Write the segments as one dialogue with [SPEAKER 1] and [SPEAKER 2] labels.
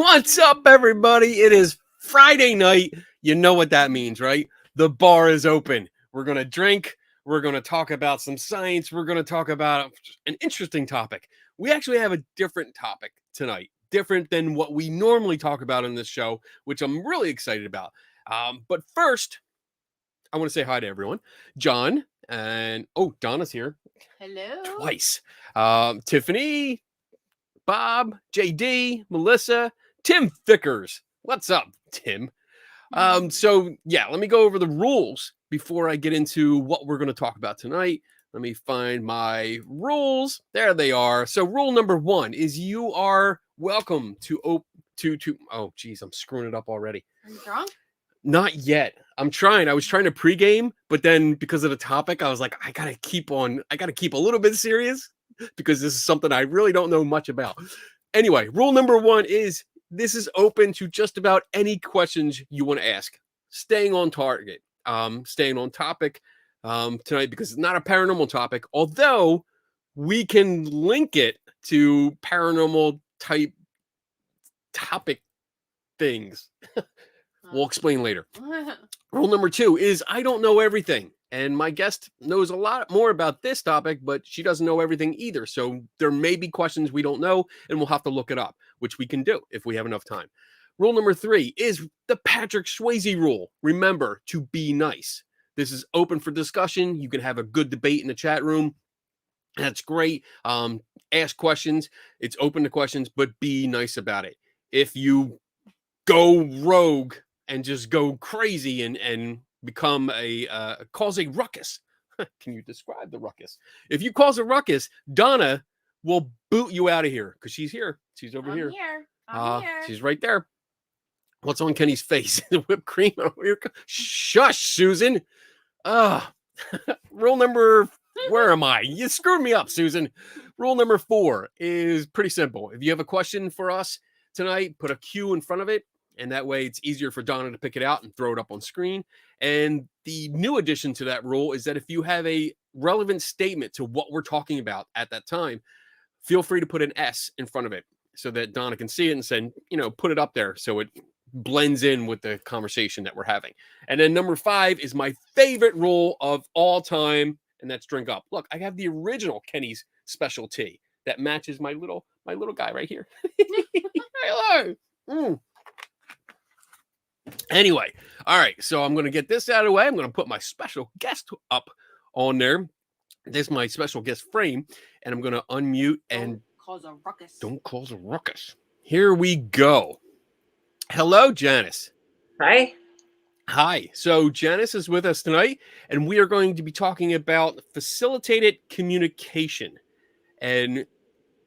[SPEAKER 1] What's up, everybody? It is Friday night. You know what that means, right? The bar is open. We're going to drink. We're going to talk about some science. We're going to talk about an interesting topic. We actually have a different topic tonight, different than what we normally talk about in this show, which I'm really excited about. But first, I want to say hi to everyone. John and, Donna's here.
[SPEAKER 2] Hello.
[SPEAKER 1] Twice. Tiffany, Bob, JD, Melissa, Tim Thickers. What's up, Tim? So let me go over the rules before I get into what we're going to talk about tonight. Let me find my rules. There they are. So rule number 1 is you are welcome to oh geez, I'm screwing it up already.
[SPEAKER 2] Are you drunk?
[SPEAKER 1] Not yet. I'm trying. I was trying to pregame, but then because of the topic, I was like, I gotta keep a little bit serious because this is something I really don't know much about. Anyway, rule number 1 is this is open to just about any questions you want to ask. Staying on target, staying on topic tonight because it's not a paranormal topic, although we can link it to paranormal type topic things. We'll explain later. Rule number 2 is I don't know everything. And my guest knows a lot more about this topic, but she doesn't know everything either. So there may be questions we don't know, and we'll have to look it up, which we can do if we have enough time. Rule number 3 is the Patrick Swayze rule. Remember to be nice. This is open for discussion. You can have a good debate in the chat room. That's great. Ask questions. It's open to questions, but be nice about it. If you go rogue and just go crazy and become cause a ruckus. Can you describe the ruckus? If you cause a ruckus, Donna will boot you out of here because she's here. She's over here.
[SPEAKER 2] I'm here.
[SPEAKER 1] She's right there. What's on Kenny's face? Whipped cream. Shush, Susan. Rule number, where am I? You screwed me up, Susan. Rule number 4 is pretty simple. If you have a question for us tonight, put a Q in front of it. And that way it's easier for Donna to pick it out and throw it up on screen. And the new addition to that rule is that if you have a relevant statement to what we're talking about at that time, feel free to put an S in front of it so that Donna can see it and say, put it up there so it blends in with the conversation that we're having. And then number 5 is my favorite rule of all time, and that's drink up. Look, I have the original Kenny's special tea that matches my little guy right here. Hello. Anyway, all right, so I'm going to get this out of the way. I'm going to put my special guest up on there. This is my special guest frame, and I'm going to unmute and
[SPEAKER 2] Don't
[SPEAKER 1] cause a ruckus. Here we go. Hello, Janyce.
[SPEAKER 3] Hi.
[SPEAKER 1] Hi. So Janyce is with us tonight, and we are going to be talking about facilitated communication. And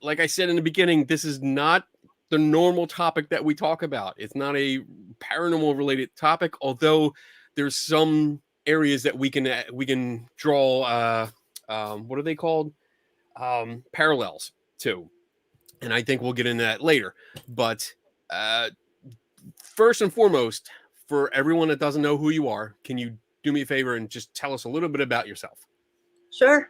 [SPEAKER 1] like I said in the beginning, this is not the normal topic that we talk about. It's not a paranormal related topic, although there's some areas that we can draw what are they called? Parallels to. And I think we'll get into that later. But first and foremost, for everyone that doesn't know who you are, can you do me a favor and just tell us a little bit about yourself?
[SPEAKER 3] Sure.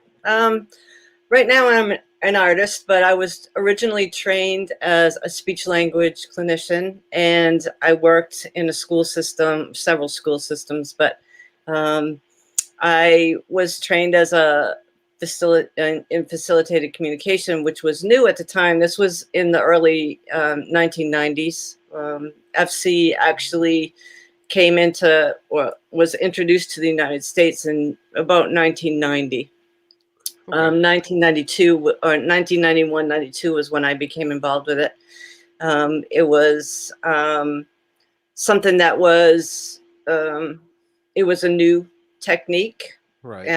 [SPEAKER 3] Right now I'm an artist, but I was originally trained as a speech language clinician, and I worked in a school system, several school systems, but I was trained as in facilitated communication, which was new at the time. This was in the early 1990s. FC actually was introduced to the United States in about 1990. 1992 or 1991, 92 was when I became involved with it. It was something that was, it was a new technique.
[SPEAKER 1] Right.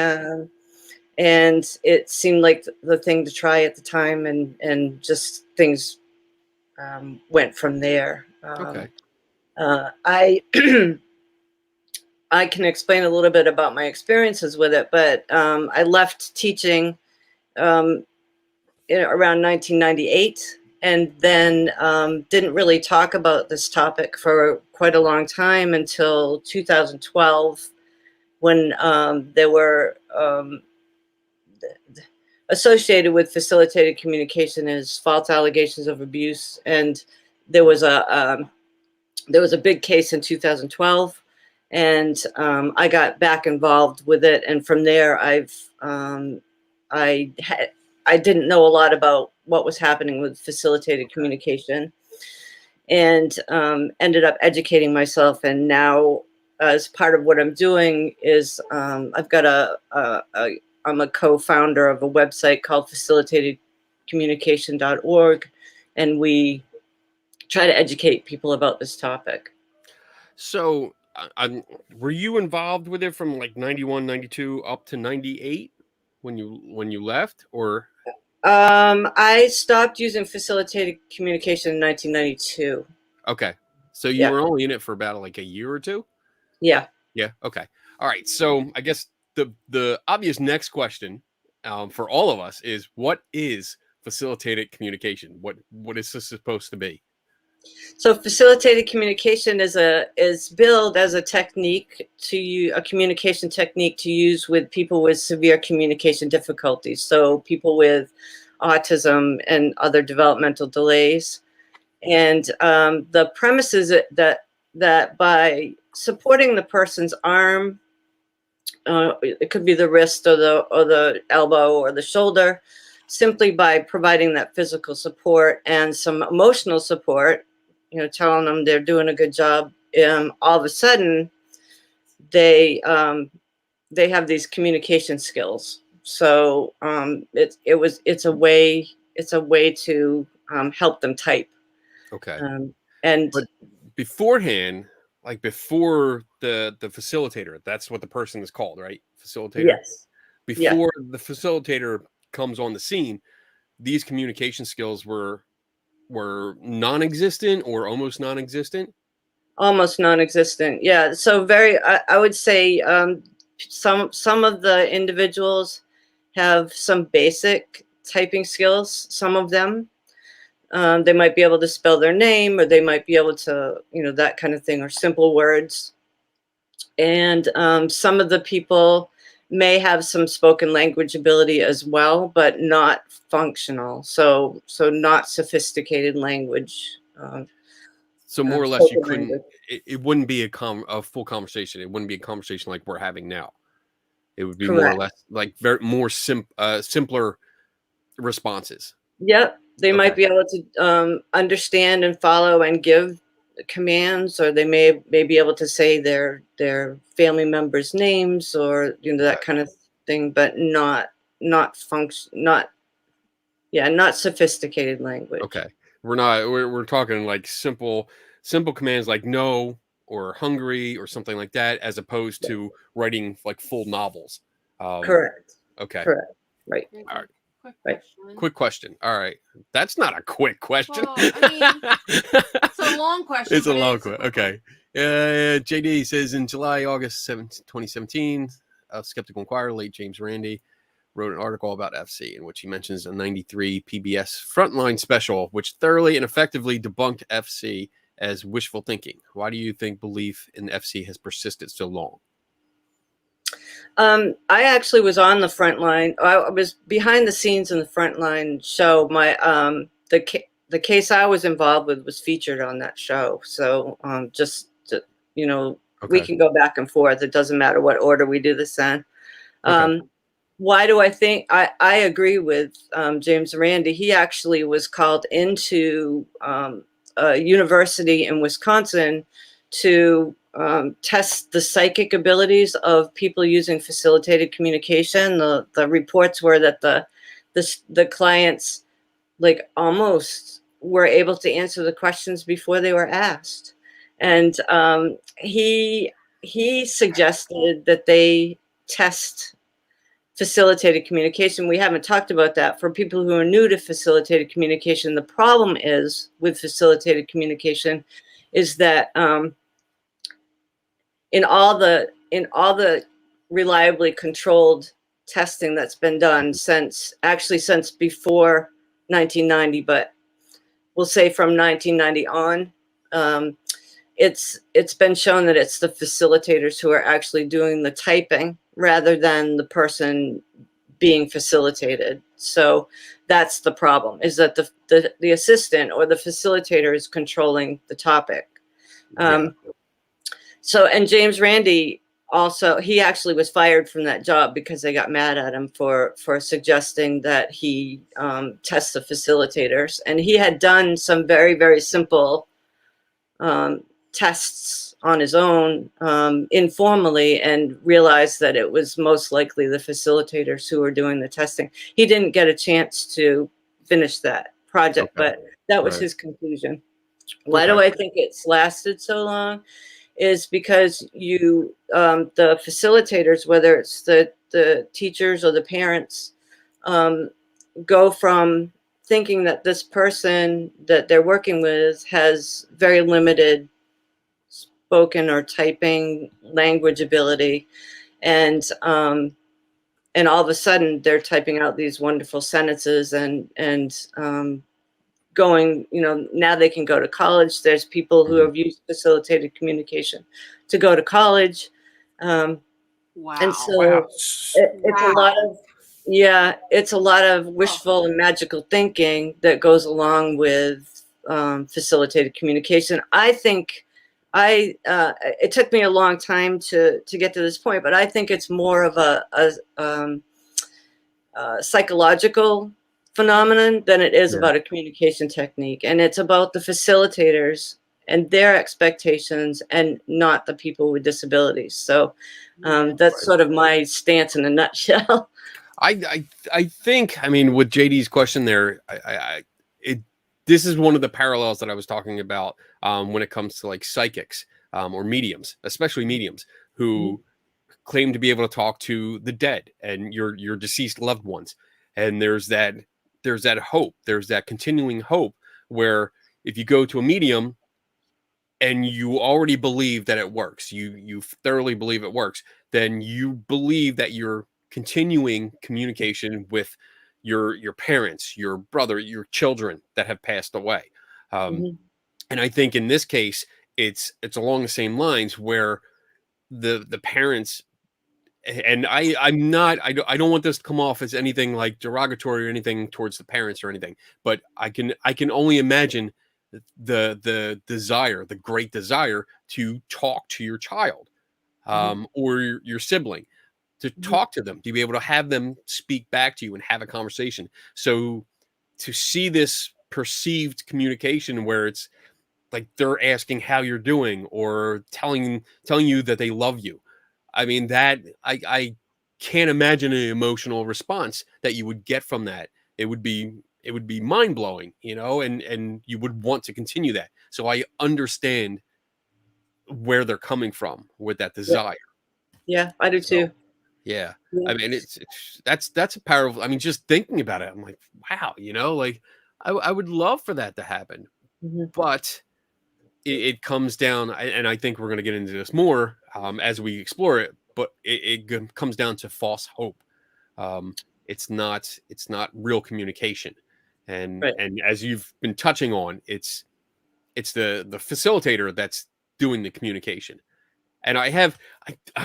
[SPEAKER 3] And it seemed like the thing to try at the time, and just things went from there.
[SPEAKER 1] Okay.
[SPEAKER 3] I can explain a little bit about my experiences with it, but I left teaching around 1998, and then didn't really talk about this topic for quite a long time until 2012, when there were associated with facilitated communication is false allegations of abuse, and there was a big case in 2012, and I got back involved with it. And from there, I didn't know a lot about what was happening with facilitated communication, and ended up educating myself. And now, as part of what I'm doing is I've got I'm a co-founder of a website called facilitatedcommunication.org, and we try to educate people about this topic.
[SPEAKER 1] So, were you involved with it from like 91, 92 up to 98 when you left, or?
[SPEAKER 3] I stopped using facilitated communication in 1992.
[SPEAKER 1] Okay, so you were only in it for about like a year or two.
[SPEAKER 3] Yeah.
[SPEAKER 1] Yeah. Okay. All right. So I guess the obvious next question for all of us is, what is facilitated communication? What is this supposed to be?
[SPEAKER 3] So facilitated communication is billed as a technique a communication technique to use with people with severe communication difficulties. So people with autism and other developmental delays. And the premise is that by supporting the person's arm, it could be the wrist or the elbow or the shoulder, simply by providing that physical support and some emotional support, telling them they're doing a good job. All of a sudden, they have these communication skills. So it's a way to help them type.
[SPEAKER 1] Okay.
[SPEAKER 3] But
[SPEAKER 1] beforehand, like before the facilitator, that's what the person is called, right? Facilitator.
[SPEAKER 3] Yes.
[SPEAKER 1] Before the facilitator comes on the scene, these communication skills were non-existent or almost non-existent.
[SPEAKER 3] Almost non-existent. Yeah. So I would say some of the individuals have some basic typing skills. Some of them, they might be able to spell their name, or they might be able to, that kind of thing, or simple words. And some of the people may have some spoken language ability as well, but not functional. So not sophisticated language.
[SPEAKER 1] So more or less, you couldn't. It wouldn't be a full conversation. It wouldn't be a conversation like we're having now. It would be more or less like simpler responses.
[SPEAKER 3] Yep, they might be able to understand and follow and give commands, or they may be able to say their family members' names, or that kind of thing, but not sophisticated language.
[SPEAKER 1] Okay, we're talking like simple commands like no or hungry or something like that, as opposed to writing like full novels.
[SPEAKER 3] Correct.
[SPEAKER 1] Okay.
[SPEAKER 3] Correct. Right.
[SPEAKER 1] All right. Quick question. All right. That's not a quick question.
[SPEAKER 2] Well, I mean, it's a long question.
[SPEAKER 1] It's a long question. Okay. JD says in August 2017, Skeptical Inquirer, late James Randi, wrote an article about FC in which he mentions a 93 PBS Frontline special, which thoroughly and effectively debunked FC as wishful thinking. Why do you think belief in FC has persisted so long?
[SPEAKER 3] I actually was on the Frontline. I was behind the scenes in the Frontline show. My the case I was involved with was featured on that show. So we can go back and forth. It doesn't matter what order we do this in. Why do I think I agree with James Randi? He actually was called into a university in Wisconsin to test the psychic abilities of people using facilitated communication. The reports were that the clients like almost were able to answer the questions before they were asked, and he suggested that they test facilitated communication. We haven't talked about that. For people who are new to facilitated communication, the problem is with facilitated communication is that in all the reliably controlled testing that's been done since before 1990, but we'll say from 1990 on, it's been shown that it's the facilitators who are actually doing the typing rather than the person being facilitated. So that's the problem, is that the assistant or the facilitator is controlling the topic. So, and James Randi also, he actually was fired from that job because they got mad at him for suggesting that he test the facilitators. And he had done some very, very simple tests on his own informally, and realized that it was most likely the facilitators who were doing the testing. He didn't get a chance to finish that project, but that was his conclusion. Why do I think it's lasted so long? Is because you, the facilitators, whether it's the teachers or the parents, go from thinking that this person that they're working with has very limited spoken or typing language ability, and all of a sudden they're typing out these wonderful sentences and going, now they can go to college. There's people who have used facilitated communication to go to college.
[SPEAKER 2] Wow.
[SPEAKER 3] And so it's a lot of, it's a lot of wishful and magical thinking that goes along with facilitated communication. I think it took me a long time to get to this point, but I think it's more of a psychological phenomenon than it is about a communication technique. And it's about the facilitators and their expectations, and not the people with disabilities. So that's sort of my stance in a nutshell.
[SPEAKER 1] I think, I mean, with JD's question there, this is one of the parallels that I was talking about when it comes to like psychics or mediums, especially mediums who claim to be able to talk to the dead and your deceased loved ones. And there's that hope, there's that continuing hope where if you go to a medium and you already believe that it works, you thoroughly believe it works, then you believe that you're continuing communication with your parents, your brother, your children that have passed away. And I think in this case, it's along the same lines where the parents, and I don't want this to come off as anything like derogatory or anything towards the parents or anything, but I can only imagine the desire, the great desire to talk to your child or your sibling, to talk to them, to be able to have them speak back to you and have a conversation. So to see this perceived communication where it's like they're asking how you're doing or telling you that they love you. I mean, that I can't imagine an emotional response that you would get from that. It would be mind blowing, and you would want to continue that. So I understand where they're coming from with that desire.
[SPEAKER 3] Yeah, I do too.
[SPEAKER 1] Yeah. I mean, that's a powerful, I mean, just thinking about it, I'm like, wow, like I would love for that to happen, but it comes down, and I think we're going to get into this more as we explore it, but it comes down to false hope. It's not real communication. And as you've been touching on, it's the facilitator that's doing the communication. And I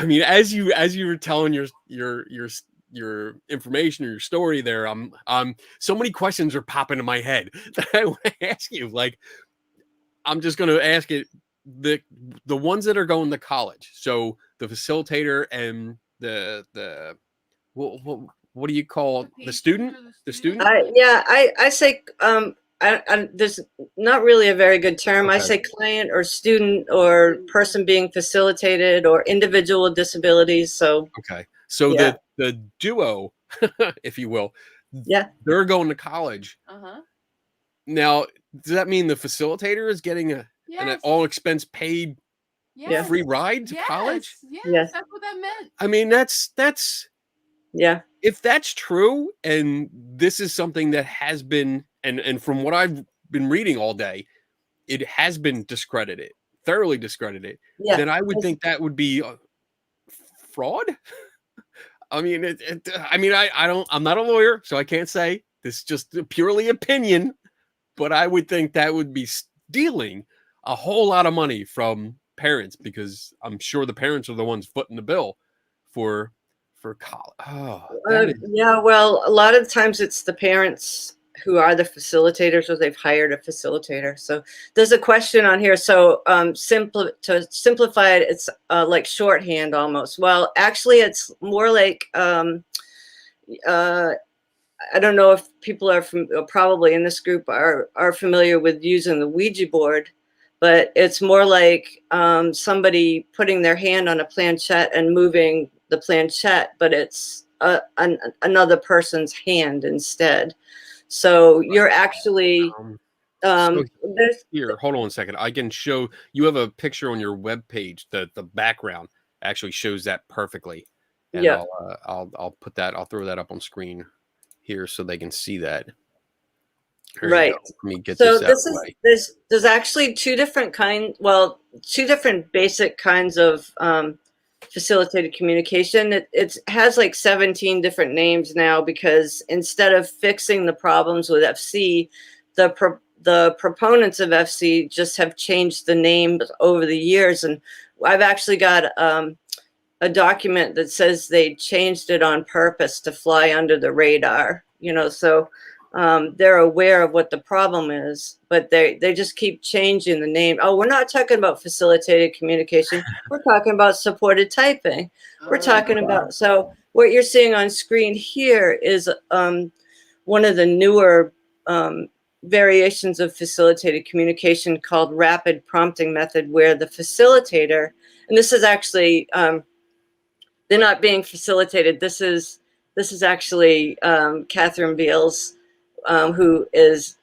[SPEAKER 1] mean, as you were telling your information or your story there, so many questions are popping into my head that I want to ask you. Like, I'm just going to ask it, the ones that are going to college. So the facilitator and the what do you call the student? The student?
[SPEAKER 3] I say there's not really a very good term. I say client or student or person being facilitated or individual with disabilities. So
[SPEAKER 1] so the duo, if you will, they're going to college. Now, does that mean the facilitator is getting an all expense paid free ride to college?
[SPEAKER 2] Yes, that's what that meant.
[SPEAKER 1] I mean, that's if that's true, and this is something that has been, and from what I've been reading all day, it has been discredited, thoroughly discredited, then I would think that would be fraud. I mean, I'm not a lawyer, so I can't say. This is just purely opinion, but I would think that would be stealing a whole lot of money from parents, because I'm sure the parents are the ones footing the bill for for college. Oh, that is
[SPEAKER 3] Yeah, well, a lot of times it's the parents who are the facilitators, or they've hired a facilitator. So there's a question on here. So to simplify it, it's like shorthand almost. Well, actually, it's more like uh, I don't know if people are probably in this group are familiar with using the Ouija board, but it's more like somebody putting their hand on a planchette and moving the planchette, but it's another person's hand instead. So you're actually
[SPEAKER 1] so
[SPEAKER 3] there's
[SPEAKER 1] here. Hold on a second. I can show you have a picture on your web page. The background actually shows that perfectly, and
[SPEAKER 3] yeah.
[SPEAKER 1] I'll put that. I'll throw that up on screen here so they can see that. There you
[SPEAKER 3] Right.
[SPEAKER 1] go. Let me get
[SPEAKER 3] So
[SPEAKER 1] this out of
[SPEAKER 3] this
[SPEAKER 1] the
[SPEAKER 3] is
[SPEAKER 1] way.
[SPEAKER 3] there's actually two different basic kinds of facilitated communication. It has like 17 different names now, because instead of fixing the problems with FC, the proponents of FC just have changed the names over the years. And I've actually got a document that says they changed it on purpose to fly under the radar, so they're aware of what the problem is, but they just keep changing the name. Oh, we're not talking about facilitated communication. We're talking about supported typing. We're talking about, so what you're seeing on screen here is one of the newer variations of facilitated communication called rapid prompting method, where the facilitator, and this is actually, they're not being facilitated. This is actually Catherine Beals, who is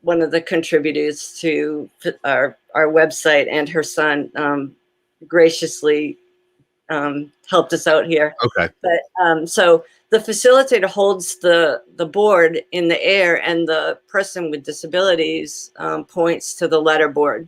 [SPEAKER 3] one of the contributors to our website, and her son graciously helped us out here.
[SPEAKER 1] Okay.
[SPEAKER 3] But so the facilitator holds the board in the air, and the person with disabilities points to the letterboard.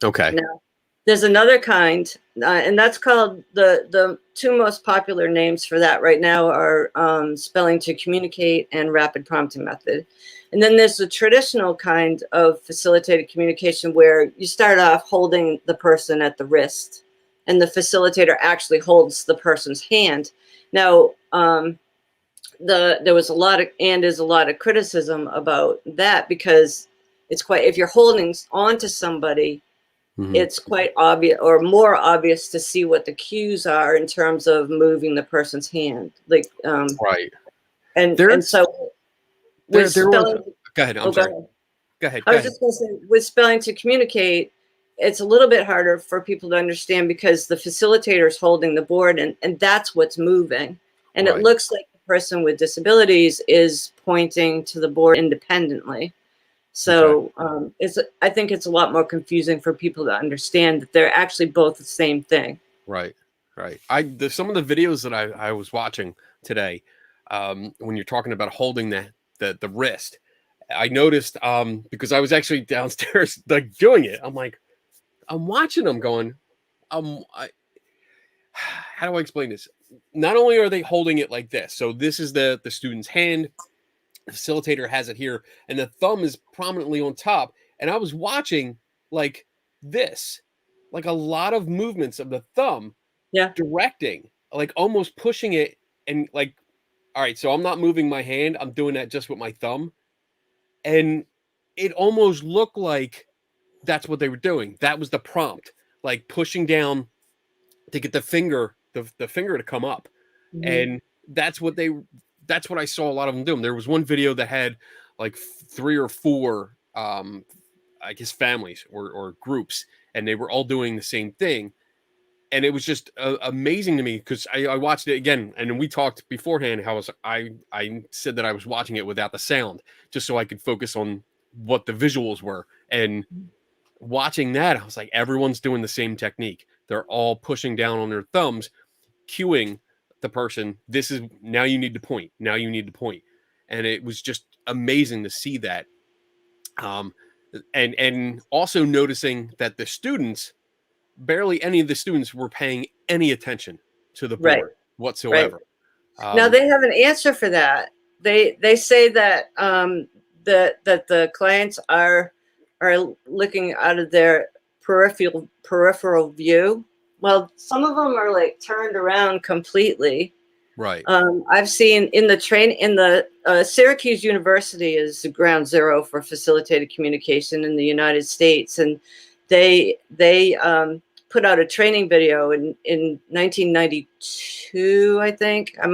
[SPEAKER 1] Okay.
[SPEAKER 3] Now, there's another kind, and that's called, the two most popular names for that right now are spelling to communicate and rapid prompting method. And then there's the traditional kind of facilitated communication, where you start off holding the person at the wrist, and the facilitator actually holds the person's hand. Now, there was a lot of criticism about that, because it's quite, if you're holding onto somebody, it's quite obvious, or more obvious, to see what the cues are in terms of moving the person's hand. Like,
[SPEAKER 1] Right.
[SPEAKER 3] and so
[SPEAKER 1] There
[SPEAKER 3] with
[SPEAKER 1] was.
[SPEAKER 3] spelling,
[SPEAKER 1] Go ahead. I'm
[SPEAKER 3] oh, go
[SPEAKER 1] sorry.
[SPEAKER 3] ahead.
[SPEAKER 1] Go ahead.
[SPEAKER 3] I
[SPEAKER 1] Go
[SPEAKER 3] was
[SPEAKER 1] ahead.
[SPEAKER 3] just going to say, with spelling to communicate, it's a little bit harder for people to understand, because the facilitator is holding the board, and that's what's moving. And it
[SPEAKER 1] Right.
[SPEAKER 3] looks like the person with disabilities is pointing to the board independently. So I think it's a lot more confusing for people to understand that they're actually both the same thing.
[SPEAKER 1] Right. Right. Some of the videos that I was watching today, when you're talking about holding the wrist, I noticed because I was actually downstairs like doing it. I'm like, I'm watching them going, how do I explain this? Not only are they holding it like this, so this is the student's hand, the facilitator has it here, and the thumb is prominently on top. And I was watching like this, like a lot of movements of the thumb,
[SPEAKER 3] Yeah.
[SPEAKER 1] directing, like almost pushing it, and like, all right, so I'm not moving my hand, I'm doing that just with my thumb. And it almost looked like that's what they were doing. That was the prompt, like pushing down to get the finger to come up.
[SPEAKER 3] Mm-hmm.
[SPEAKER 1] And that's what I saw a lot of them doing. There was one video that had like 3 or 4 I guess families or groups, and they were all doing the same thing. And it was just amazing to me, because I watched it again, and we talked beforehand how I said that I was watching it without the sound, just so I could focus on what the visuals were. And watching that, I was like, everyone's doing the same technique. They're all pushing down on their thumbs, cueing the person. This is, now you need to point. Now you need to point. And it was just amazing to see that. And also noticing that the students, barely any of the students were paying any attention to the
[SPEAKER 3] Right.
[SPEAKER 1] board whatsoever.
[SPEAKER 3] Right. Now they have an answer for that. They say that that the clients are looking out of their peripheral view. Well, some of them are like turned around completely,
[SPEAKER 1] Right.
[SPEAKER 3] I've seen in the Syracuse University is ground zero for facilitated communication in the United States, and they put out a training video in 1992, I think. I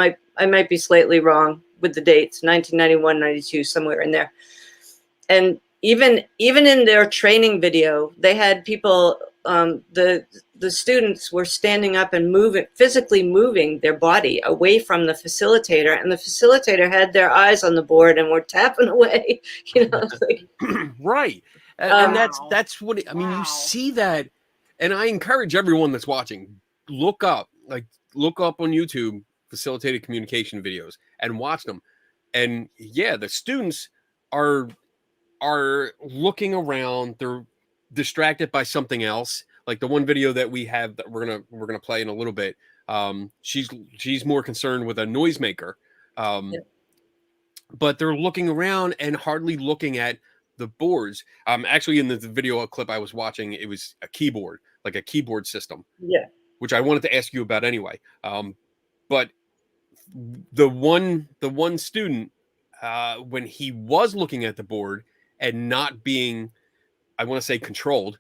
[SPEAKER 3] might be slightly wrong with the dates, 1991, 92, somewhere in there. And even in their training video, they had people, the students were standing up and physically moving their body away from the facilitator, and the facilitator had their eyes on the board and were tapping away, like,
[SPEAKER 1] Right. And that's what I mean. You see that, and I encourage everyone that's watching, look up on YouTube facilitated communication videos and watch them. And yeah, the students are looking around, they're distracted by something else. Like the one video that we have that we're gonna play in a little bit. She's more concerned with a noisemaker. But they're looking around and hardly looking at the boards. Actually, in the video clip I was watching, it was a keyboard, like a keyboard system.
[SPEAKER 3] Yeah.
[SPEAKER 1] Which I wanted to ask you about anyway. But the one student, when he was looking at the board and not being, I want to say, controlled,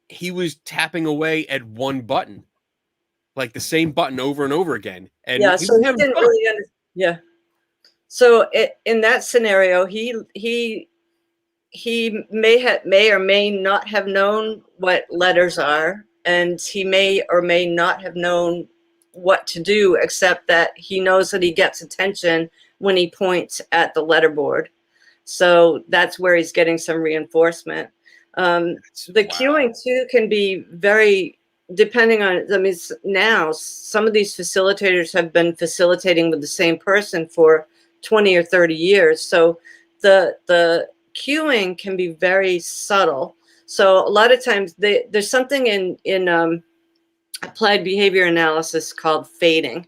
[SPEAKER 1] he was tapping away at one button, like the same button over and over again. And
[SPEAKER 3] yeah, so he didn't really understand. Yeah. So in that scenario, he may or may not have known what letters are, and he may or may not have known what to do, except that he knows that he gets attention when he points at the letterboard. So that's where he's getting some reinforcement. The queuing too can be very, depending on, I mean, now some of these facilitators have been facilitating with the same person for 20 or 30 years. So the queuing can be very subtle. So a lot of times there's something in applied behavior analysis called fading.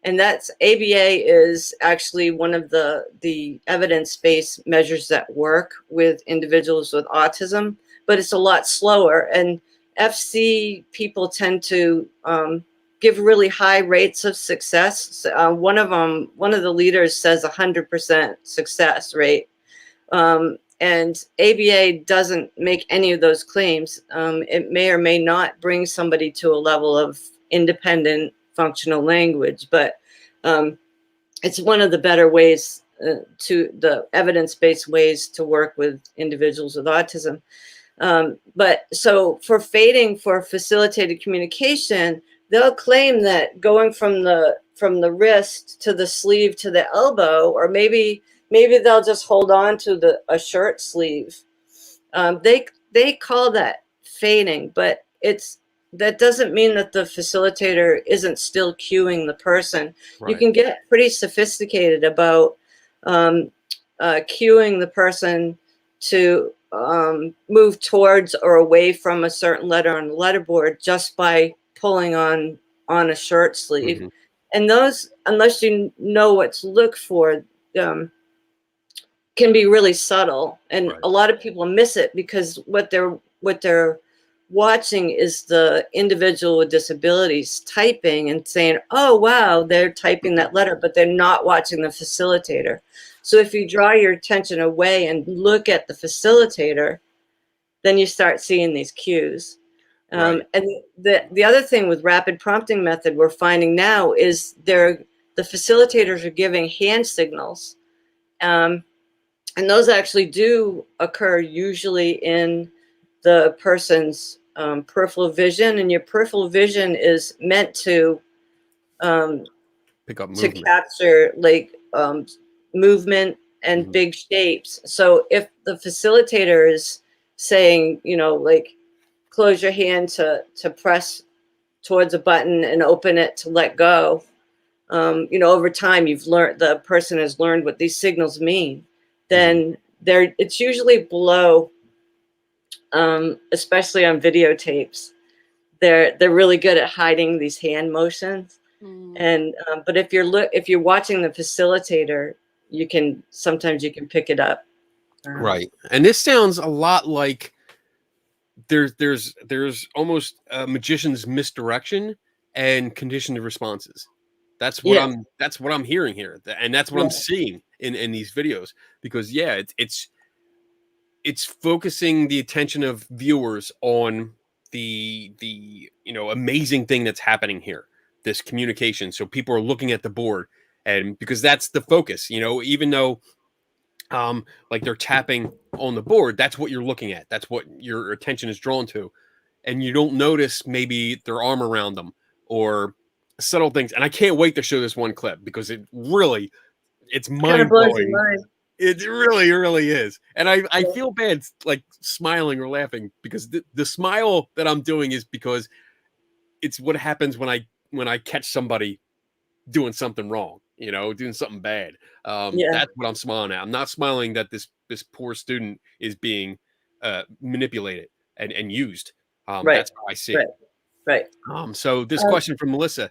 [SPEAKER 3] And that's ABA is actually one of the evidence-based measures that work with individuals with autism, but it's a lot slower. And FC people tend to give really high rates of success. One of the leaders says 100% success rate. And ABA doesn't make any of those claims. It may or may not bring somebody to a level of independent functional language, but it's one of the better ways to the evidence-based ways to work with individuals with autism. But so for fading, for facilitated communication, they'll claim that going from the wrist to the sleeve to the elbow, or maybe they'll just hold on to a shirt sleeve. They call that fading, but that doesn't mean that the facilitator isn't still cueing the person. Right. You can get pretty sophisticated about cueing the person to move towards or away from a certain letter on the letterboard just by pulling on a shirt sleeve. Mm-hmm. And those, unless you know what to look for, can be really subtle. And right. A lot of people miss it because what they're watching is the individual with disabilities typing and saying, oh, wow, they're typing that letter, but they're not watching the facilitator. So if you draw your attention away and look at the facilitator, then you start seeing these cues. Right. And the other thing with rapid prompting method we're finding now is the facilitators are giving hand signals. And those actually do occur usually in the person's peripheral vision, and your peripheral vision is meant to
[SPEAKER 1] pick up movement,
[SPEAKER 3] to capture like movement and mm-hmm. big shapes. So if the facilitator is saying, like, close your hand to press towards a button and open it to let go, over time the person has learned what these signals mean. Then mm-hmm. It's usually below. Especially on videotapes, they're really good at hiding these hand motions. And but if you're watching the facilitator, sometimes you can pick it up.
[SPEAKER 1] Right. And this sounds a lot like there's almost a magician's misdirection and conditioned responses. That's what
[SPEAKER 3] Yes.
[SPEAKER 1] I'm hearing here, and that's what I'm seeing in these videos. Because yeah, it's focusing the attention of viewers on the amazing thing that's happening here, this communication. So people are looking at the board, and because that's the focus, even though like they're tapping on the board, that's what you're looking at, that's what your attention is drawn to, and you don't notice maybe their arm around them or subtle things. And I can't wait to show this one clip because it's
[SPEAKER 3] Kind of
[SPEAKER 1] mind
[SPEAKER 3] blows your
[SPEAKER 1] blowing.
[SPEAKER 3] mind.
[SPEAKER 1] It really, really is. And I feel bad like smiling or laughing, because the smile that I'm doing is because it's what happens when I catch somebody doing something wrong, doing something bad. That's what I'm smiling at. I'm not smiling that this poor student is being manipulated and used.
[SPEAKER 3] Right.
[SPEAKER 1] That's how I see it.
[SPEAKER 3] Right.
[SPEAKER 1] So this question from Melissa: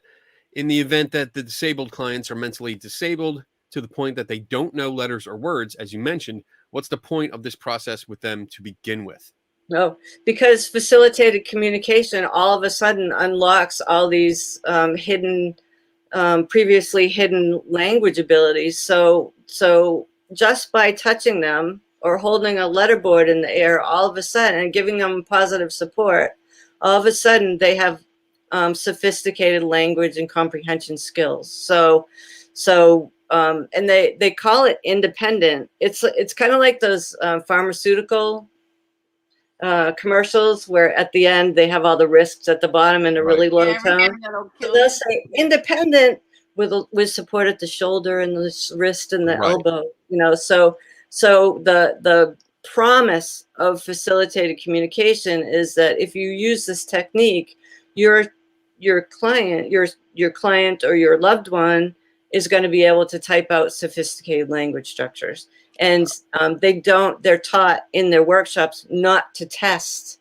[SPEAKER 1] in the event that the disabled clients are mentally disabled to the point that they don't know letters or words, as you mentioned, what's the point of this process with them to begin with?
[SPEAKER 3] No, because facilitated communication all of a sudden unlocks all these previously hidden language abilities. So just by touching them or holding a letterboard in the air, all of a sudden, and giving them positive support, all of a sudden they have sophisticated language and comprehension skills. And they call it independent. It's kind of like those pharmaceutical commercials where at the end they have all the risks at the bottom in a really low tone. So they'll say independent with support at the shoulder and the wrist and the elbow. So the promise of facilitated communication is that if you use this technique, your client or your loved one is going to be able to type out sophisticated language structures. And they're taught in their workshops not to test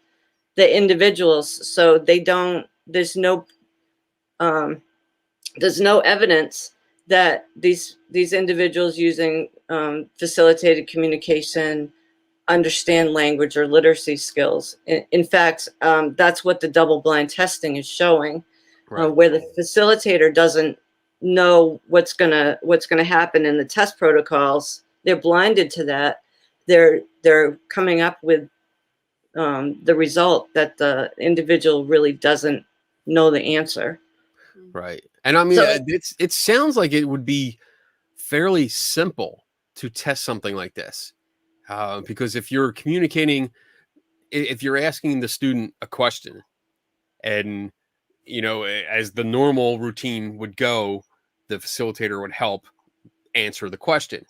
[SPEAKER 3] the individuals. So there's no evidence that these individuals using facilitated communication understand language or literacy skills. In fact, that's what the double-blind testing is showing, where the facilitator doesn't know what's gonna happen in the test protocols. They're blinded to that. They're coming up with the result that the individual really doesn't know the answer.
[SPEAKER 1] Right. And I mean, it sounds like it would be fairly simple to test something like this. Because if you're communicating, if you're asking the student a question and, as the normal routine would go, the facilitator would help answer the question.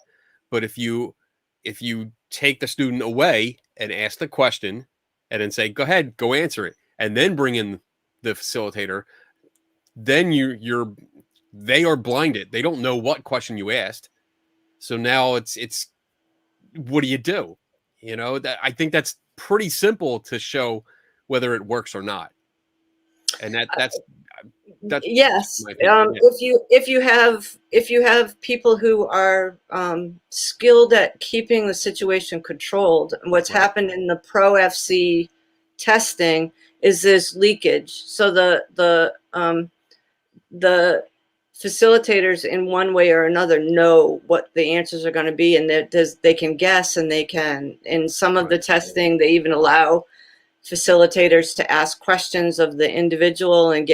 [SPEAKER 1] But if you take the student away and ask the question and then say, go ahead, go answer it, and then bring in the facilitator, then they are blinded. They don't know what question you asked. So now it's what do you do? That I think that's pretty simple to show whether it works or not. And that's
[SPEAKER 3] yes. If you have people who are skilled at keeping the situation controlled, and what's happened in the Pro FC testing is this leakage. So the facilitators in one way or another know what the answers are going to be, and they can guess, and they can, in some of the testing, they even allow facilitators to ask questions of the individual and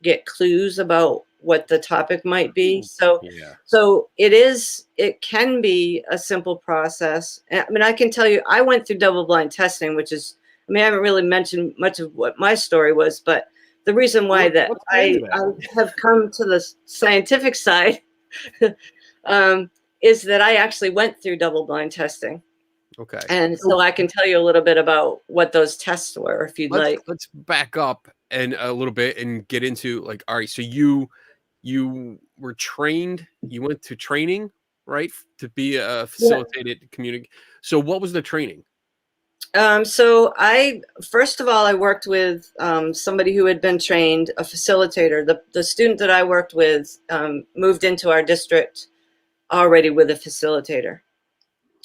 [SPEAKER 3] get clues about what the topic might be. So it can be a simple process. I mean, I can tell you, I went through double-blind testing, which is, I haven't really mentioned much of what my story was, but the reason why I have come to the scientific side is that I actually went through double-blind testing.
[SPEAKER 1] Okay.
[SPEAKER 3] And so I can tell you a little bit about what those tests were, if you'd like.
[SPEAKER 1] Let's back up and a little bit and get into all right, so you were trained, you went to training, right, to be a facilitated communicator. So what was the training?
[SPEAKER 3] So first of all, I worked with somebody who had been trained, a facilitator. The student that I worked with moved into our district already with a facilitator.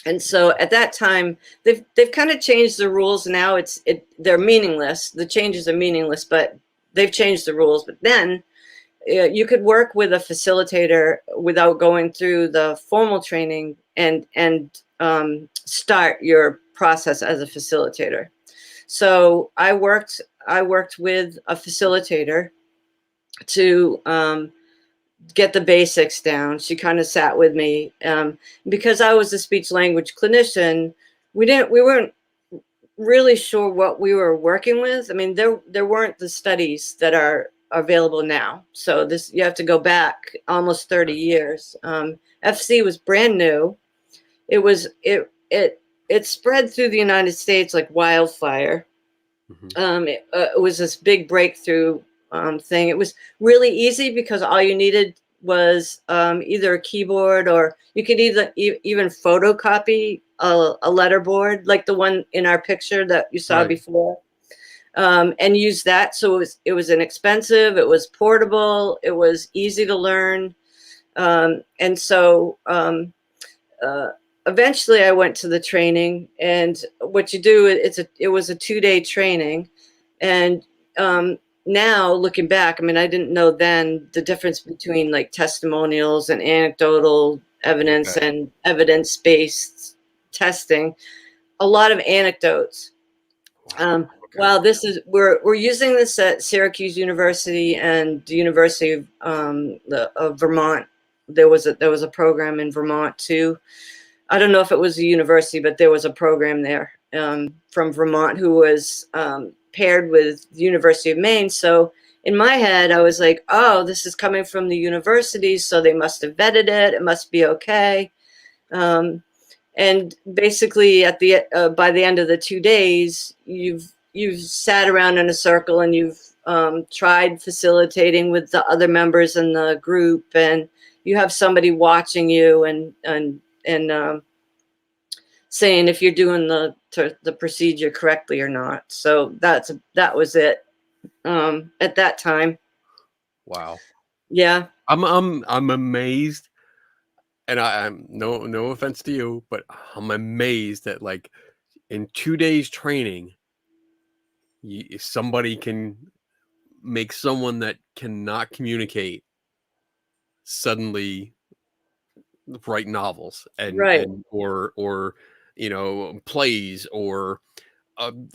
[SPEAKER 3] And so at that time, they've kind of changed the rules. Now they're meaningless. The changes are meaningless, but they've changed the rules. But then you could work with a facilitator without going through the formal training and start your process as a facilitator. So I worked with a facilitator to get the basics down. She kind of sat with me because I was a speech language clinician. We weren't really sure what we were working with. I mean, there weren't the studies that are available now. So you have to go back almost 30 years. FC was brand new. It spread through the United States like wildfire. Mm-hmm. It was this big breakthrough thing. It was really easy because all you needed was either a keyboard, or you could even photocopy a letterboard like the one in our picture that you saw before, and use that. So it was inexpensive, it was portable, it was easy to learn, and so eventually I went to the training. And what you do, it was a 2-day training, and now looking back, I mean, I didn't know then the difference between like testimonials and anecdotal evidence and evidence-based testing. A lot of anecdotes. Wow, we're using this at Syracuse University and the University of Vermont. There was a program in Vermont too. I don't know if it was a university, but there was a program there from Vermont who was paired with the University of Maine. So in my head, I was like, oh, this is coming from the university, so they must have vetted it. It must be okay. And basically, by the end of the 2 days, you've sat around in a circle and you've tried facilitating with the other members in the group, and you have somebody watching you and saying if you're doing the procedure correctly or not. So that was it at that time.
[SPEAKER 1] Wow.
[SPEAKER 3] Yeah.
[SPEAKER 1] I'm amazed, and I'm no offense to you, but I'm amazed that like in 2 days training, somebody can make someone that cannot communicate suddenly write novels and or plays or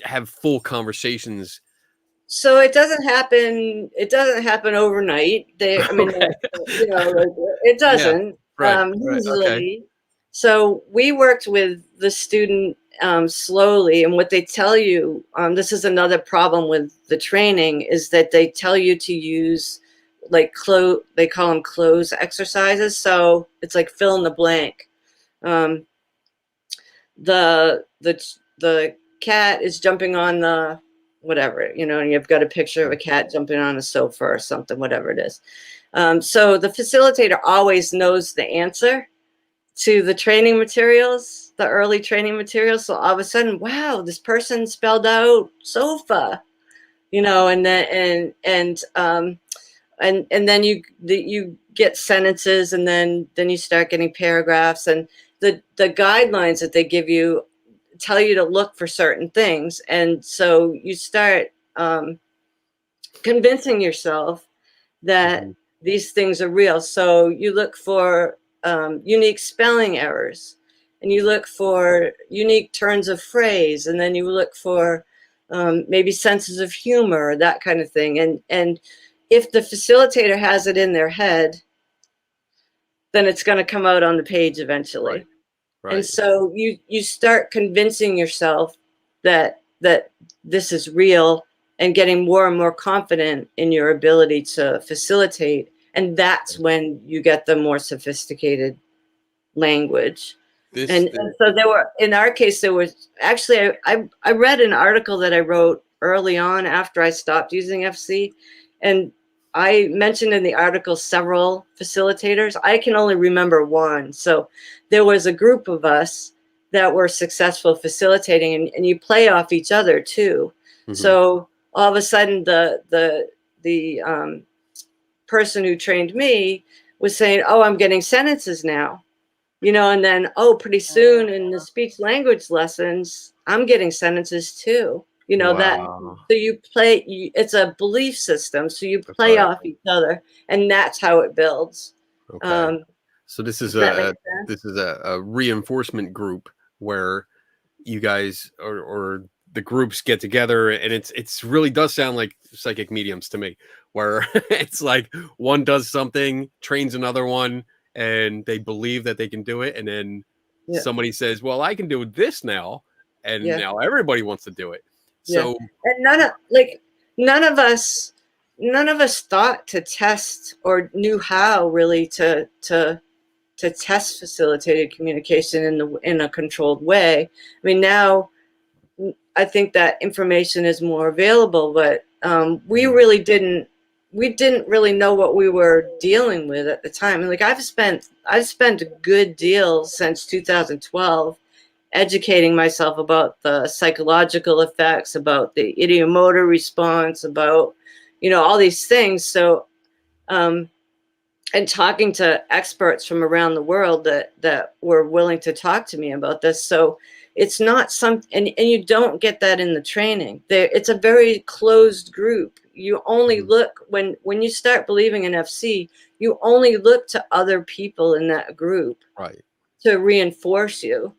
[SPEAKER 1] have full conversations.
[SPEAKER 3] So it doesn't happen. It doesn't happen overnight. I mean, it doesn't usually. Okay. So we worked with the student slowly, and what they tell you, this is another problem with the training, is that they tell you to use like they call them close exercises. So it's like fill in the blank. The cat is jumping on the whatever, and you've got a picture of a cat jumping on a sofa or something, whatever it is. So the facilitator always knows the answer to the training materials, the early training materials. So all of a sudden, wow, this person spelled out sofa, and then you get sentences, and then you start getting paragraphs, and the guidelines that they give you tell you to look for certain things. And so you start convincing yourself that these things are real. So you look for unique spelling errors, and you look for unique turns of phrase, and then you look for maybe senses of humor, that kind of thing. And if the facilitator has it in their head, then it's going to come out on the page eventually. Right. Right. And so you start convincing yourself that this is real, and getting more and more confident in your ability to facilitate. And that's when you get the more sophisticated language. And so in our case, there was actually, I read an article that I wrote early on after I stopped using FC, and I mentioned in the article several facilitators. I can only remember one. So there was a group of us that were successful facilitating, and you play off each other too. Mm-hmm. So all of a sudden the person who trained me was saying, oh, I'm getting sentences now, and then, oh, pretty soon in the speech language lessons, I'm getting sentences too, You know that.
[SPEAKER 1] Wow.
[SPEAKER 3] So you play. It's a belief system. So you play
[SPEAKER 1] Okay.
[SPEAKER 3] off each other, and that's how it builds.
[SPEAKER 1] Okay. So this is
[SPEAKER 3] Does that make sense?
[SPEAKER 1] a reinforcement group where you guys or the groups get together, and it's really does sound like psychic mediums to me, where it's like one does something, trains another one, and they believe that they can do it, and then
[SPEAKER 3] Yeah.
[SPEAKER 1] somebody says, well, I can do this now, and
[SPEAKER 3] Yeah.
[SPEAKER 1] now everybody wants to do it.
[SPEAKER 3] Yeah.
[SPEAKER 1] So
[SPEAKER 3] And none of us thought to test or knew how really to test facilitated communication in a controlled way. I mean, now I think that information is more available, but we didn't really know what we were dealing with at the time. And like I've spent a good deal since 2012 educating myself about the psychological effects, about the ideomotor response, about all these things. So and talking to experts from around the world that were willing to talk to me about this. So it's not and you don't get that in the training. It's a very closed group. You only look when you start believing in FC, you only look to other people in that group
[SPEAKER 1] right.
[SPEAKER 3] to reinforce you.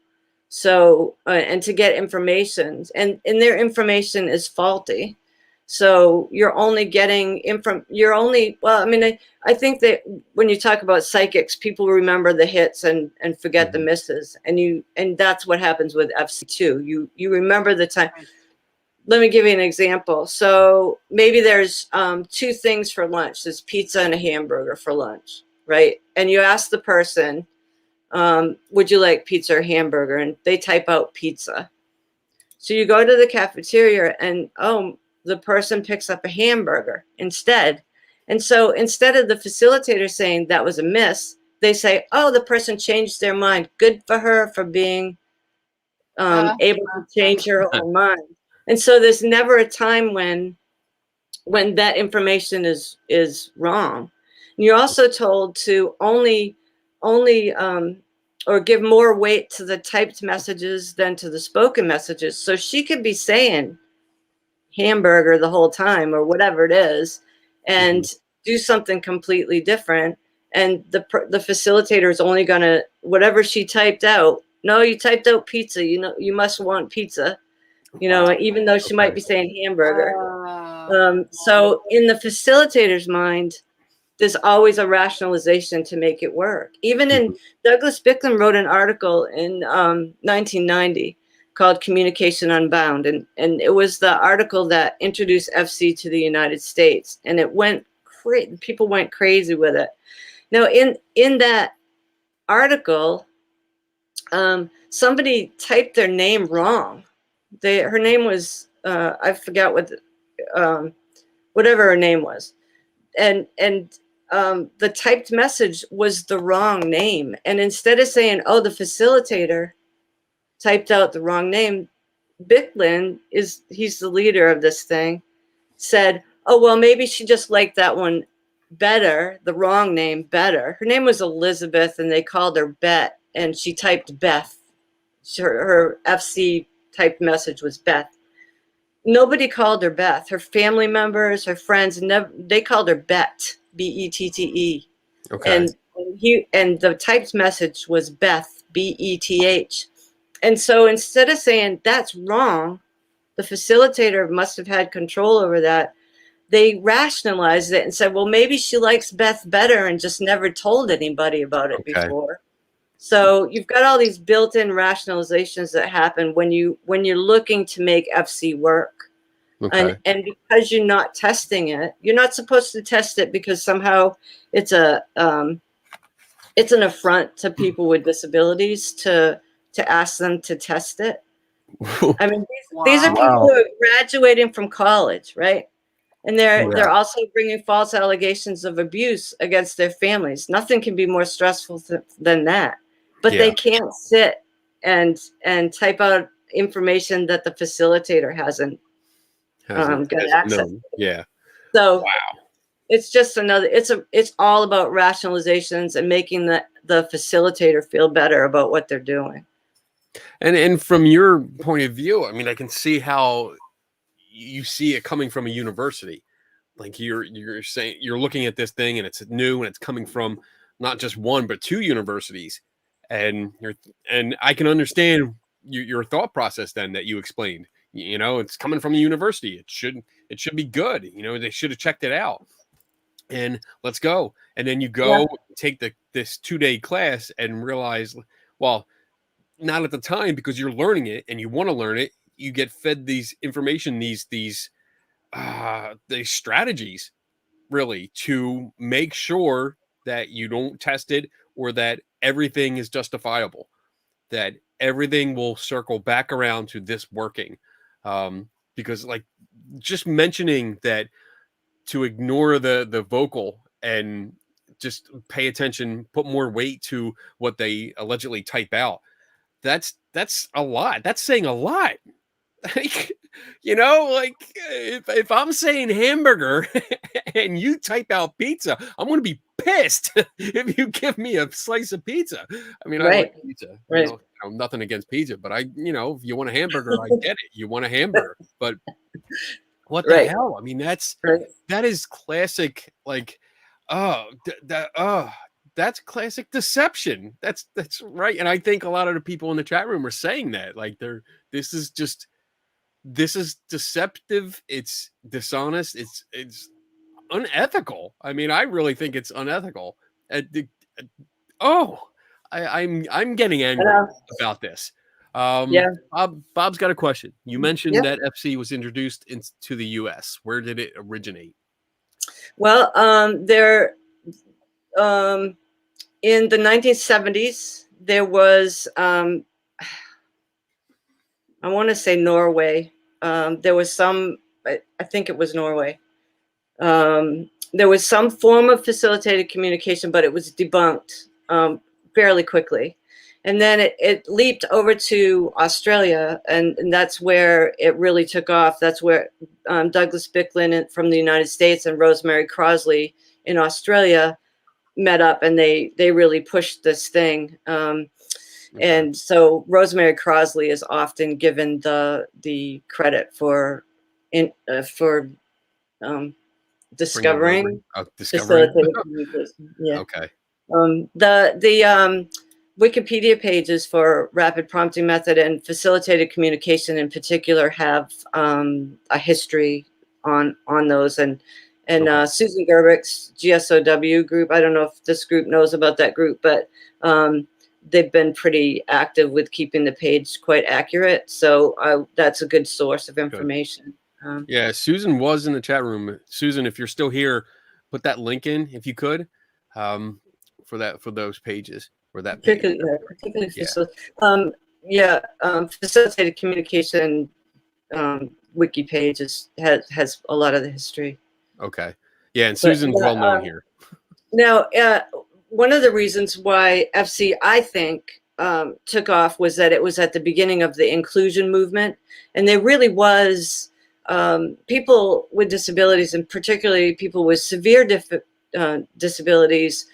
[SPEAKER 3] So and to get information, and their information is faulty. So you're only getting well, I mean, I think that when you talk about psychics, people remember the hits and forget the misses. And that's what happens with FC too. You remember the time. Let me give you an example. So maybe there's 2 things for lunch. There's pizza and a hamburger for lunch, right? And you ask the person, would you like pizza or hamburger? And they type out pizza. So you go to the cafeteria and the person picks up a hamburger instead. And so instead of the facilitator saying that was a miss, they say, oh, the person changed their mind. Good for her for being able to change her own mind. And so there's never a time when that information is wrong. And you're also told to only or give more weight to the typed messages than to the spoken messages. So she could be saying hamburger the whole time or whatever it is and do something completely different. And the facilitator is only going to, whatever she typed out, no, you typed out pizza, you must want pizza, even though she might be saying hamburger. So in the facilitator's mind, there's always a rationalization to make it work. Even in Douglas Bicklin wrote an article in 1990 called Communication Unbound. And it was the article that introduced FC to the United States. And it went people went crazy with it. Now, in that article, somebody typed their name wrong. Her name was, I forgot whatever her name was. And the typed message was the wrong name. And instead of saying, oh, the facilitator typed out the wrong name, Bicklin, he's the leader of this thing, said, oh, well, maybe she just liked that one better, the wrong name better. Her name was Elizabeth, and they called her Bet, and she typed Beth. Her FC typed message was Beth. Nobody called her Beth. Her family members, her friends, they called her Bet, Bette.
[SPEAKER 1] Okay.
[SPEAKER 3] And the typed message was Beth, Beth. And so instead of saying that's wrong, the facilitator must have had control over that. They rationalized it and said, well, maybe she likes Beth better and just never told anybody about it before. So you've got all these built-in rationalizations that happen when you're looking to make FC work. Okay. And because you're not testing it, you're not supposed to test it because somehow it's an affront to people with disabilities to ask them to test it. I mean, these are people who are graduating from college, right? And they're also bringing false allegations of abuse against their families. Nothing can be more stressful than that. But they can't sit and type out information that the facilitator hasn't got access to.
[SPEAKER 1] Yeah.
[SPEAKER 3] So it's just it's all about rationalizations and making the facilitator feel better about what they're doing.
[SPEAKER 1] And from your point of view, I mean, I can see how you see it coming from a university. Like you're saying, you're looking at this thing and it's new and it's coming from not just one but two universities, and I can understand your thought process then that you explained. You know, it's coming from a university. It should be good. You know, they should have checked it out. And let's go. And then you go take this 2-day class and realize, well, not at the time because you're learning it and you want to learn it. You get fed these information, these strategies, really, to make sure that you don't test it or that everything is justifiable, that everything will circle back around to this working. Because like just mentioning that, to ignore the vocal and just pay attention, put more weight to what they allegedly type out. That's a lot. That's saying a lot. Like, you know, like if I'm saying hamburger and you type out pizza, I'm going to be pissed if you give me a slice of pizza. I mean, I like pizza.
[SPEAKER 3] Right.
[SPEAKER 1] You know, nothing against pizza, but if you want a hamburger, I get it. You want a hamburger, but what the hell? I mean, that is classic. Like, that's classic deception. That's right. And I think a lot of the people in the chat room are saying that, like, this is deceptive. It's dishonest. It's unethical. I mean, I really think it's unethical. I'm getting angry about this. Bob's got a question. You mentioned that FC was introduced into the US. Where did it originate?
[SPEAKER 3] Well, in the 1970s, there was, I want to say Norway. There was some, I think it was Norway. There was some form of facilitated communication, but it was debunked fairly quickly. And then it leaped over to Australia, and that's where it really took off. That's where Douglas Bicklin from the United States and Rosemary Crosley in Australia met up, and they really pushed this thing. And so Rosemary Crosley is often given the credit for discovering facilitated communication. Yeah.
[SPEAKER 1] Okay.
[SPEAKER 3] The Wikipedia pages for rapid prompting method and facilitated communication in particular have a history on those, and Susan Gerbich's GSOW group. I don't know if this group knows about that group, but they've been pretty active with keeping the page quite accurate. So that's a good source of information.
[SPEAKER 1] Yeah, Susan was in the chat room. Susan, if you're still here, put that link in if you could, for those pages. Or that
[SPEAKER 3] particularly facilitated communication wiki page has a lot of the history.
[SPEAKER 1] Okay. Yeah, and Susan's well known here.
[SPEAKER 3] Now, one of the reasons why FC, I think, took off was that it was at the beginning of the inclusion movement, and there really was people with disabilities, and particularly people with severe disabilities,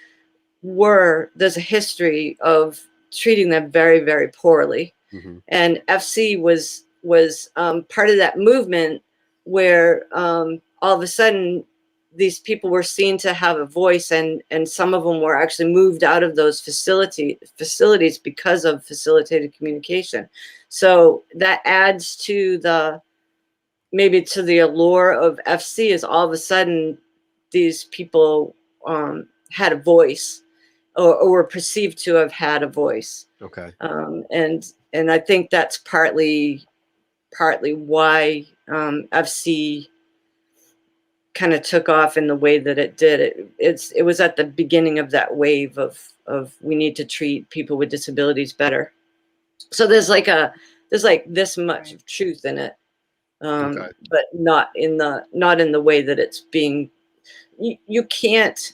[SPEAKER 3] there's a history of treating them very, very poorly. Mm-hmm. And FC was part of that movement where all of a sudden these people were seen to have a voice, and some of them were actually moved out of those facilities because of facilitated communication. So that adds to the allure of FC, is all of a sudden these people had a voice, or were perceived to have had a voice.
[SPEAKER 1] Okay.
[SPEAKER 3] And I think that's partly why FC kind of took off in the way that it did. It was at the beginning of that wave of we need to treat people with disabilities better. So there's this much of truth in it, but not in the way that it's being. You can't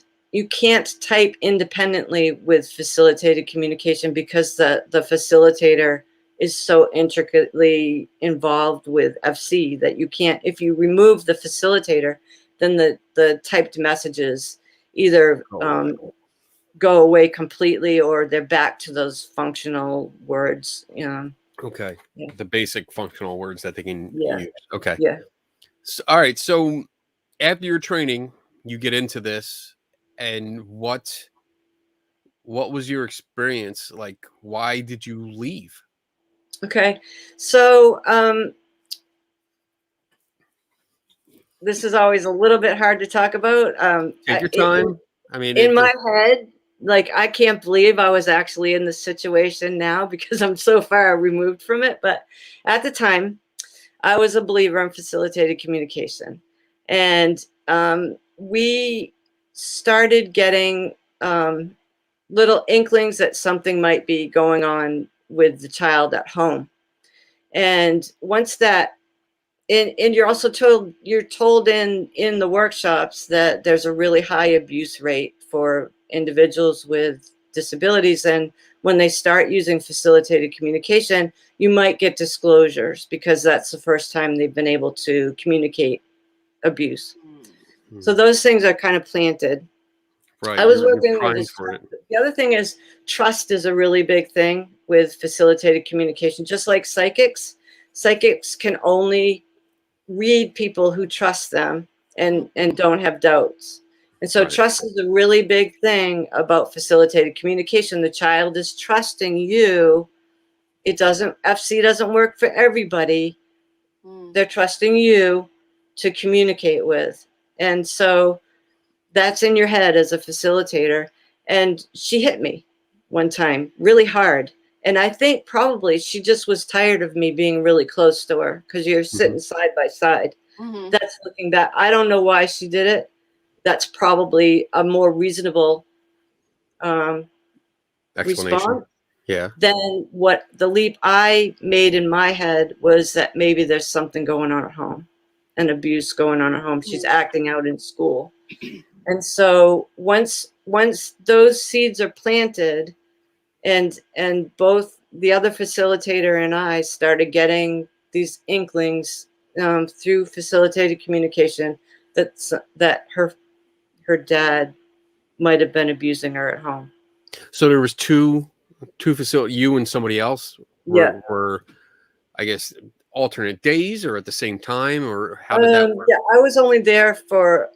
[SPEAKER 3] type independently with facilitated communication because the facilitator is so intricately involved with FC that you can't. If you remove the facilitator, then the typed messages either go away completely, or they're back to those functional words.
[SPEAKER 1] Okay. Yeah. The basic functional words that they can use. Okay.
[SPEAKER 3] Yeah.
[SPEAKER 1] So, all right. So after your training, you get into this, and what was your experience like? Why did you leave?
[SPEAKER 3] Okay, so this is always a little bit hard to talk about.
[SPEAKER 1] Take your time. I mean,
[SPEAKER 3] In my head, like, I can't believe I was actually in this situation now because I'm so far removed from it. But at the time, I was a believer in facilitated communication. And we started getting little inklings that something might be going on with the child at home. And once that, and you're told in the workshops that there's a really high abuse rate for individuals with disabilities, and when they start using facilitated communication, you might get disclosures because that's the first time they've been able to communicate abuse. So those things are kind of planted.
[SPEAKER 1] right.
[SPEAKER 3] I was
[SPEAKER 1] You're
[SPEAKER 3] working with
[SPEAKER 1] primed
[SPEAKER 3] this.
[SPEAKER 1] for it.
[SPEAKER 3] The other thing is trust is a really big thing with facilitated communication. Just like psychics can only read people who trust them and don't have doubts. And so
[SPEAKER 1] Right.
[SPEAKER 3] trust is a really big thing about facilitated communication. The child is trusting you. It doesn't, FC doesn't work for everybody. They're trusting you to communicate with. And so that's in your head as a facilitator. And she hit me one time really hard. And I think probably she just was tired of me being really close to her because you're sitting side by side. That's looking back. I don't know why she did it. That's probably a more reasonable
[SPEAKER 1] Explanation.
[SPEAKER 3] response.
[SPEAKER 1] Yeah.
[SPEAKER 3] Then what the leap I made in my head was that maybe there's something going on at home, an abuse going on at home. She's acting out in school. And so once those seeds are planted, and both the other facilitator and I started getting these inklings through facilitated communication that her dad might have been abusing her at home.
[SPEAKER 1] So there was two facility, you and somebody else were I guess alternate days or at the same time, or how did that work?
[SPEAKER 3] Yeah, I was only there for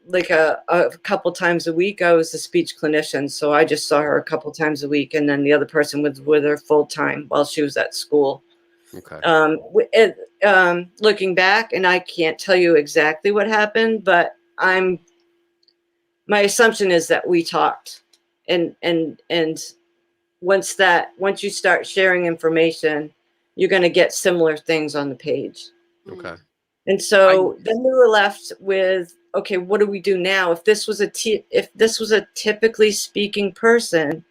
[SPEAKER 3] like a couple times a week. I was a speech clinician, so I just saw her a couple times a week, and then the other person was with her full time while she was at school.
[SPEAKER 1] Okay.
[SPEAKER 3] Looking back, and I can't tell you exactly what happened, but my assumption is that we talked, and once you start sharing information, you're going to get similar things on the page.
[SPEAKER 1] Okay.
[SPEAKER 3] And so then we were left with, okay, what do we do now? If this was a typically speaking person,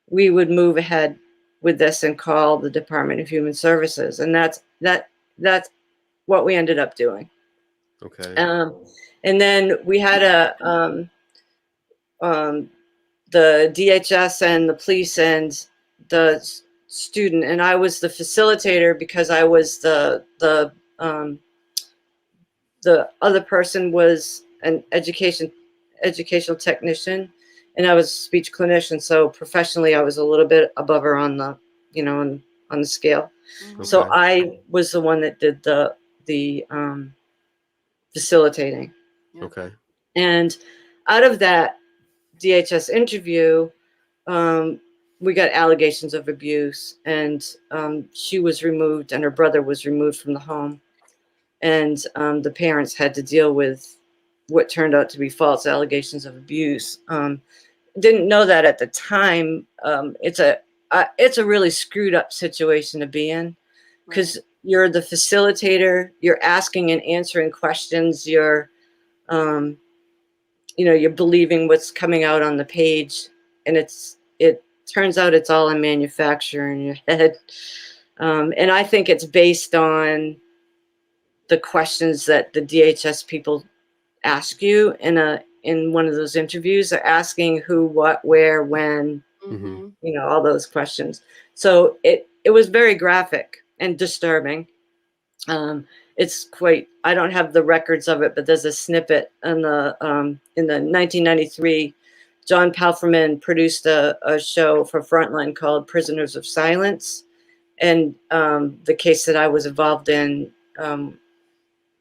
[SPEAKER 3] we would move ahead with this and call the Department of Human Services, and that's what we ended up doing.
[SPEAKER 1] Okay.
[SPEAKER 3] And then we had the DHS and the police and the student, and I was the facilitator because I was the other person was an educational technician, and I was a speech clinician. So professionally, I was a little bit above her on the, on the scale.
[SPEAKER 1] Okay.
[SPEAKER 3] So I was the one that did the facilitating.
[SPEAKER 1] Okay.
[SPEAKER 3] And out of that DHS interview, we got allegations of abuse, and she was removed, and her brother was removed from the home. And the parents had to deal with what turned out to be false allegations of abuse. Didn't know that at the time. It's a really screwed up situation to be in, because you're the facilitator, you're asking and answering questions, you're you're believing what's coming out on the page, and it turns out it's all a manufacturer in your head. And I think it's based on the questions that the DHS people ask you in one of those interviews. They're asking who, what, where, when, all those questions. So it was very graphic and disturbing. It's quite, I don't have the records of it, but there's a snippet in the 1993, John Palfreman produced a show for Frontline called Prisoners of Silence. And the case that I was involved in,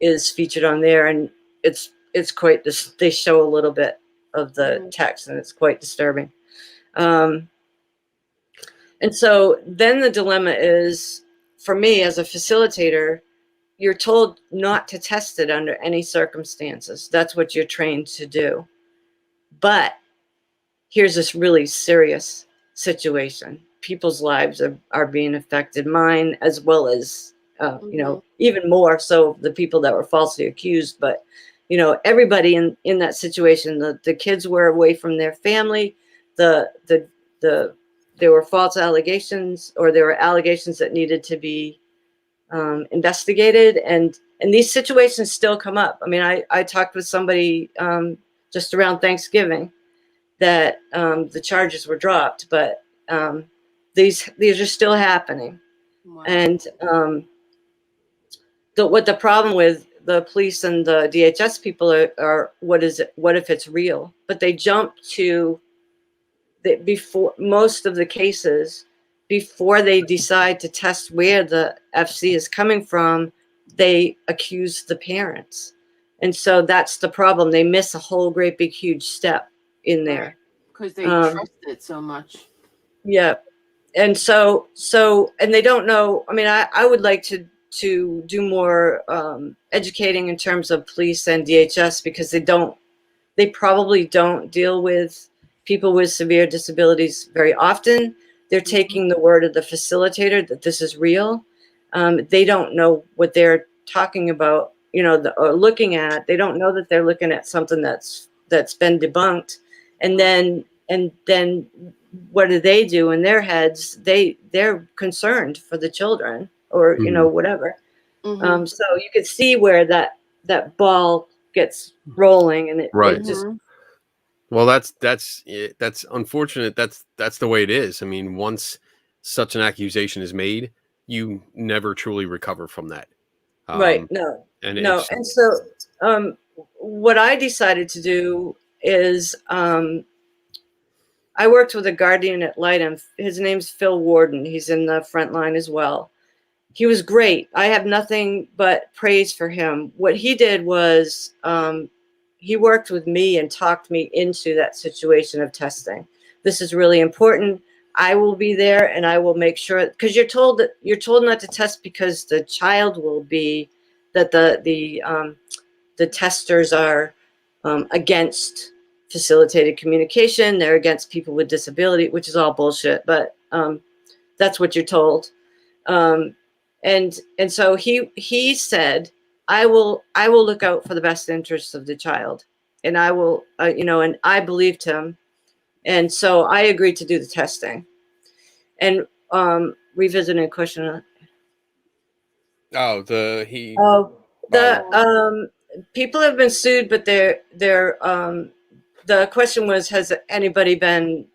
[SPEAKER 3] is featured on there, and it's quite they show a little bit of the text, and it's quite disturbing. And so then the dilemma is, for me as a facilitator, you're told not to test it under any circumstances. That's what you're trained to do. But here's this really serious situation. People's lives are being affected, mine as well as, you know, even more so the people that were falsely accused. But, you know, everybody in that situation, the kids were away from their family, there were false allegations, or there were allegations that needed to be investigated, and these situations still come up. I mean, I talked with somebody just around Thanksgiving that the charges were dropped, but these are still happening. Wow. And what the problem with the police and the DHS people are what is it? What if it's real? But they jump to before most of the cases, before they decide to test where the FC is coming from, they accuse the parents. And so that's the problem. They miss a whole great big huge step in there.
[SPEAKER 2] Because they trust it so much.
[SPEAKER 3] Yeah. And so and they don't know. I mean, I would like to do more educating in terms of police and DHS, because they probably don't deal with people with severe disabilities very often. They're taking the word of the facilitator that this is real. They don't know what they're talking about, you know, or looking at. They don't know that they're looking at something that's been debunked. And then what do they do in their heads? They're concerned for the children, or you know, whatever. So you could see where that ball gets rolling, and it just.
[SPEAKER 1] Well, that's unfortunate. That's the way it is. I mean, once such an accusation is made, you never truly recover from that.
[SPEAKER 3] Right. No. And so what I decided to do is I worked with a guardian at Lightham. His name's Phil Warden. He's in the front line as well. He was great. I have nothing but praise for him. What he did was he worked with me and talked me into that situation of testing. This is really important. I will be there, and I will make sure, because you're told not to test because the child will be that the testers are against facilitated communication. They're against people with disability, which is all bullshit. But that's what you're told. And so he said, I will look out for the best interests of the child, and I will, you know, and I believed him. And so I agreed to do the testing. And revisiting a question. People have been sued, but the question was, has anybody been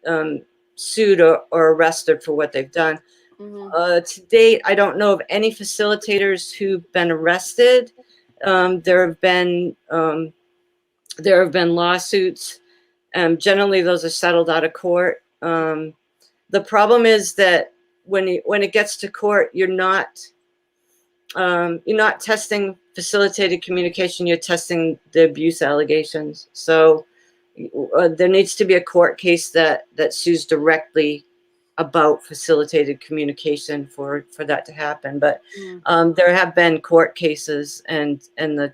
[SPEAKER 3] sued or arrested for what they've done? To date, I don't know of any facilitators who've been arrested. There have been lawsuits. Generally, those are settled out of court. The problem is that when it gets to court, you're not testing facilitated communication. You're testing the abuse allegations. So there needs to be a court case that sues directly about facilitated communication for that to happen. But there have been court cases, and in the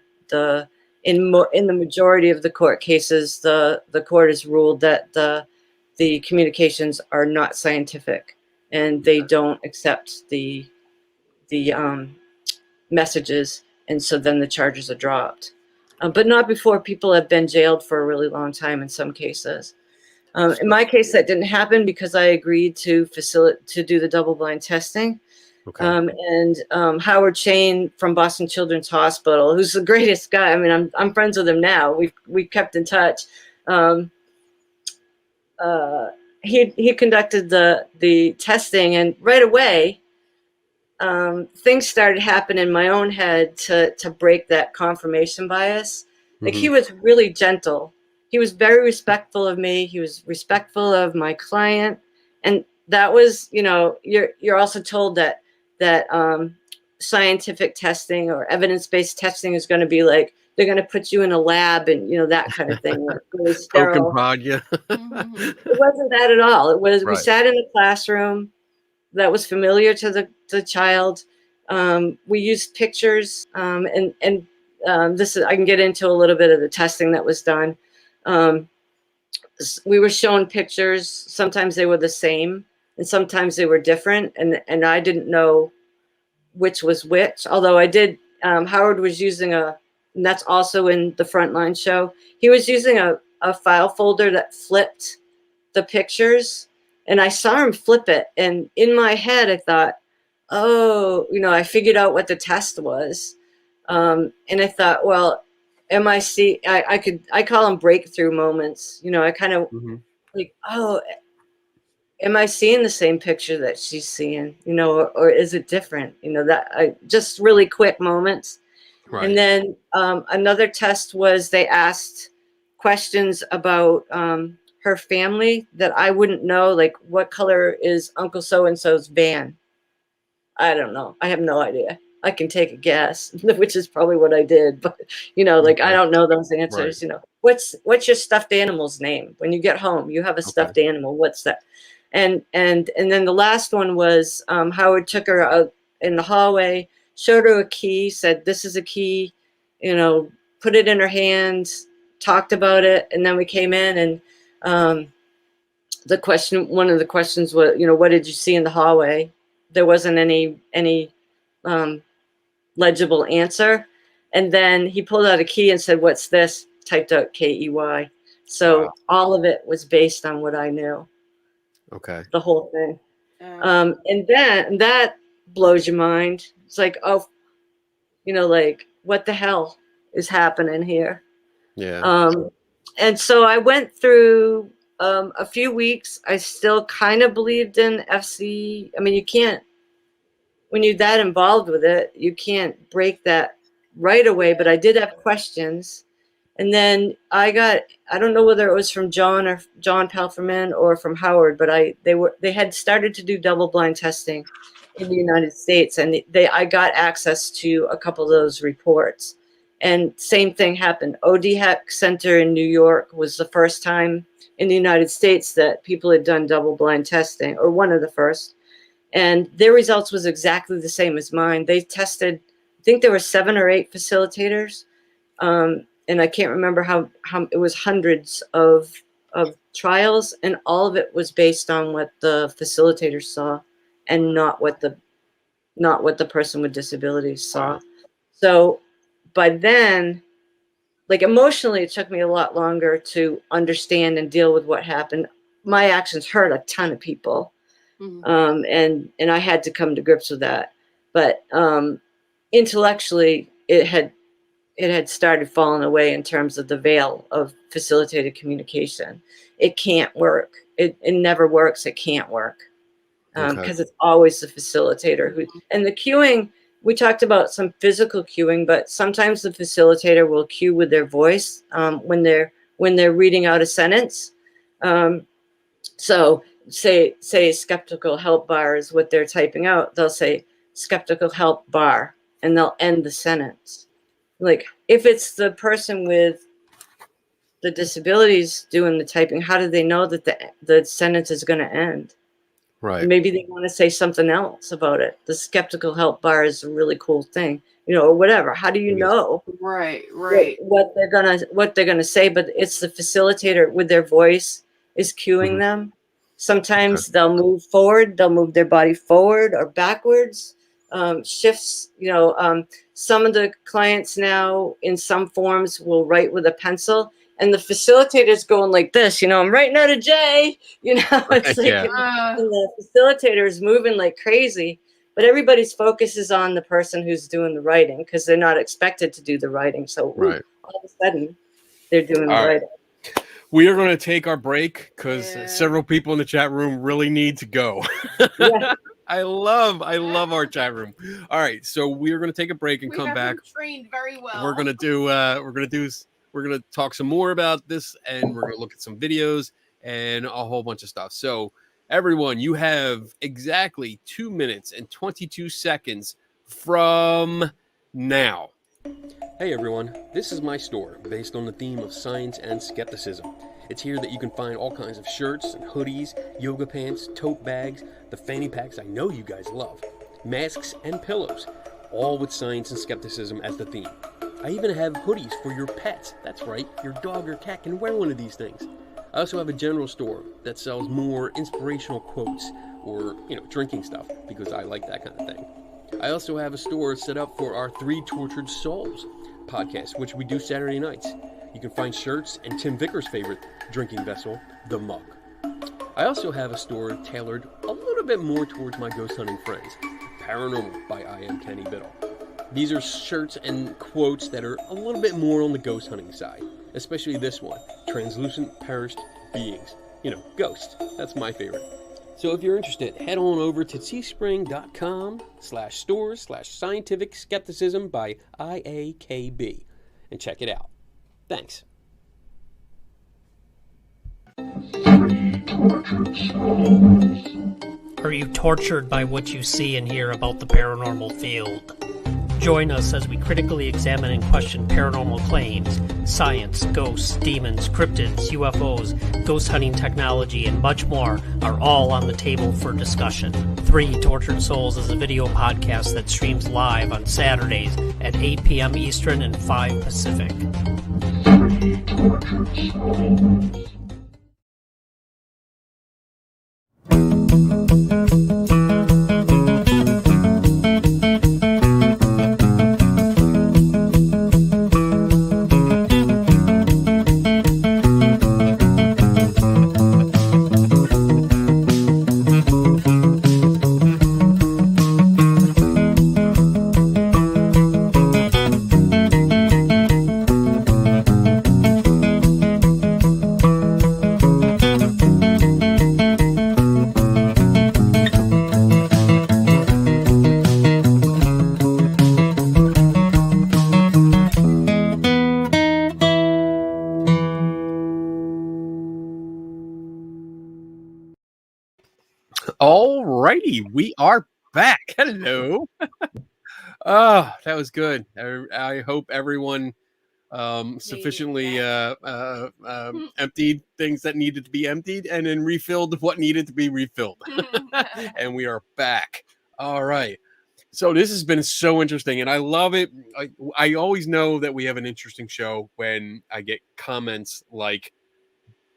[SPEAKER 3] majority of the court cases, the court has ruled that the communications are not scientific, and they don't accept the messages, and so then the charges are dropped. But not before people have been jailed for a really long time in some cases. In my case, that didn't happen because I agreed to do the double-blind testing. Okay. And Howard Shane from Boston Children's Hospital, who's the greatest guy. I mean, I'm friends with him now. We've kept in touch. He conducted the testing, and right away, things started happening in my own head to break that confirmation bias. Like, he was really gentle. He was very respectful of me. He was respectful of my client. And that was, you know, you're also told that scientific testing or evidence-based testing is going to be like, they're going to put you in a lab and, you know, that kind of thing, like really
[SPEAKER 1] Poke and
[SPEAKER 3] sterile.
[SPEAKER 1] prod, yeah.
[SPEAKER 3] It wasn't that at all. It was, we
[SPEAKER 1] Right.
[SPEAKER 3] sat in a classroom that was familiar to the child. We used pictures, and this is, I can get into a little bit of the testing that was done. We were shown pictures. Sometimes they were the same, and sometimes they were different. And I didn't know which was which. Although I did, Howard was using and that's also in the Frontline show. He was using a file folder that flipped the pictures, and I saw him flip it. And in my head, I thought, oh, you know, I figured out what the test was. And I thought, well, I call them breakthrough moments. You know, I kind of like, oh, am I seeing the same picture that she's seeing, you know, or is it different? You know, that just really quick moments.
[SPEAKER 1] Right.
[SPEAKER 3] And then another test was they asked questions about her family that I wouldn't know, like what color is Uncle so-and-so's van? I don't know. I have no idea. I can take a guess, which is probably what I did. But, you know, like, I don't know those answers. You know, what's your stuffed animal's name? When you get home, you have a stuffed animal. What's that? And then the last one was Howard took her out in the hallway, showed her a key, said, this is a key, you know, put it in her hand, talked about it. And then we came in, and one of the questions was, you know, what did you see in the hallway? There wasn't any legible answer. And then he pulled out a key and said, what's this? Typed out KEY. So all of it was based on what I knew.
[SPEAKER 1] Okay.
[SPEAKER 3] The whole thing. And that blows your mind. It's like, oh, you know, like, what the hell is happening here?
[SPEAKER 1] Yeah.
[SPEAKER 3] And so I went through a few weeks. I still kind of believed in FC. I mean, you can't, when you're that involved with it, you can't break that right away. But I did have questions. And then I don't know whether it was from John Palferman or from Howard, but they had started to do double-blind testing in the United States, and I got access to a couple of those reports. And same thing happened. ODHEC Center in New York was the first time in the United States that people had done double-blind testing, or one of the first. And their results was exactly the same as mine. They tested, I think there were 7 or 8 facilitators. And I can't remember how it was, hundreds of trials, and all of it was based on what the facilitators saw, and not what the person with disabilities saw. So by then, like, emotionally, it took me a lot longer to understand and deal with what happened. My actions hurt a ton of people, and I had to come to grips with that. But intellectually, it had started falling away in terms of the veil of facilitated communication. It can't work. It never works. It can't work. Because it's always the facilitator and the cueing. We talked about some physical cueing, but sometimes the facilitator will cue with their voice when they're reading out a sentence. So say skeptical help bar is what they're typing out. They'll say skeptical help bar, and they'll end the sentence. Like, if it's the person with the disabilities doing the typing, how do they know that the sentence is going to end?
[SPEAKER 1] Right.
[SPEAKER 3] Maybe they want to say something else about it. The skeptical help bar is a really cool thing, you know, or whatever. How do you know?
[SPEAKER 2] Right.
[SPEAKER 3] What they're gonna say? But it's the facilitator with their voice is cueing them. Sometimes they'll move forward. They'll move their body forward or backwards. Shifts. You know, some of the clients now in some forms will write with a pencil. And the facilitator's going like this, you know, I'm writing out a J, you know, it's like, and the facilitator is moving like crazy, but everybody's focus is on the person who's doing the writing, because they're not expected to do the writing. So all of a sudden they're doing the writing.
[SPEAKER 1] We are going to take our break because several people in the chat room really need to go. I love our chat room. All right. So we're going to take a break and come back.
[SPEAKER 2] Trained very well.
[SPEAKER 1] We're going to talk some more about this, and we're going to look at some videos and a whole bunch of stuff. So everyone, you have exactly 2 minutes and 22 seconds from now. Hey everyone, this is my store based on the theme of science and skepticism. It's here that you can find all kinds of shirts and hoodies, yoga pants, tote bags, the fanny packs I know you guys love, masks and pillows, all with science and skepticism as the theme. I even have hoodies for your pets. That's right, your dog or cat can wear one of these things. I also have a general store that sells more inspirational quotes or, drinking stuff because I like that kind of thing. I also have a store set up for our Three Tortured Souls podcast, which we do Saturday nights. You can find shirts and Tim Vickers' favorite drinking vessel, the mug. I also have a store tailored a little bit more towards my ghost hunting friends, Paranormal by I Am Kenny Biddle. These are shirts and quotes that are a little bit more on the ghost hunting side, especially this one, Translucent Perished Beings. Ghost. That's my favorite. So if you're interested, head on over to teespring.com/stores/scientific skepticism by IAKB and check it out. Thanks.
[SPEAKER 4] Are you tortured by what you see and hear about the paranormal field? Join us as we critically examine and question paranormal claims, science, ghosts, demons, cryptids, UFOs, ghost hunting technology, and much more are all on the table for discussion. Three Tortured Souls is a video podcast that streams live on Saturdays at 8 p.m. Eastern and 5 Pacific. Three Tortured Souls.
[SPEAKER 1] Alrighty, we are back. Hello. Oh, that was good. I hope everyone sufficiently emptied things that needed to be emptied and then refilled what needed to be refilled. And we are back. All right. So this has been so interesting and I love it. I always know that we have an interesting show when I get comments like,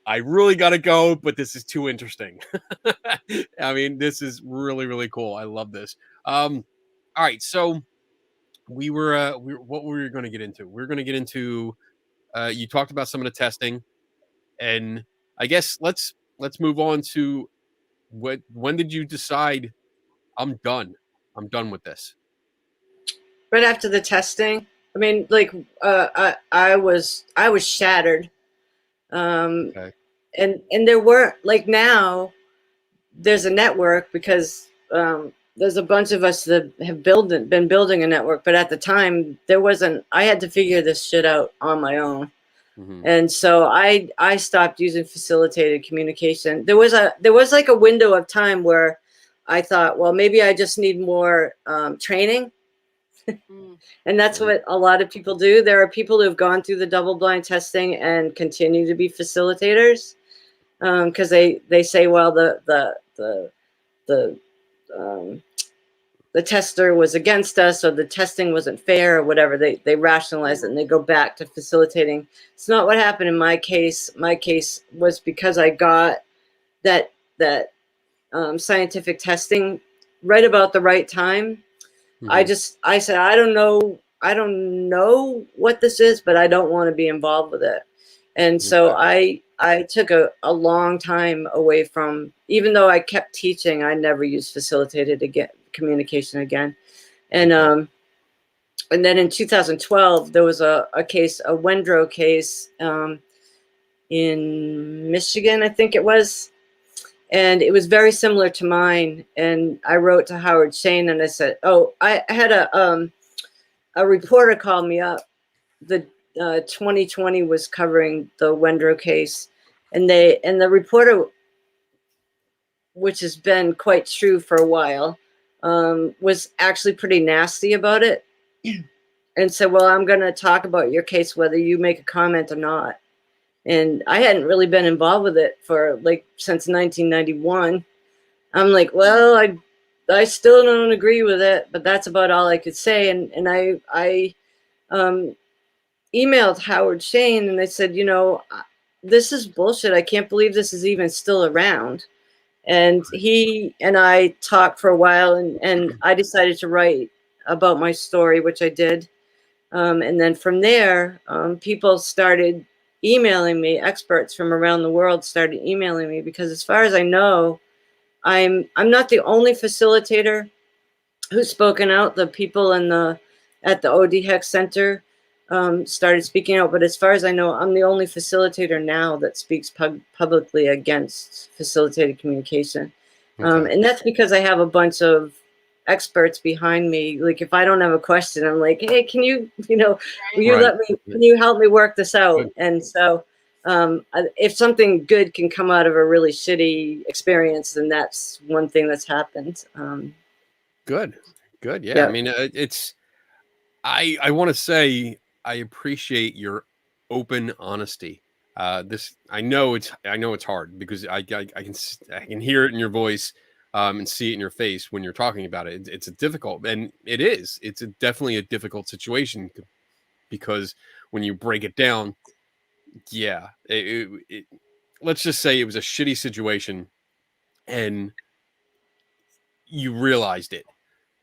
[SPEAKER 1] I really got to go, but this is too interesting. I mean, this is really, really cool. I love this. All right. So what were we going to get into? We're going to get into, you talked about some of the testing and I guess let's move on to when did you decide I'm done with this?
[SPEAKER 3] Right after the testing. I mean, like, I was shattered. Okay. And there were, like, now there's a network because there's a bunch of us that have been building a network, but at the time there wasn't. I had to figure this shit out on my own. Mm-hmm. And so I stopped using facilitated communication. There was like a window of time where I thought, well, maybe I just need more training. And that's what a lot of people do. There are people who have gone through the double-blind testing and continue to be facilitators because they say, well, the tester was against us, or the testing wasn't fair, or whatever. They rationalize it and they go back to facilitating. It's not what happened in my case. My case was because I got that scientific testing right about the right time. Mm-hmm. I said, I don't know what this is, but I don't want to be involved with it. And so I took a long time away from, even though I kept teaching, I never used facilitated communication again. And then in 2012, there was a case, a Wendro case in Michigan, I think it was. And it was very similar to mine. And I wrote to Howard Shane and I said, I had a reporter call me up. The 2020 was covering the Wendro case. And the reporter, which has been quite true for a while, was actually pretty nasty about it and said, well, I'm going to talk about your case, whether you make a comment or not. And I hadn't really been involved with it for since 1991. I'm like, well, I still don't agree with it, but that's about all I could say. And I emailed Howard Shane and I said, this is bullshit. I can't believe this is even still around. And he and I talked for a while, and I decided to write about my story, which I did. And then from there, people started emailing me. Experts from around the world started emailing me because, as far as I know, I'm not the only facilitator who's spoken out. The people at the OD Hex Center started speaking out, but as far as I know, I'm the only facilitator now that speaks publicly against facilitated communication.
[SPEAKER 1] Okay.
[SPEAKER 3] And that's because I have a bunch of experts behind me. Like, if I don't have a question, I'm like, hey, can you, will you can you help me work this out? And so if something good can come out of a really shitty experience, then that's one thing that's happened.
[SPEAKER 1] Good. Yeah. I mean, I want to say, I appreciate your open honesty. I know it's hard because I can hear it in your voice and see it in your face when you're talking about it. It's a difficult, and it's definitely a difficult situation because when you break it down, let's just say it was a shitty situation and you realized it.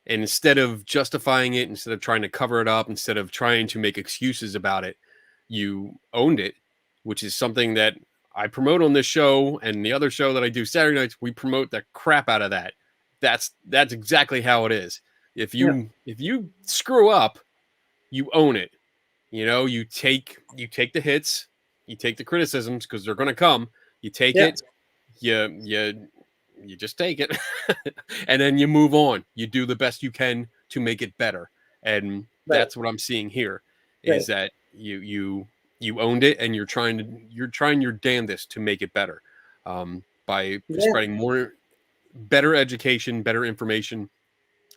[SPEAKER 1] And instead of justifying it, instead of trying to cover it up, instead of trying to make excuses about it, you owned it, which is something that I promote on this show and the other show that I do Saturday nights. We promote the crap out of that. That's exactly how it is. If you screw up, you own it. You take the hits, you take the criticisms because they're going to come. You take it, you just take it and then you move on. You do the best you can to make it better. And that's what I'm seeing here is that you owned it and you're trying your damnedest to make it better by spreading better education, better information,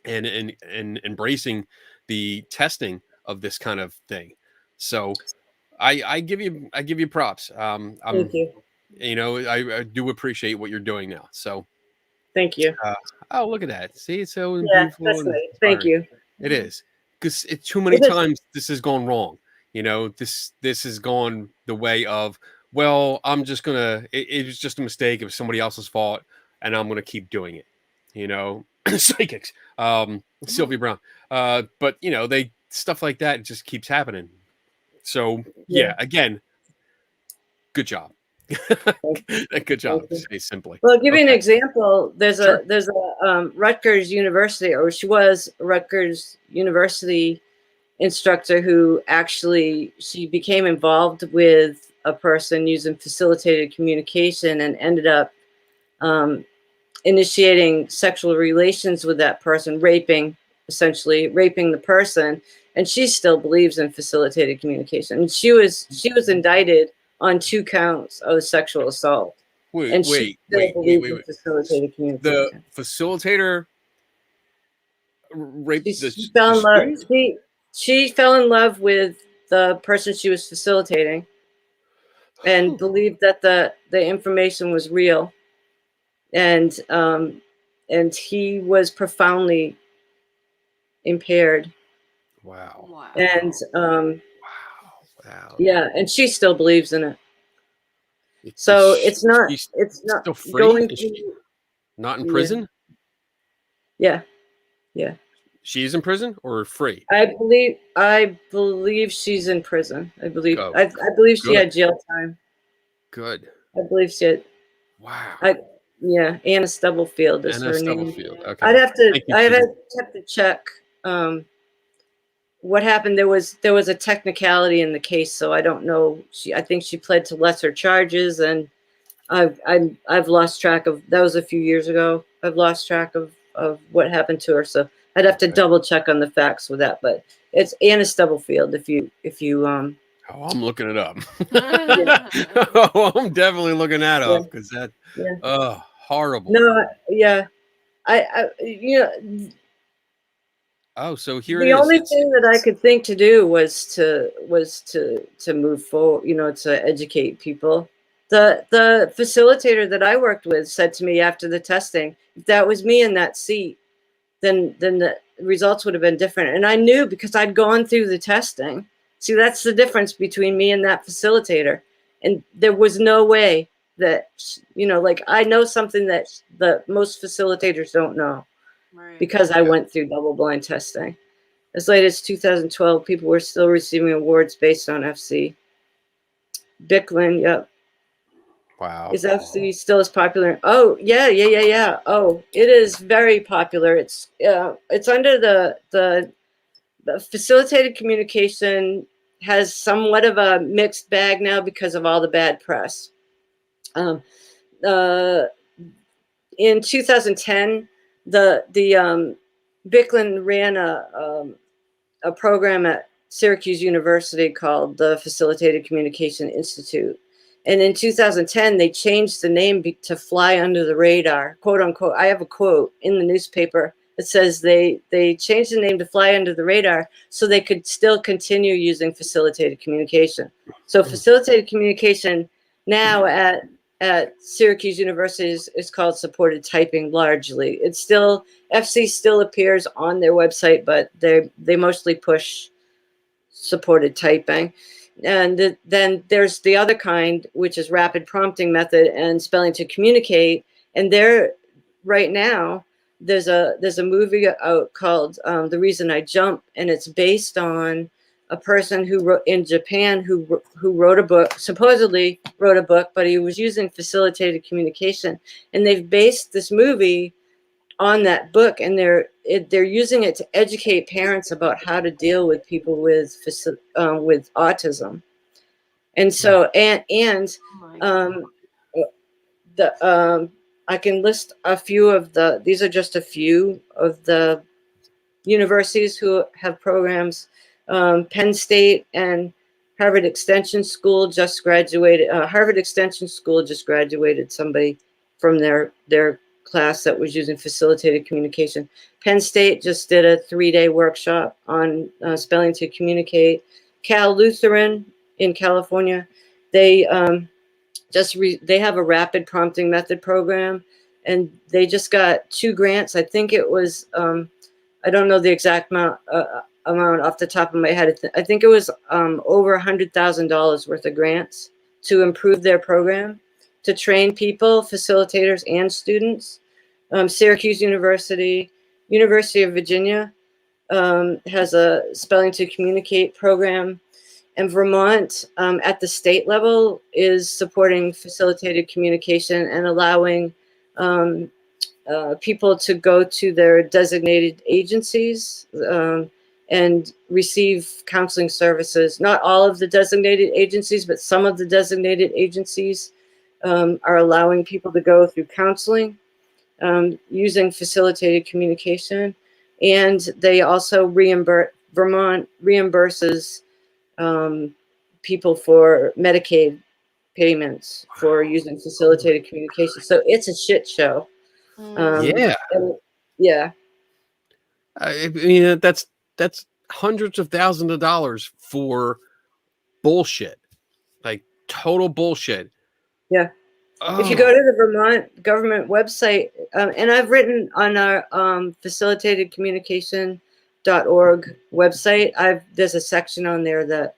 [SPEAKER 1] and embracing the testing of this kind of thing. So I give you props.
[SPEAKER 3] Thank you.
[SPEAKER 1] I do appreciate what you're doing now. So
[SPEAKER 3] thank you.
[SPEAKER 1] Oh, look at that. See, it's so beautiful.
[SPEAKER 3] That's nice. Thank you.
[SPEAKER 1] It is. Because too many times this has gone wrong. This has gone the way of, well, I'm just going to, it was just a mistake. It was somebody else's fault. And I'm going to keep doing it. Psychics, Sylvia Brown. But, stuff like that just keeps happening. So, again, good job. Good job. To say simply.
[SPEAKER 3] Well, I'll give you an example. There's a Rutgers University, or she was a Rutgers University instructor who she became involved with a person using facilitated communication and ended up initiating sexual relations with that person, essentially raping the person, and she still believes in facilitated communication. And she was indicted on 2 counts of sexual assault.
[SPEAKER 1] Wait.
[SPEAKER 3] Facilitated communication.
[SPEAKER 1] The facilitator raped
[SPEAKER 3] She fell in love with the person she was facilitating and believed that the information was real. And he was profoundly impaired.
[SPEAKER 1] Wow.
[SPEAKER 3] And
[SPEAKER 1] Wow.
[SPEAKER 3] Yeah, and she still believes in it. So it's not
[SPEAKER 1] still free?
[SPEAKER 3] going
[SPEAKER 1] Is
[SPEAKER 3] to,
[SPEAKER 1] she not in prison?
[SPEAKER 3] Yeah.
[SPEAKER 1] She's in prison or free?
[SPEAKER 3] I believe she's in prison. I believe she had jail time.
[SPEAKER 1] Good.
[SPEAKER 3] I believe she had.
[SPEAKER 1] Wow.
[SPEAKER 3] Anna Stubblefield is
[SPEAKER 1] Anna
[SPEAKER 3] her
[SPEAKER 1] Stubblefield.
[SPEAKER 3] name.
[SPEAKER 1] Okay.
[SPEAKER 3] I'd have to check what happened. There was a technicality in the case, so I don't know. I think she pled to lesser charges, and I've lost track of. That was a few years ago. I've lost track of what happened to her, so I'd have to double check on the facts with that. But it's Anna Stubblefield. If you
[SPEAKER 1] Oh, I'm looking it up. Oh, I'm definitely looking that up because horrible.
[SPEAKER 3] No, yeah.
[SPEAKER 1] Oh, so here it
[SPEAKER 3] The
[SPEAKER 1] is.
[SPEAKER 3] only thing that I could think to do was to move forward, to educate people. The facilitator that I worked with said to me after the testing, if that was me in that seat, then the results would have been different. And I knew because I'd gone through the testing. See, that's the difference between me and that facilitator. And there was no way that, like I know something that most facilitators don't know
[SPEAKER 2] Right.
[SPEAKER 3] because I
[SPEAKER 1] Yeah.
[SPEAKER 3] went through double-blind testing. As late as 2012, people were still receiving awards based on FC. Bicklin, yep.
[SPEAKER 1] Wow.
[SPEAKER 3] Is FC still as popular? Oh, yeah. Oh, it is very popular. It's under the facilitated communication has somewhat of a mixed bag now because of all the bad press. Um, in 2010, the Bicklin ran a program at Syracuse University called the Facilitated Communication Institute. And in 2010, they changed the name to Fly Under the Radar, quote unquote. I have a quote in the newspaper that says they changed the name to Fly Under the Radar so they could still continue using facilitated communication. So facilitated communication now at Syracuse University is called supported typing largely. It's still, FC still appears on their website, but they mostly push supported typing. And then there's the other kind, which is rapid prompting method and spelling to communicate. And there, right now, there's a movie out called The Reason I Jump, and it's based on a person who wrote in Japan who wrote a book, supposedly wrote a book, but he was using facilitated communication. And they've based this movie on that book, and they're using it to educate parents about how to deal with people with autism. And so and
[SPEAKER 2] Oh my
[SPEAKER 3] um, the I can list a few of these are just a few of the universities who have programs. Penn State and Harvard Extension School just graduated. Harvard Extension School just graduated somebody from their class that was using facilitated communication. Penn State just did a 3-day workshop on spelling to communicate. Cal Lutheran in California, they they have a rapid prompting method program, and they just got 2 grants. I think it was I don't know the exact amount off the top of my head. I think it was over $100,000 worth of grants to improve their program, to train people, facilitators, and students. Syracuse University, University of Virginia has a spelling to communicate program. And Vermont, at the state level, is supporting facilitated communication and allowing people to go to their designated agencies and receive counseling services. Not all of the designated agencies, but some of the designated agencies are allowing people to go through counseling using facilitated communication. And they also Vermont reimburses people for Medicaid payments for using facilitated communication. So it's a shit show.
[SPEAKER 1] Yeah.
[SPEAKER 3] Yeah.
[SPEAKER 1] I mean, that's hundreds of thousands of dollars for bullshit, like total bullshit.
[SPEAKER 3] Yeah.
[SPEAKER 1] Oh.
[SPEAKER 3] If you go to the Vermont government website, and I've written on our facilitatedcommunication.org website, there's a section on there that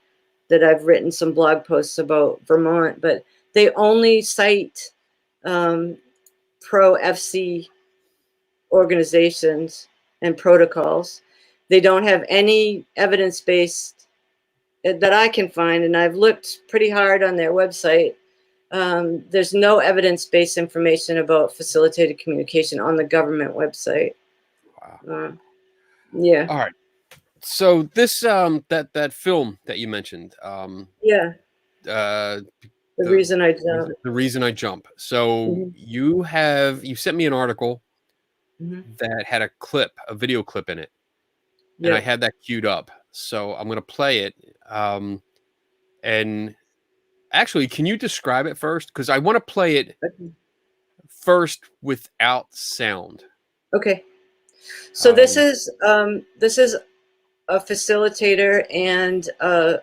[SPEAKER 3] I've written some blog posts about Vermont, but they only cite pro FC organizations and protocols. They don't have any evidence-based that I can find, and I've looked pretty hard on their website. There's no evidence-based information about facilitated communication on the government website.
[SPEAKER 1] Wow.
[SPEAKER 3] Yeah.
[SPEAKER 1] All right. So this that film that you mentioned,
[SPEAKER 3] Yeah.
[SPEAKER 1] the
[SPEAKER 3] Reason I jump.
[SPEAKER 1] The Reason I Jump. So you sent me an article that had a video clip in it, and I had that queued up. So I'm going to play it. And actually, can you describe it first? Because I want to play it first without sound.
[SPEAKER 3] Okay. So this is a facilitator and a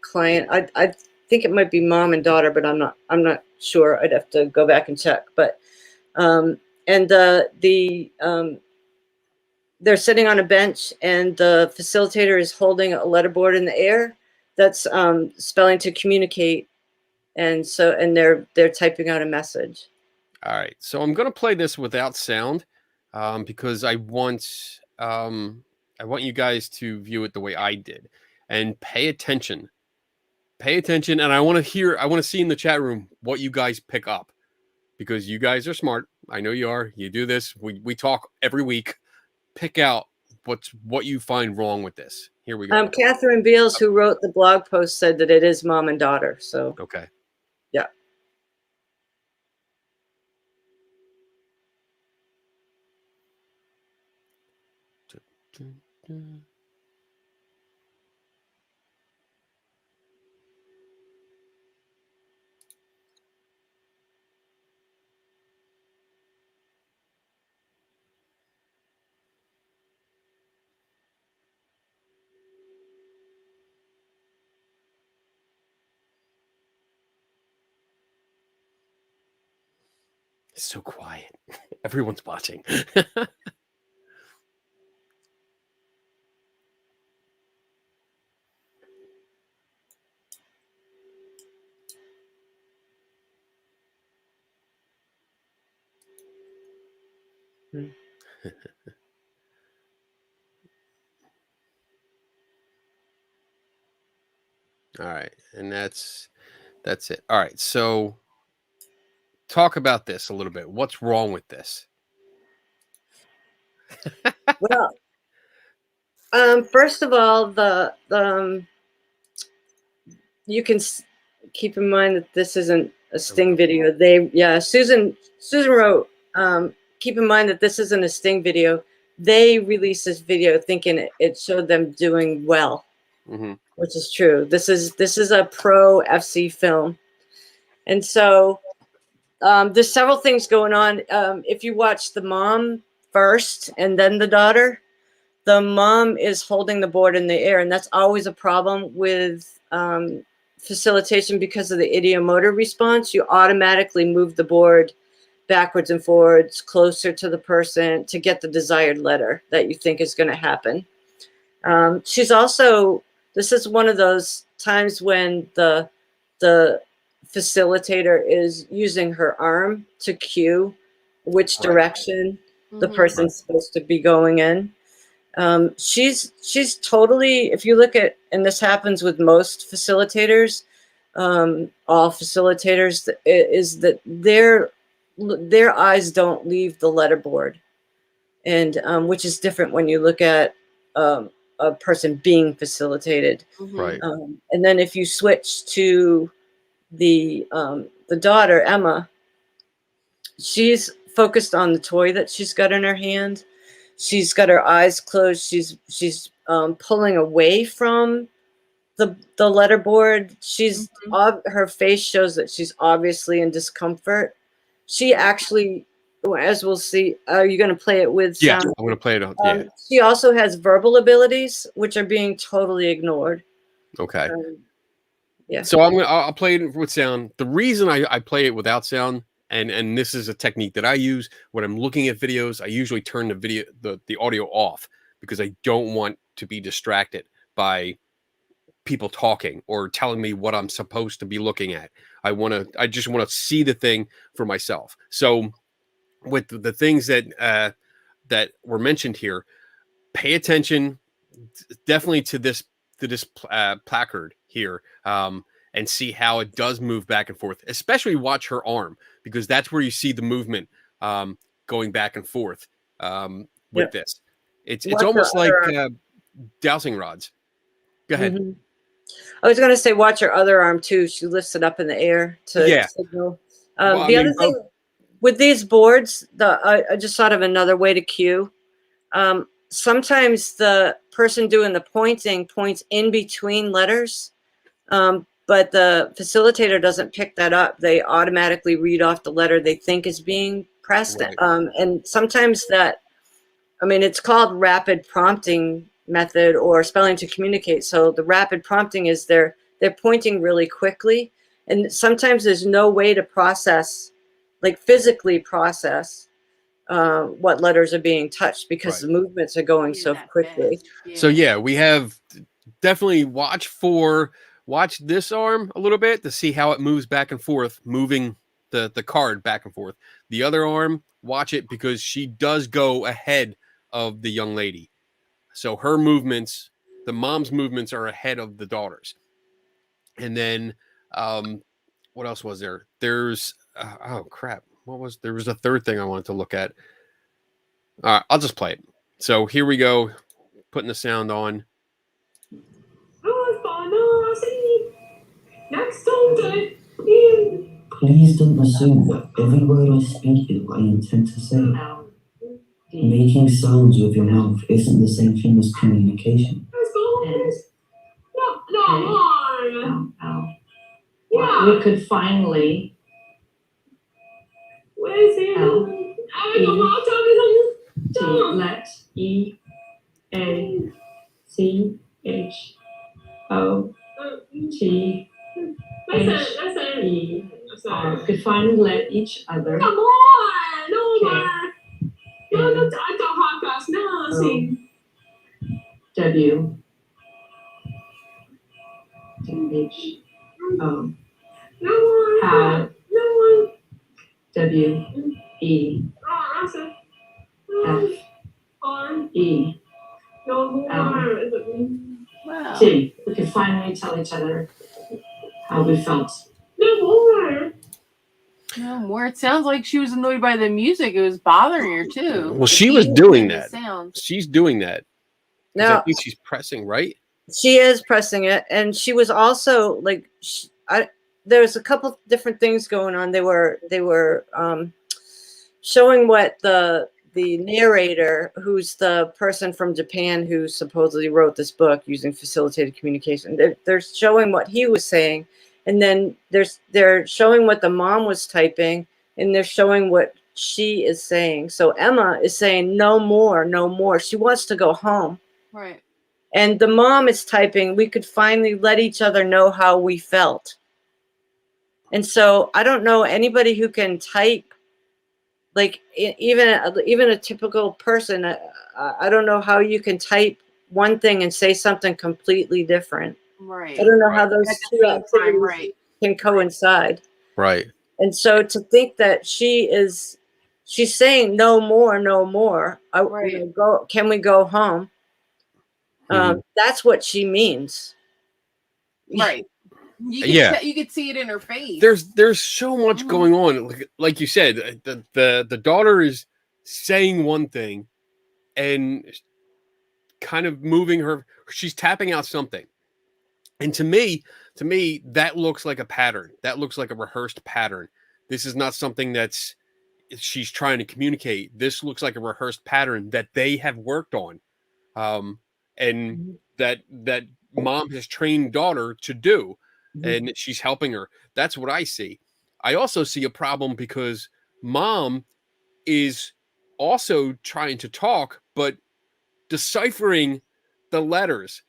[SPEAKER 3] client. I think it might be mom and daughter, but I'm not sure. I'd have to go back and check. But and they're sitting on a bench, and the facilitator is holding a letterboard in the air that's spelling to communicate, and they're typing out a message.
[SPEAKER 1] All right, so I'm going to play this without sound because I want you guys to view it the way I did, and pay attention. Pay attention, and I want to see in the chat room what you guys pick up, because you guys are smart. I know you are. You do this. We talk every week. Pick out what you find wrong with this. Here we go.
[SPEAKER 3] Catherine Beals, who wrote the blog post, said that it is mom and daughter. So
[SPEAKER 1] okay.
[SPEAKER 3] Yeah.
[SPEAKER 1] It's so quiet. Everyone's watching. All right, and that's it. All right, so talk about this a little bit. What's wrong with this?
[SPEAKER 3] Well, first of all, you can keep in mind that this isn't a Sting video. Susan wrote, keep in mind that this isn't a Sting video. They released this video thinking it showed them doing well, which is true. This is a pro FC film, and so there's several things going on. If you watch the mom first and then the daughter, the mom is holding the board in the air, and that's always a problem with facilitation because of the ideomotor response. You automatically move the board backwards and forwards closer to the person to get the desired letter that you think is going to happen. She's also, this is one of those times when the facilitator is using her arm to cue which direction the person's supposed to be going in. She's totally, if you look at, and this happens with most facilitators, all facilitators, is that their eyes don't leave the letterboard, and which is different when you look at a person being facilitated.
[SPEAKER 1] Right.
[SPEAKER 3] And then if you switch to the daughter, Emma, she's focused on the toy that she's got in her hand. She's got her eyes closed. She's pulling away from the letterboard. She's her face shows that she's obviously in discomfort. She actually, as we'll see, are you going to play it with sound?
[SPEAKER 1] Yeah, I'm going to play it on. Yeah.
[SPEAKER 3] She also has verbal abilities, which are being totally ignored.
[SPEAKER 1] Okay.
[SPEAKER 3] Yeah.
[SPEAKER 1] So I'll play it with sound. The reason I play it without sound, and this is a technique that I use when I'm looking at videos, I usually turn the audio off because I don't want to be distracted by people talking or telling me what I'm supposed to be looking at. I just want to see the thing for myself. So with the things that were mentioned here, pay attention definitely to this placard here, and see how it does move back and forth. Especially watch her arm, because that's where you see the movement going back and forth with this. It's almost like dowsing rods. Go ahead.
[SPEAKER 3] I was going to say, watch her other arm too. She lifts it up in the air to signal. The other thing with these boards, I just thought of another way to cue. Sometimes the person doing the pointing points in between letters, but the facilitator doesn't pick that up. They automatically read off the letter they think is being pressed.
[SPEAKER 1] Right.
[SPEAKER 3] And sometimes that I mean, it's called rapid prompting method or spelling to communicate. So the rapid prompting is they're pointing really quickly, and sometimes there's no way to process, like physically process, what letters are being touched because the movements are going so quickly.
[SPEAKER 1] So yeah, we have definitely watch this arm a little bit to see how it moves back and forth, moving the card back and forth. The other arm, watch it because she does go ahead of the young lady. So her movements, the mom's movements are ahead of the daughter's. And then what else was there? There's oh crap. There was a third thing I wanted to look at. All right, I'll just play it. So here we go, putting the sound on.
[SPEAKER 5] Please don't assume that every word I speak is what I intend to say. Making sounds with your mouth isn't the same thing as communication.
[SPEAKER 6] We could finally let E A C H O T H E R. Could finally let each other. Come on, no, no, I don't have fast. No, sing. W H O. How W E F E L T. We could finally tell each other how we felt.
[SPEAKER 2] No more. It sounds like she was annoyed by the music. It was bothering her too.
[SPEAKER 1] Well, she was doing that.
[SPEAKER 2] Sounds.
[SPEAKER 1] She's doing that.
[SPEAKER 3] No,
[SPEAKER 1] I think she's pressing, right?
[SPEAKER 3] she is pressing it, and she was also like, there's a couple different things going on. They were showing what the narrator, who's the person from Japan who supposedly wrote this book using facilitated communication. They're showing what he was saying, and then they're showing what the mom was typing, and they're showing what she is saying. So Emma is saying no more, no more. She wants to go home.
[SPEAKER 2] Right.
[SPEAKER 3] And the mom is typing, we could finally let each other know how we felt. And so I don't know anybody who can type, like even a typical person. I don't know how you can type one thing and say something completely different.
[SPEAKER 2] Right.
[SPEAKER 3] I don't know how those two activities can coincide.
[SPEAKER 1] Right.
[SPEAKER 3] And so to think that she's saying no more, no more. Can we go home? That's what she means.
[SPEAKER 2] Right. You could see it in her face.
[SPEAKER 1] There's so much going on. Like you said, the daughter is saying one thing and kind of moving her. She's tapping out something. And to me, that looks like a pattern. That looks like a rehearsed pattern. This is not something she's trying to communicate. This looks like a rehearsed pattern that they have worked on. And that mom has trained daughter to do, and she's helping her. That's what I see. I also see a problem because mom is also trying to talk, but deciphering the letters.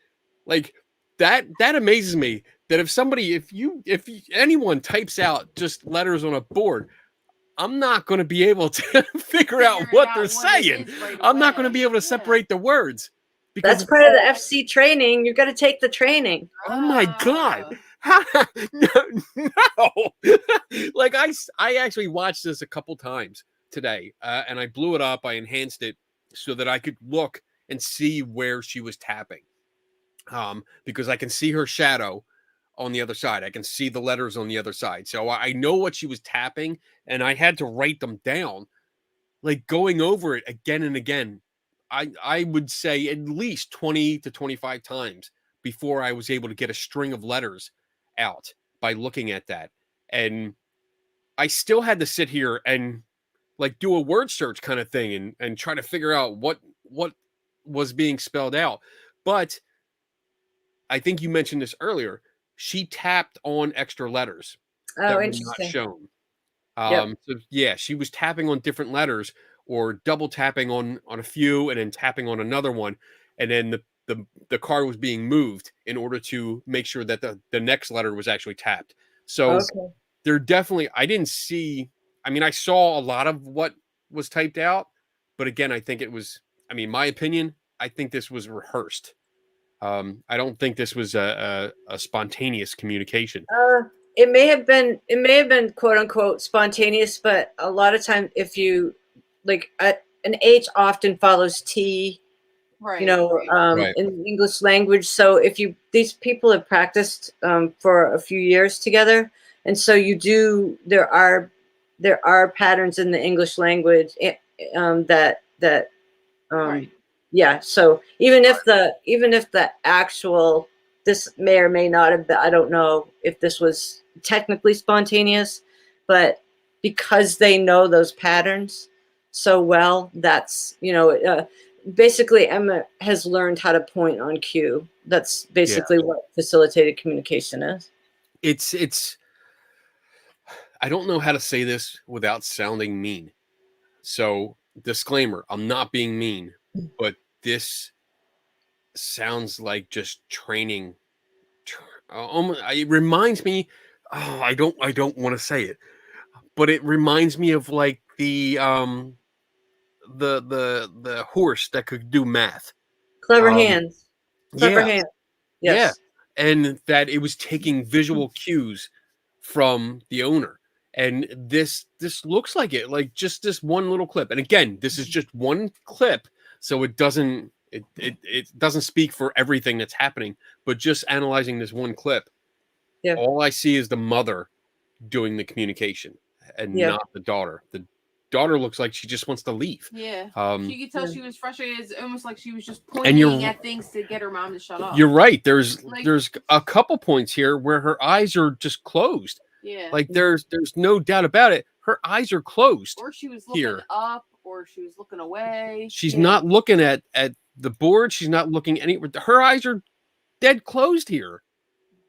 [SPEAKER 1] Like that amazes me that if anyone types out just letters on a board, I'm not going to be able to figure out what they're saying. I'm not going to be able to separate the words.
[SPEAKER 3] That's part of the FC training. You've got to take the training.
[SPEAKER 1] Oh my God. No. Like I actually watched this a couple times today, and I blew it up. I enhanced it so that I could look and see where she was tapping. Because I can see her shadow on the other side. I can see the letters on the other side. So I know what she was tapping, and I had to write them down, like going over it again and again. I would say at least 20 to 25 times before I was able to get a string of letters out by looking at that. And I still had to sit here and like do a word search kind of thing and try to figure out what was being spelled out. But I think you mentioned this earlier. She tapped on extra letters that were not shown. So yeah, she was tapping on different letters, or double tapping on a few and then tapping on another one, and then the card was being moved in order to make sure that the next letter was actually tapped. So
[SPEAKER 3] Okay.
[SPEAKER 1] there definitely, I didn't see, I mean, I saw a lot of what was typed out, but again, I think it was, I mean, my opinion, I think this was rehearsed. I don't think this was a spontaneous communication.
[SPEAKER 3] It may have been quote unquote spontaneous, but a lot of times if you like an H often follows T,
[SPEAKER 2] Right.
[SPEAKER 1] Right.
[SPEAKER 3] in English language. So if these people have practiced for a few years together, and so there are patterns in the English language
[SPEAKER 2] Right.
[SPEAKER 3] yeah. So even if the actual, this may or may not have been, I don't know if this was technically spontaneous, but because they know those patterns so well, that's, basically Emma has learned how to point on cue. That's basically what facilitated communication is.
[SPEAKER 1] It's I don't know how to say this without sounding mean. So, disclaimer, I'm not being mean, but this sounds like just training. It reminds me, I don't want to say it, but it reminds me of like the horse that could do math.
[SPEAKER 3] Clever hands. Clever
[SPEAKER 1] Yeah.
[SPEAKER 3] hands.
[SPEAKER 1] Yeah.
[SPEAKER 3] Yes.
[SPEAKER 1] And that it was taking visual cues from the owner. And this looks like it, like just this one little clip. And again, this is just one clip, so it doesn't speak for everything that's happening, but just analyzing this one clip, all I see is the mother doing the communication and not the daughter. The daughter looks like she just wants to leave.
[SPEAKER 2] Yeah. She could tell she was frustrated. It's almost like she was just
[SPEAKER 1] And
[SPEAKER 2] pointing at things to get her mom to shut up.
[SPEAKER 1] You're right. There's a couple points here where her eyes are just closed.
[SPEAKER 2] Yeah.
[SPEAKER 1] Like there's no doubt about it. Her eyes are closed.
[SPEAKER 2] Or she was looking up, or she was looking away.
[SPEAKER 1] She's not looking at the board. She's not looking anywhere. Her eyes are dead closed here.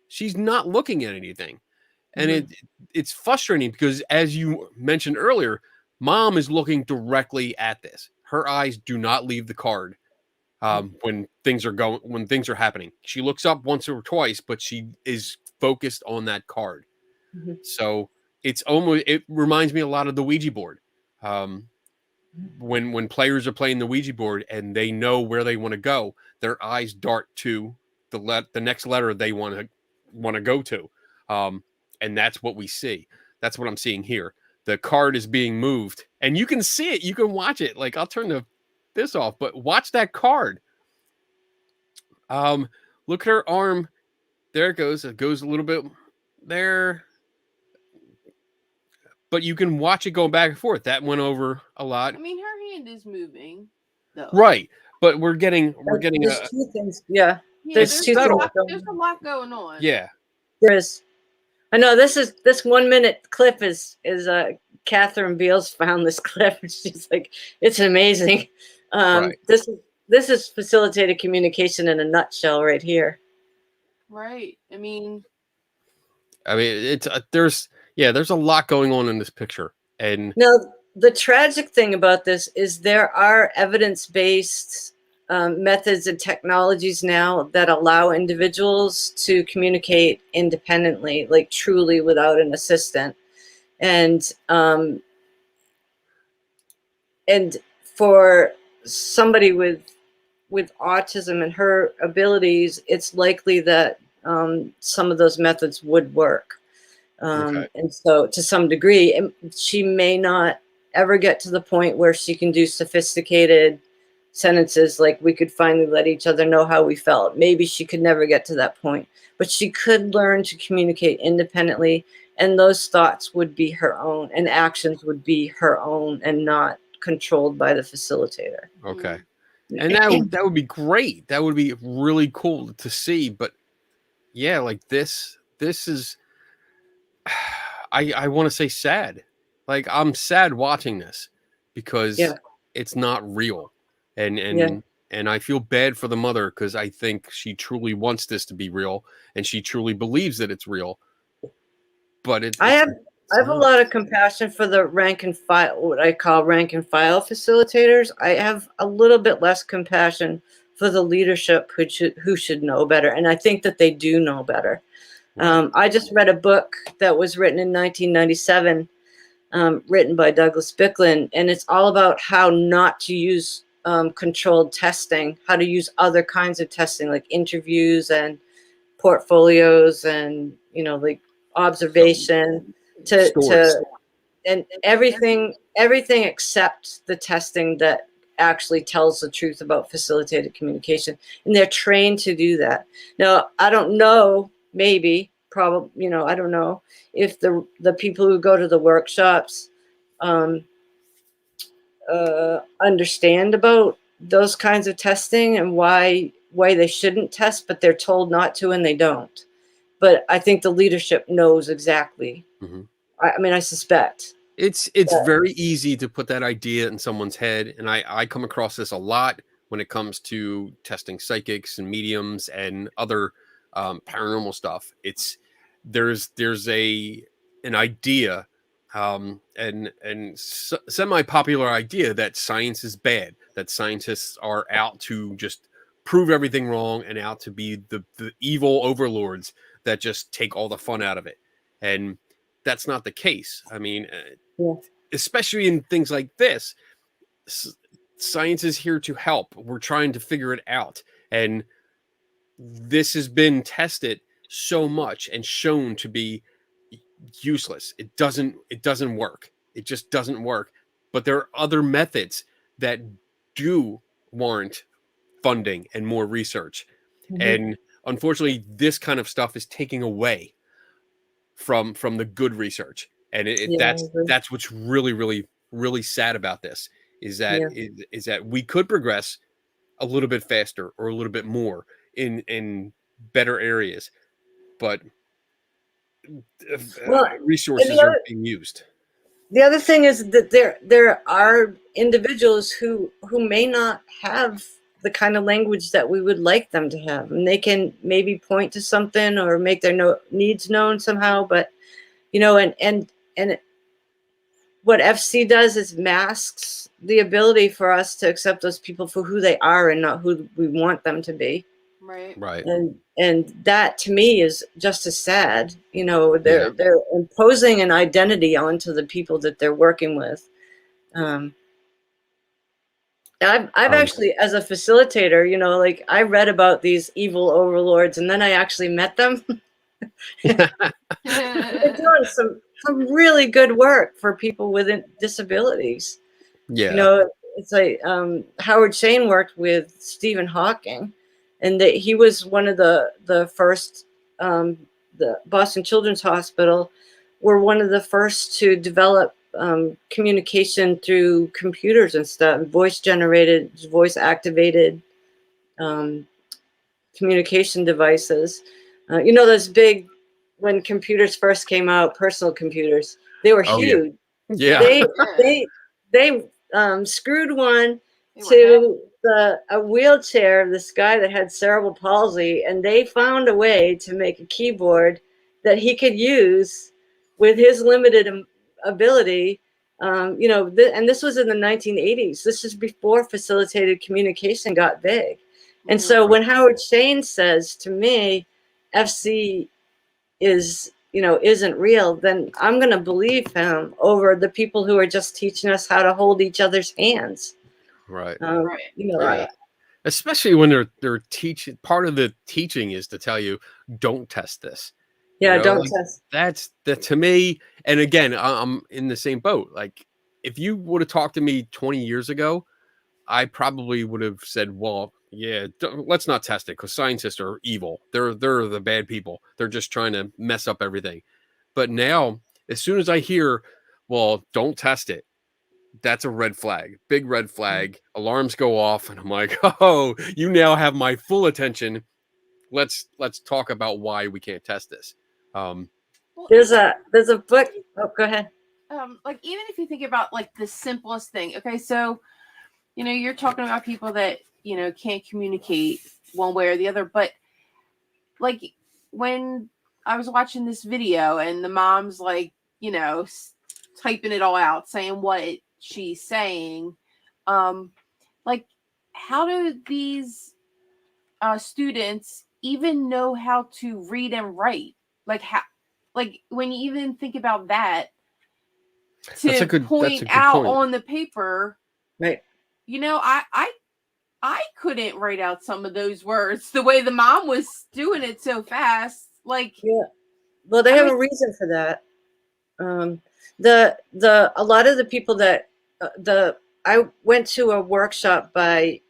[SPEAKER 1] She's not looking at anything. And it's frustrating because, as you mentioned earlier, mom is looking directly at this. Her eyes do not leave the card when things are happening. She looks up once or twice, but she is focused on that card. So it reminds me a lot of the Ouija board. When players are playing the Ouija board and they know where they want to go, their eyes dart to the next letter they want to go to. And that's what we see. That's what I'm seeing here. The card is being moved, and you can see it. You can watch it. Like, I'll turn this off, but watch that card. Look at her arm. There it goes. It goes a little bit there, but you can watch it going back and forth. That went over a lot.
[SPEAKER 2] I mean, her hand is moving, though.
[SPEAKER 1] Right, but we're getting
[SPEAKER 3] There's two things. Yeah. There's
[SPEAKER 2] a lot going on.
[SPEAKER 1] Yeah.
[SPEAKER 3] There is. I know this 1 minute clip is Catherine Beals found this clip, and she's like, it's amazing. This is facilitated communication in a nutshell right here.
[SPEAKER 2] Right. I mean,
[SPEAKER 3] Mm-hmm.
[SPEAKER 1] it's there's a lot going on in this picture. And
[SPEAKER 3] now the tragic thing about this is there are evidence-based methods and technologies now that allow individuals to communicate independently, like truly without an assistant. And for somebody with autism and her abilities, it's likely that some of those methods would work. And so to some degree, she may not ever get to the point where she can do sophisticated sentences like we could finally let each other know how we felt. Maybe she could never get to that point, but she could learn to communicate independently, and those thoughts would be her own and actions would be her own and not controlled by the facilitator.
[SPEAKER 1] Okay. And that would be great. That would be really cool to see. But yeah, like this is I want to say sad. Like, I'm sad watching this because it's not real. And I feel bad for the mother because I think she truly wants this to be real and she truly believes that it's real. But
[SPEAKER 3] I have a lot of compassion for the rank and file, what I call rank and file facilitators. I have a little bit less compassion for the leadership who should know better, and I think that they do know better. I just read a book that was written in 1997, written by Douglas Bicklin, and it's all about how not to use controlled testing, how to use other kinds of testing like interviews and portfolios and like observation to and everything except the testing that actually tells the truth about facilitated communication, and they're trained to do that. Now I don't know, probably I don't know if the people who go to the workshops understand about those kinds of testing and why they shouldn't test, but they're told not to and they don't. But I think the leadership knows exactly. I mean, I suspect.
[SPEAKER 1] It's very easy to put that idea in someone's head, and I come across this a lot when it comes to testing psychics and mediums and other paranormal stuff. There's an idea, and semi-popular idea that science is bad, that scientists are out to just prove everything wrong and out to be the evil overlords that just take all the fun out of it. And that's not the case. I mean, especially in things like this, science is here to help. We're trying to figure it out. And this has been tested so much and shown to be useless. It doesn't work. It just doesn't work. But there are other methods that do warrant funding and more research. And unfortunately, this kind of stuff is taking away from the good research. And that's what's really, really, really sad about this is that we could progress a little bit faster or a little bit more in better areas, but resources are being used.
[SPEAKER 3] The other thing is that there are individuals who may not have the kind of language that we would like them to have, and they can maybe point to something or make their needs known somehow. But and what FC does is masks the ability for us to accept those people for who they are and not who we want them to be.
[SPEAKER 2] Right.
[SPEAKER 3] And that to me is just as sad. They're imposing an identity onto the people that they're working with. I've actually, as a facilitator, like I read about these evil overlords and then I actually met them. They're doing some really good work for people with disabilities. It's like Howard Shane worked with Stephen Hawking, and he was one of the first. The Boston Children's Hospital were one of the first to develop communication through computers and stuff, voice activated communication devices. Those big, when computers first came out, personal computers, they were huge.
[SPEAKER 1] Yeah.
[SPEAKER 3] They screwed one to a wheelchair of this guy that had cerebral palsy, and they found a way to make a keyboard that he could use with his limited ability. And this was in the 1980s. This is before facilitated communication got big. And so when Howard Shane says to me, FC isn't real, then I'm going to believe him over the people who are just teaching us how to hold each other's hands.
[SPEAKER 1] Right. Especially when they're teaching. Part of the teaching is to tell you, don't test this.
[SPEAKER 3] Don't test.
[SPEAKER 1] That's to me. And again, I'm in the same boat. Like, if you would have talked to me 20 years ago, I probably would have said, well, let's not test it because scientists are evil. They're the bad people. They're just trying to mess up everything. But now, as soon as I hear, well, don't test it, that's a red flag, big red flag. Alarms go off, and I'm like, oh, you now have my full attention. Let's talk about why we can't test this.
[SPEAKER 3] There's a book. Oh, go ahead.
[SPEAKER 2] Like, even if you think about like the simplest thing, okay, so you're talking about people that can't communicate one way or the other, but like when I was watching this video and the mom's like you know, typing it all out, saying what she's saying. Like, how do these students even know how to read and write? Like, how, like, when you even think about that, to point out on the paper,
[SPEAKER 3] Right.
[SPEAKER 2] you know, I couldn't write out some of those words the way the mom was doing it so fast. Like,
[SPEAKER 3] yeah, well, they have a reason for that. A lot of the people that I went to a workshop by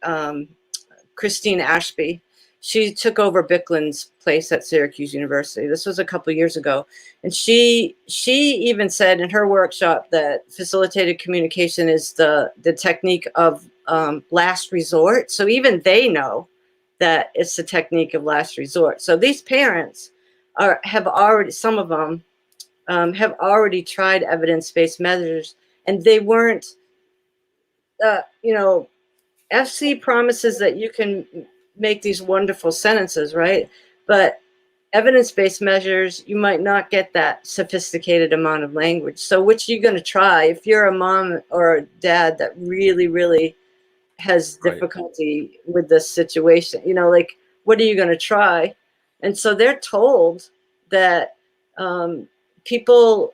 [SPEAKER 3] Christine Ashby. She took over Bicklin's place at Syracuse University. This was a couple years ago, and she even said in her workshop that facilitated communication is the technique of last resort. So even they know that it's the technique of last resort. So these parents have already, some of them have already tried evidence-based measures, and they weren't, you know, FC promises that you can make these wonderful sentences, right? But evidence-based measures, you might not get that sophisticated amount of language. So which are you going to try? If you're a mom or a dad that really, really has difficulty with this situation, you know, like, what are you going to try? And so they're told that people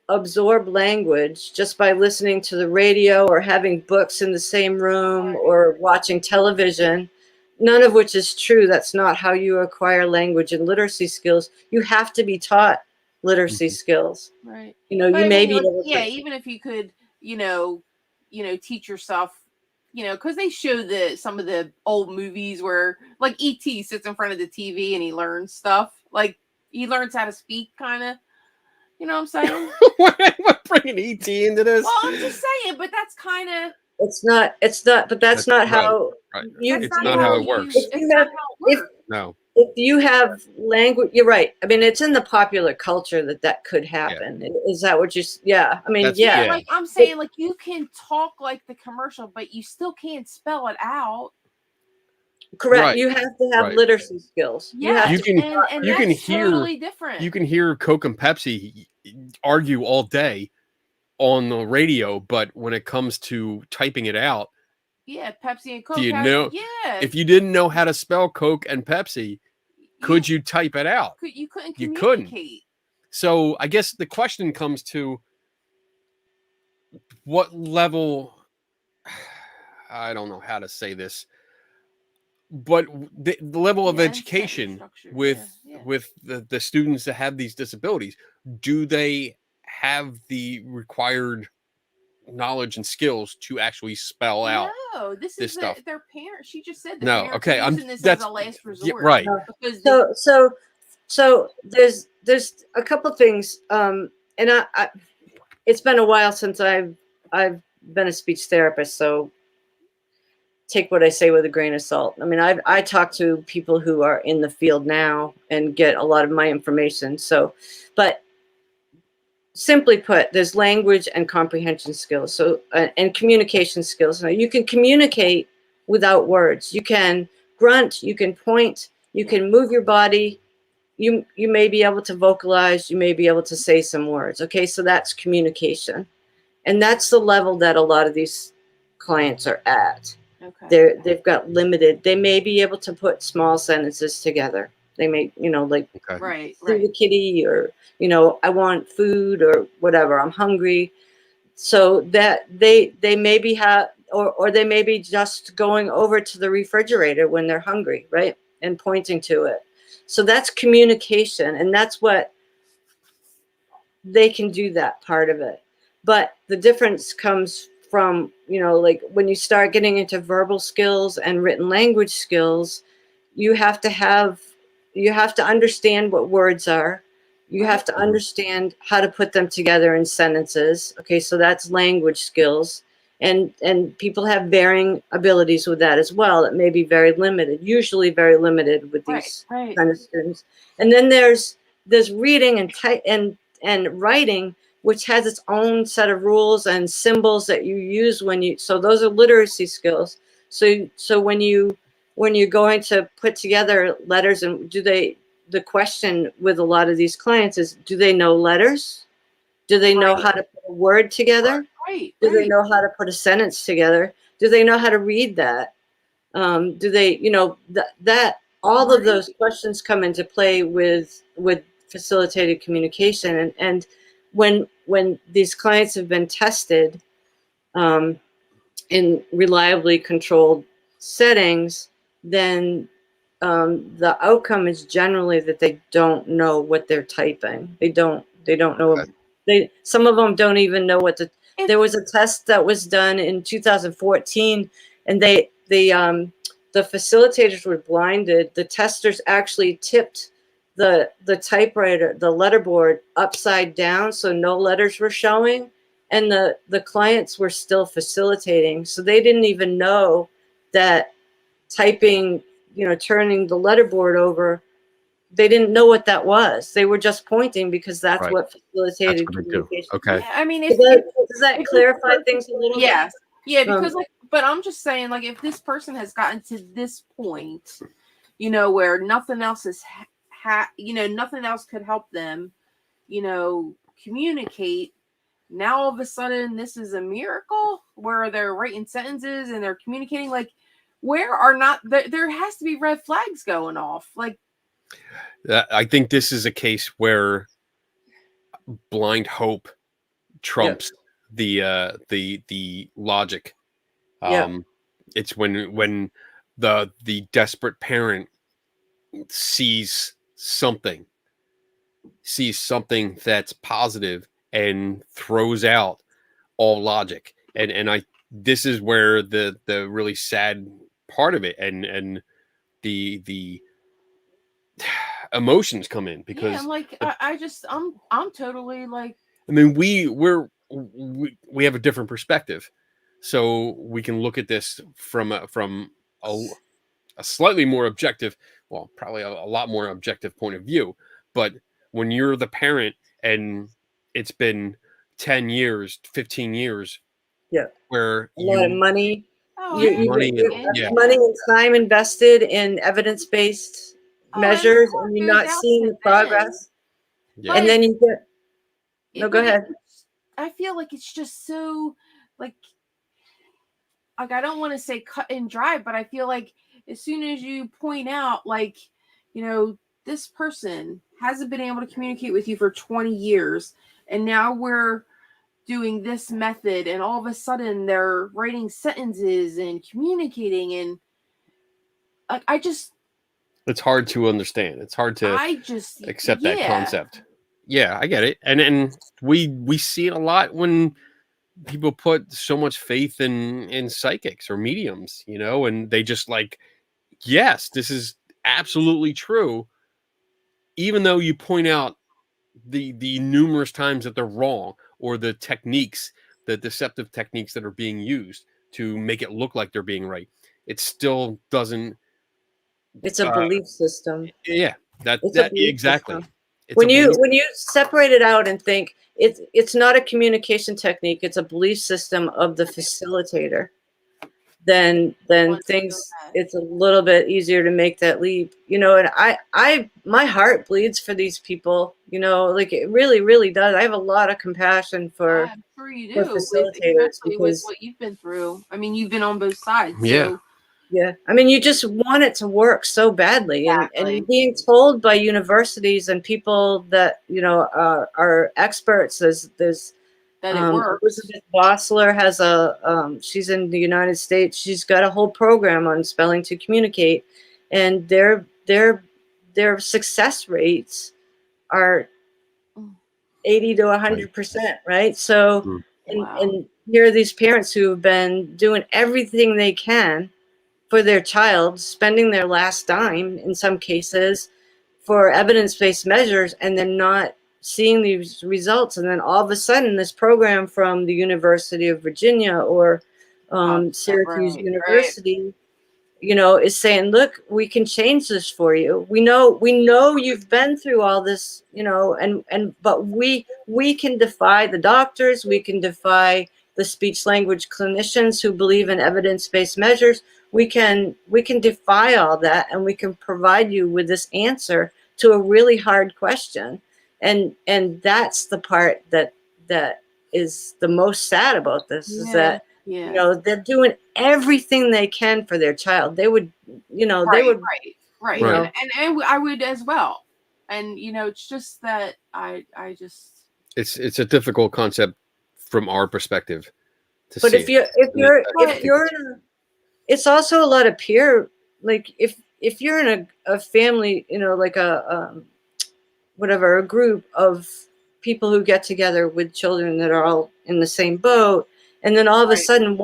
[SPEAKER 3] absorb language just by listening to the radio or having books in the same room or watching television, none of which is true. That's not how you acquire language and literacy skills. You have to be taught literacy skills.
[SPEAKER 2] Right.
[SPEAKER 3] You know, but you may be able to,
[SPEAKER 2] even if you could, you know, teach yourself, you know, because they show some of the old movies where, like, E.T. sits in front of the TV and he learns stuff. Like, he learns how to speak, kind of. You know what I'm saying?
[SPEAKER 1] What bringing E.T. into this?
[SPEAKER 2] Well, I'm just saying, but that's kind of.
[SPEAKER 3] It's not, but that's not how.
[SPEAKER 1] Right.
[SPEAKER 3] It's
[SPEAKER 1] not how it works.
[SPEAKER 3] No. If you have language, you're right. I mean, it's in the popular culture that could happen. Yeah. Is that what you? Yeah. I mean, yeah.
[SPEAKER 2] Like, I'm saying, like, you can talk like the commercial, but you still can't spell it out.
[SPEAKER 3] Correct. Right. You have to have literacy skills.
[SPEAKER 2] Yeah,
[SPEAKER 1] you can hear
[SPEAKER 2] totally different.
[SPEAKER 1] You can hear Coke and Pepsi argue all day on the radio, but when it comes to typing it out,
[SPEAKER 2] Pepsi and Coke.
[SPEAKER 1] Do you know? If you didn't know how to spell Coke and Pepsi, could you type it out?
[SPEAKER 2] You couldn't.
[SPEAKER 1] You couldn't. So I guess the question comes to what level. I don't know how to say this. But the level of education with the students that have these disabilities, do they have the required knowledge and skills to actually spell out?
[SPEAKER 2] No, this is
[SPEAKER 1] stuff?
[SPEAKER 2] Their parents. She just said
[SPEAKER 1] okay.
[SPEAKER 2] I'm using this as a last resort,
[SPEAKER 1] right?
[SPEAKER 3] So there's a couple things, and I it's been a while since I've been a speech therapist, so take what I say with a grain of salt. I mean, I talk to people who are in the field now and get a lot of my information. So, but simply put, there's language and comprehension skills. So, and communication skills. Now, you can communicate without words. You can grunt, you can point, you can move your body. You may be able to vocalize, you may be able to say some words. Okay, so that's communication. And that's the level that a lot of these clients are at. Okay. They've got limited. They may be able to put small sentences together. They may, you know, like
[SPEAKER 2] right.
[SPEAKER 3] the kitty, or, you know, I want food, or whatever. I'm hungry. So that they maybe have, or they may be just going over to the refrigerator when they're hungry, right, and pointing to it. So that's communication, and that's what they can do, that part of it. But the difference comes from, you know, like when you start getting into verbal skills and written language skills, you have to understand what words are. You have to understand how to put them together in sentences. Okay, so that's language skills. And people have varying abilities with that as well. It may be very limited, usually very limited with these kind of students. And then there's reading and writing, which has its own set of rules and symbols that you use so those are literacy skills. So when you're going to put together letters, and the question with a lot of these clients is, do they know letters? Do they know
[SPEAKER 2] Right.
[SPEAKER 3] how to put a word together?
[SPEAKER 2] Right.
[SPEAKER 3] Do they
[SPEAKER 2] Right.
[SPEAKER 3] know how to put a sentence together? Do they know how to read that? Do they, that all of those questions come into play with facilitated communication, and when these clients have been tested in reliably controlled settings, then the outcome is generally that they don't know what they're typing. They don't know.
[SPEAKER 1] Okay.
[SPEAKER 3] Some of them don't even know what
[SPEAKER 2] If-
[SPEAKER 3] there was a test that was done in 2014, and the facilitators were blinded. The testers actually tipped the typewriter, the letterboard, upside down, so no letters were showing, and the clients were still facilitating, so they didn't even know that typing, turning the letterboard over, they didn't know what that was. They were just pointing because that's
[SPEAKER 1] Right.
[SPEAKER 3] what
[SPEAKER 1] That's
[SPEAKER 3] facilitated
[SPEAKER 1] what they do.
[SPEAKER 3] communication.
[SPEAKER 1] Okay.
[SPEAKER 2] Yeah, I mean,
[SPEAKER 3] Does that
[SPEAKER 2] if
[SPEAKER 3] clarify things a little bit?
[SPEAKER 2] yes, yeah, because but I'm just saying, like, if this person has gotten to this point, where nothing else is, nothing else could help them, communicate. Now all of a sudden, this is a miracle where they're writing sentences and they're communicating. Like, where are not there has to be red flags going off. Like,
[SPEAKER 1] I think this is a case where blind hope trumps the logic. It's when the desperate parent sees something that's positive and throws out all logic, and this is where the really sad part of it and the emotions come in, because
[SPEAKER 2] like I'm totally like,
[SPEAKER 1] I mean, we have a different perspective, so we can look at this from a slightly more objective, well, probably a lot more objective point of view. But when you're the parent and it's been 10 years, 15 years, where
[SPEAKER 3] a lot of money,
[SPEAKER 1] money
[SPEAKER 3] money and time invested in evidence-based measures, and you're not seeing the progress. And then you get go ahead.
[SPEAKER 2] I feel like it's just so like I don't want to say cut and dry, but I feel like as soon as you point out, like, this person hasn't been able to communicate with you for 20 years, and now we're doing this method, and all of a sudden they're writing sentences and communicating, and
[SPEAKER 1] it's hard to understand. It's hard to accept that concept. Yeah, I get it. And we see it a lot when people put so much faith in psychics or mediums, and they just like, yes, this is absolutely true, even though you point out the numerous times that they're wrong, or the techniques, the deceptive techniques that are being used to make it look like they're being right. It still doesn't.
[SPEAKER 3] It's a belief system.
[SPEAKER 1] Yeah, exactly.
[SPEAKER 3] When you separate it out and think it's not a communication technique, it's a belief system of the facilitator, then things, it's a little bit easier to make that leap, and my heart bleeds for these people, like it really, really does. I have a lot of compassion for
[SPEAKER 2] I'm sure you do,
[SPEAKER 3] facilitators,
[SPEAKER 2] with what you've been through. I mean, you've been on both sides.
[SPEAKER 1] Yeah.
[SPEAKER 3] Yeah, I mean, you just want it to work so badly, and being told by universities and people that are experts, there's
[SPEAKER 2] that it works.
[SPEAKER 3] Elizabeth Bossler has she's in the United States. She's got a whole program on spelling to communicate, and their success rates are 80 to 100%, right? So, and here are these parents who have been doing everything they can for their child, spending their last dime in some cases for evidence-based measures, and then not seeing these results. And then all of a sudden, this program from the University of Virginia or Syracuse University, is saying, look, we can change this for you. We know you've been through all this, but we can defy the doctors, we can defy the speech language clinicians who believe in evidence-based measures. We can defy all that, and we can provide you with this answer to a really hard question. And that's the part that that is the most sad about this is that
[SPEAKER 2] Yeah.
[SPEAKER 3] you know they're doing everything they can for their child. They would, you know, they would,
[SPEAKER 2] Right.
[SPEAKER 3] you know,
[SPEAKER 2] And I would as well. And you know, it's just that I just
[SPEAKER 1] It's a difficult concept from our perspective to
[SPEAKER 3] but
[SPEAKER 1] see.
[SPEAKER 3] if you're in a, it's also a lot of peer, like if you're in a family, you know, like a whatever, a group of people who get together with children that are all in the same boat, and then all of a sudden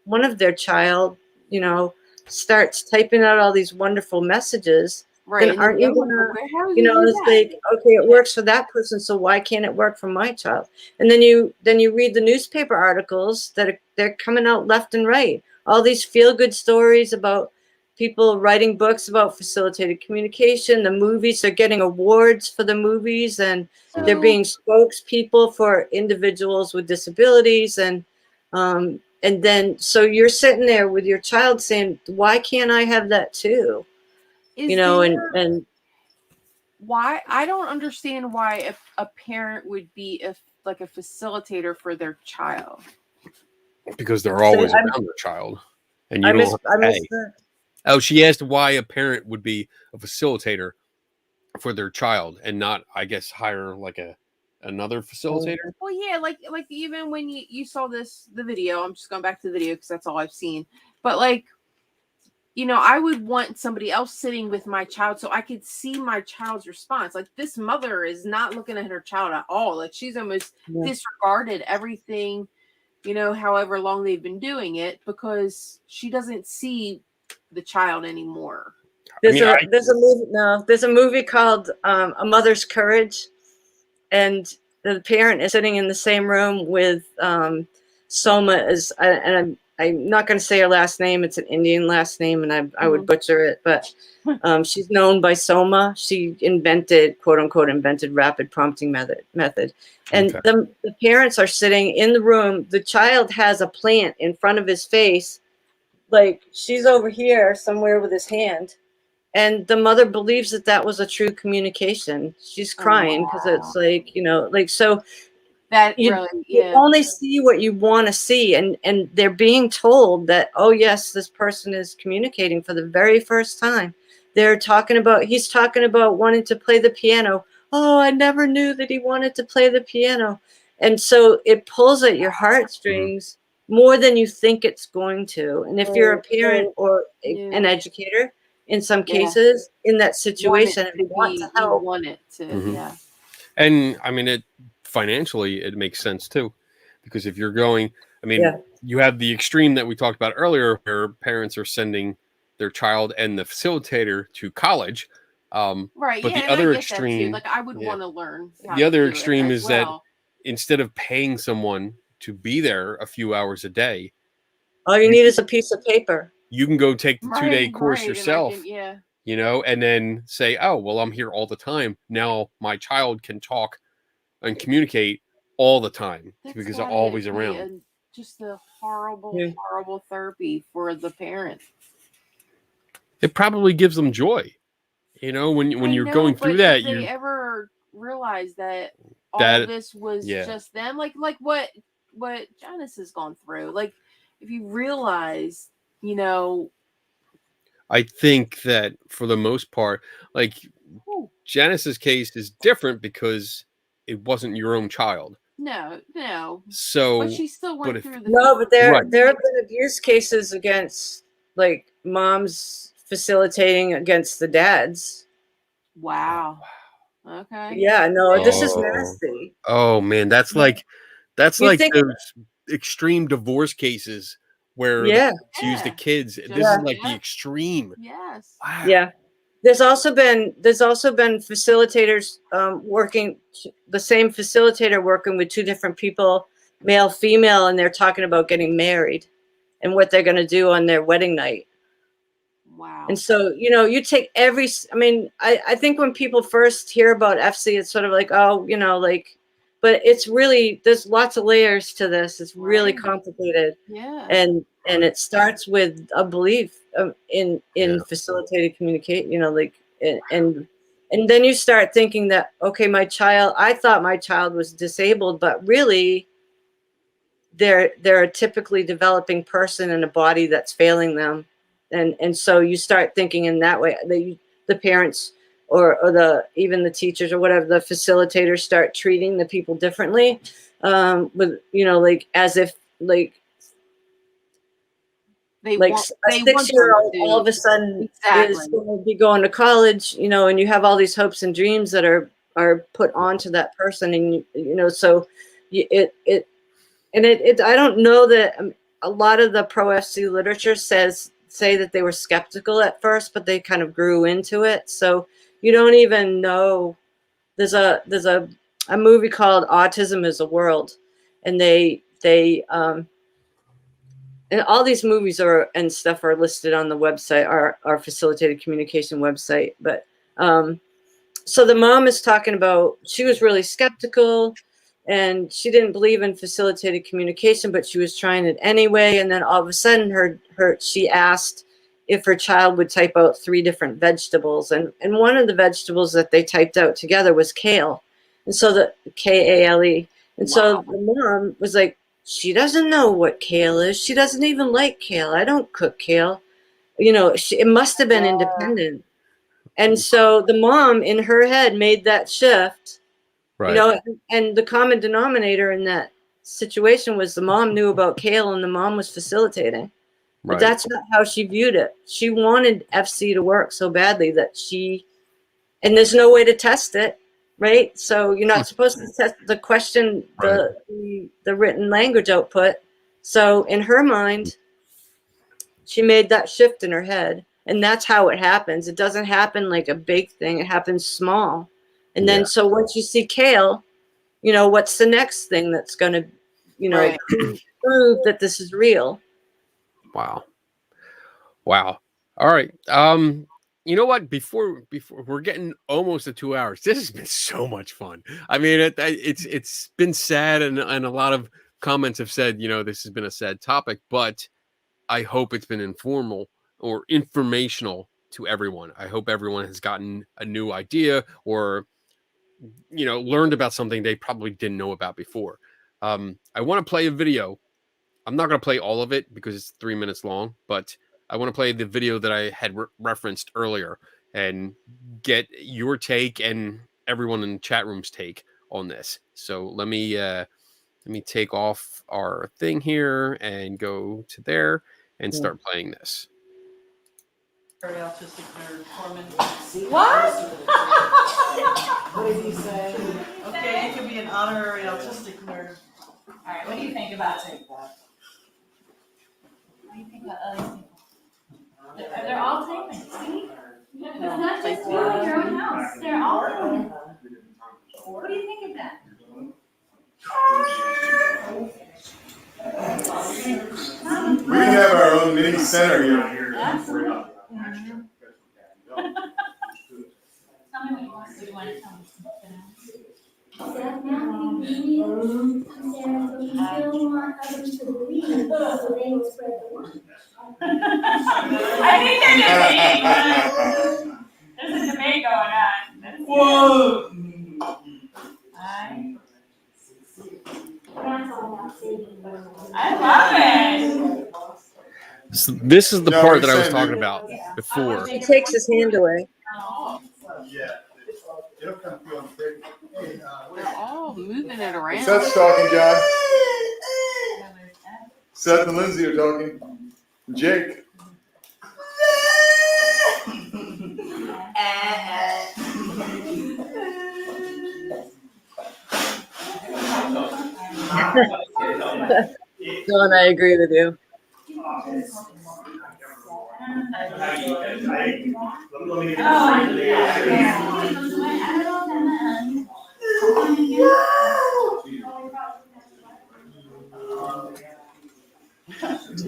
[SPEAKER 3] one of their child, you know, starts typing out all these wonderful messages, then
[SPEAKER 2] and
[SPEAKER 3] aren't
[SPEAKER 2] the
[SPEAKER 3] you
[SPEAKER 2] other one,
[SPEAKER 3] gonna,
[SPEAKER 2] how
[SPEAKER 3] you
[SPEAKER 2] do
[SPEAKER 3] know,
[SPEAKER 2] you do
[SPEAKER 3] it's
[SPEAKER 2] that?
[SPEAKER 3] like, okay, it works for that person, so why can't it work for my child? And then you read the newspaper articles that they're coming out left and right, all these feel good stories about people writing books about facilitated communication. The movies are getting awards for the movies, and they're
[SPEAKER 2] So
[SPEAKER 3] being spokespeople for individuals with disabilities. And then so you're sitting there with your child saying, why can't I have that too?
[SPEAKER 2] is
[SPEAKER 3] You know,
[SPEAKER 2] there
[SPEAKER 3] and
[SPEAKER 2] why I don't understand why a parent would be like a facilitator for their child.
[SPEAKER 1] Because they're always around their child, and you
[SPEAKER 3] I
[SPEAKER 1] don't
[SPEAKER 3] miss
[SPEAKER 1] have
[SPEAKER 3] I
[SPEAKER 1] to
[SPEAKER 3] miss
[SPEAKER 1] pay.
[SPEAKER 3] that.
[SPEAKER 1] Oh, she asked why a parent would be a facilitator for their child and not, I guess, hire like another facilitator.
[SPEAKER 2] Well, yeah, like even when you saw the video, I'm just going back to the video because that's all I've seen. But like, you know, I would want somebody else sitting with my child so I could see my child's response. Like this mother is not looking at her child at all. Like she's almost disregarded everything, you know, however long they've been doing it because she doesn't see the child anymore.
[SPEAKER 3] There's a movie called A Mother's Courage, and the parent is sitting in the same room with Soma, and I'm not going to say her last name. It's an Indian last name, and I would butcher it, but she's known by Soma. She quote unquote invented rapid prompting method. And the parents are sitting in the room. The child has a plant in front of his face, like she's over here somewhere with his hand. And the mother believes that was a true communication. She's crying because it's like, you know, like, so
[SPEAKER 2] that
[SPEAKER 3] you only see what you want to see. And they're being told that, oh yes, this person is communicating for the very first time. He's talking about wanting to play the piano. Oh, I never knew that he wanted to play the piano. And so it pulls at your heartstrings more than you think it's going to. And if you're a parent or an educator, in some cases, in that situation, if you want to help,
[SPEAKER 2] you want it to,
[SPEAKER 1] And I mean, it financially it makes sense too, because if you're going, I mean, you have the extreme that we talked about earlier, where parents are sending their child and the facilitator to college.
[SPEAKER 2] Right.
[SPEAKER 1] But the other extreme,
[SPEAKER 2] like I would want to learn.
[SPEAKER 1] The other extreme is that instead of paying someone to be there a few hours a day,
[SPEAKER 3] all you need is a piece of paper.
[SPEAKER 1] You can go take the 2-day course yourself, you know, and then say, oh, well, I'm here all the time. Now my child can talk and communicate all the time because I'm always around.
[SPEAKER 2] Just a horrible therapy for the parent.
[SPEAKER 1] It probably gives them joy, you know, when you're going through that.
[SPEAKER 2] Did they ever realize that all this was just them? Like what Janyce has gone through. Like if you realize, you know,
[SPEAKER 1] I think that for the most part, like Janyce's case is different because it wasn't your own child.
[SPEAKER 2] No.
[SPEAKER 1] So,
[SPEAKER 2] but she still went through the.
[SPEAKER 3] No, but there have been abuse cases against like moms facilitating against the dads.
[SPEAKER 2] Wow. Okay.
[SPEAKER 3] Yeah. No, this is nasty.
[SPEAKER 1] Oh man, that's like those extreme divorce cases where they use the kids. This is like the extreme.
[SPEAKER 2] Yes.
[SPEAKER 1] Wow.
[SPEAKER 3] Yeah. There's also been facilitators working, the same facilitator working with two different people, male, female, and they're talking about getting married and what they're going to do on their wedding night.
[SPEAKER 2] Wow.
[SPEAKER 3] And so, you know, you take I think when people first hear about FC, it's sort of like, oh, you know, like, but it's really, there's lots of layers to this. It's really complicated.
[SPEAKER 2] Yeah.
[SPEAKER 3] And it starts with a belief in facilitated communication, you know, like, and And then you start thinking that, okay, I thought my child was disabled, but really they're a typically developing person in a body that's failing them. And so you start thinking in that way, the parents or even the teachers or whatever, the facilitators start treating the people differently, with, like, as if like
[SPEAKER 2] They
[SPEAKER 3] a
[SPEAKER 2] want them
[SPEAKER 3] 6-year-old
[SPEAKER 2] to.
[SPEAKER 3] all of a sudden
[SPEAKER 2] Exactly.
[SPEAKER 3] is going to be going to college, and you have all these hopes and dreams that are put onto that person, and so I don't know that a lot of the pro FC literature say that they were skeptical at first, but they kind of grew into it. So you don't even know. There's a movie called Autism is a World, and and all these movies and stuff are listed on the website, our facilitated communication website. But so the mom is talking about, she was really skeptical and she didn't believe in facilitated communication, but she was trying it anyway. And then all of a sudden she asked if her child would type out 3 different vegetables. And one of the vegetables that they typed out together was kale. And so the Kale. And so the mom was like, she doesn't know what kale is. She doesn't even like kale. I don't cook kale. It must have been independent. And so the mom in her head made that shift,
[SPEAKER 1] Right.
[SPEAKER 3] and the common denominator in that situation was the mom knew about kale and the mom was facilitating. But
[SPEAKER 1] Right.
[SPEAKER 3] that's not how she viewed it. She wanted FC to work so badly that and there's no way to test it, right? So you're not supposed to test the question,
[SPEAKER 1] Right.
[SPEAKER 3] the written language output. So in her mind, she made that shift in her head. And that's how it happens. It doesn't happen like a big thing. It happens small. And then, so once you see kale, what's the next thing that's going to,
[SPEAKER 2] Right.
[SPEAKER 3] prove that this is real?
[SPEAKER 1] Wow. All right. You know what? Before we're getting almost to 2 hours. This has been so much fun. I mean, it's been sad, and a lot of comments have said, this has been a sad topic, but I hope it's been informal or informational to everyone. I hope everyone has gotten a new idea or, learned about something they probably didn't know about before. I want to play a video. I'm not going to play all of it because it's 3 minutes long, but I want to play the video that I had referenced earlier and get your take and everyone in the chat room's take on this. So let me take off our thing here and go to there and start playing this.
[SPEAKER 7] Autistic nerd, Corman.
[SPEAKER 2] What?
[SPEAKER 7] What did he say? Okay, you can be an honorary autistic nerd.
[SPEAKER 8] All right, what do you think about it? What do you think about other people? They're all taken. See? It's not just you in your own house. They're all taken. What do you think of that?
[SPEAKER 9] We can have our own mini center here.
[SPEAKER 8] Absolutely. Tell me what you want. What do you want to tell me? I think there's a debate going on.
[SPEAKER 9] Whoa!
[SPEAKER 8] I love it.
[SPEAKER 1] So this is the
[SPEAKER 9] No,
[SPEAKER 1] part
[SPEAKER 9] we're
[SPEAKER 1] that I was
[SPEAKER 9] saying
[SPEAKER 1] talking
[SPEAKER 9] that-
[SPEAKER 1] about before.
[SPEAKER 3] He takes his hand away.
[SPEAKER 9] Yeah. It'll come through on the break. Hey,
[SPEAKER 2] They're all moving it around.
[SPEAKER 9] Seth's talking, John. Seth and Lindsay are talking. Jake.
[SPEAKER 3] John, I agree with you.
[SPEAKER 2] I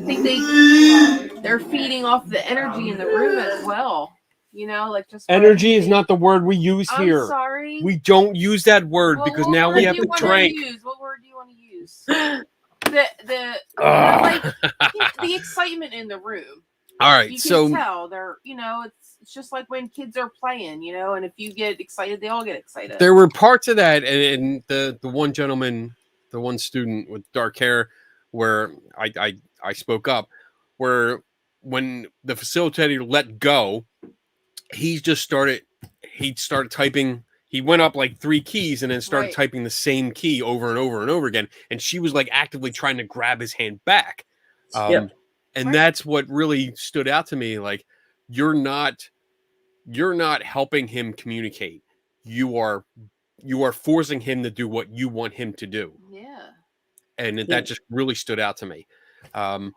[SPEAKER 2] think they're feeding off the energy in the room as well. Like just
[SPEAKER 1] Energy is not the word we use
[SPEAKER 2] I'm
[SPEAKER 1] here.
[SPEAKER 2] sorry.
[SPEAKER 1] We don't use that word
[SPEAKER 2] Well,
[SPEAKER 1] because
[SPEAKER 2] what
[SPEAKER 1] now
[SPEAKER 2] word
[SPEAKER 1] we
[SPEAKER 2] do
[SPEAKER 1] have
[SPEAKER 2] you
[SPEAKER 1] to
[SPEAKER 2] wanna
[SPEAKER 1] drink.
[SPEAKER 2] use? What word do you want to use? The
[SPEAKER 1] Ugh.
[SPEAKER 2] like the excitement in the room.
[SPEAKER 1] All right,
[SPEAKER 2] You can
[SPEAKER 1] so
[SPEAKER 2] tell they're, it's just like when kids are playing, and if you get excited, they all get excited.
[SPEAKER 1] there were parts of that, and the one gentleman, the one student with dark hair, where I spoke up, where when the facilitator let go, he started typing. He went up like 3 keys and then started
[SPEAKER 2] Right.
[SPEAKER 1] typing the same key over and over and over again. And she was like actively trying to grab his hand back.
[SPEAKER 3] Yep.
[SPEAKER 1] And
[SPEAKER 2] Right.
[SPEAKER 1] that's what really stood out to me. Like, you're not helping him communicate. You are forcing him to do what you want him to do.
[SPEAKER 2] Yeah.
[SPEAKER 1] And
[SPEAKER 3] Yeah.
[SPEAKER 1] that just really stood out to me. And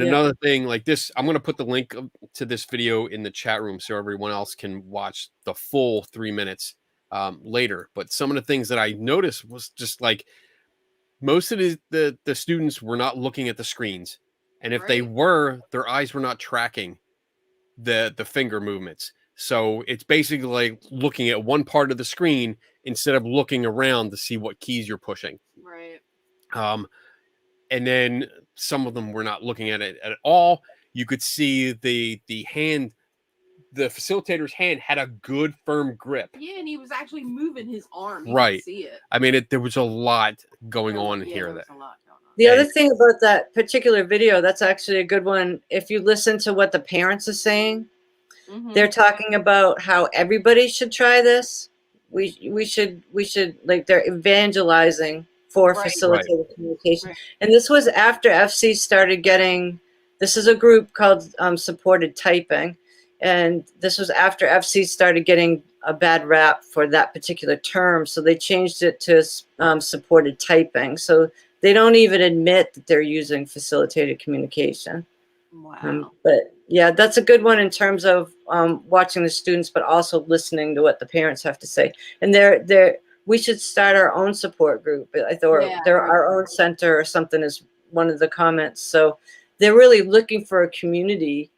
[SPEAKER 3] Yeah.
[SPEAKER 1] another thing like this, I'm going to put the link to this video in the chat room so everyone else can watch the full 3 minutes later. But some of the things that I noticed was just like most of the students were not looking at the screens. And if they
[SPEAKER 2] Right.
[SPEAKER 1] were, their eyes were not tracking the finger movements. So it's basically like looking at one part of the screen instead of looking around to see what keys you're pushing.
[SPEAKER 2] Right.
[SPEAKER 1] And then some of them were not looking at it at all. You could see the hand, the facilitator's hand had a good firm grip.
[SPEAKER 2] Yeah, and he was actually moving his arm. You
[SPEAKER 1] Right.
[SPEAKER 2] could see it.
[SPEAKER 1] I mean, there was a lot going on
[SPEAKER 2] Yeah,
[SPEAKER 1] here.
[SPEAKER 2] there
[SPEAKER 1] That
[SPEAKER 2] was a lot going on.
[SPEAKER 3] The other thing about that particular video, that's actually a good one. If you listen to what the parents are saying,
[SPEAKER 2] Mhm.
[SPEAKER 3] they're talking about how everybody should try this. We should like they're evangelizing for
[SPEAKER 2] Right.
[SPEAKER 3] facilitated communication.
[SPEAKER 2] Right.
[SPEAKER 3] And this was after FC started getting. This is a group called supported typing, and this was after FC started getting a bad rap for that particular term. So they changed it to supported typing. So they don't even admit that they're using facilitated communication.
[SPEAKER 2] Wow.
[SPEAKER 3] But yeah, that's a good one in terms of watching the students, but also listening to what the parents have to say. And we should start our own support group. I thought
[SPEAKER 2] Yeah.
[SPEAKER 3] they're our own center or something is one of the comments. So they're really looking for a community.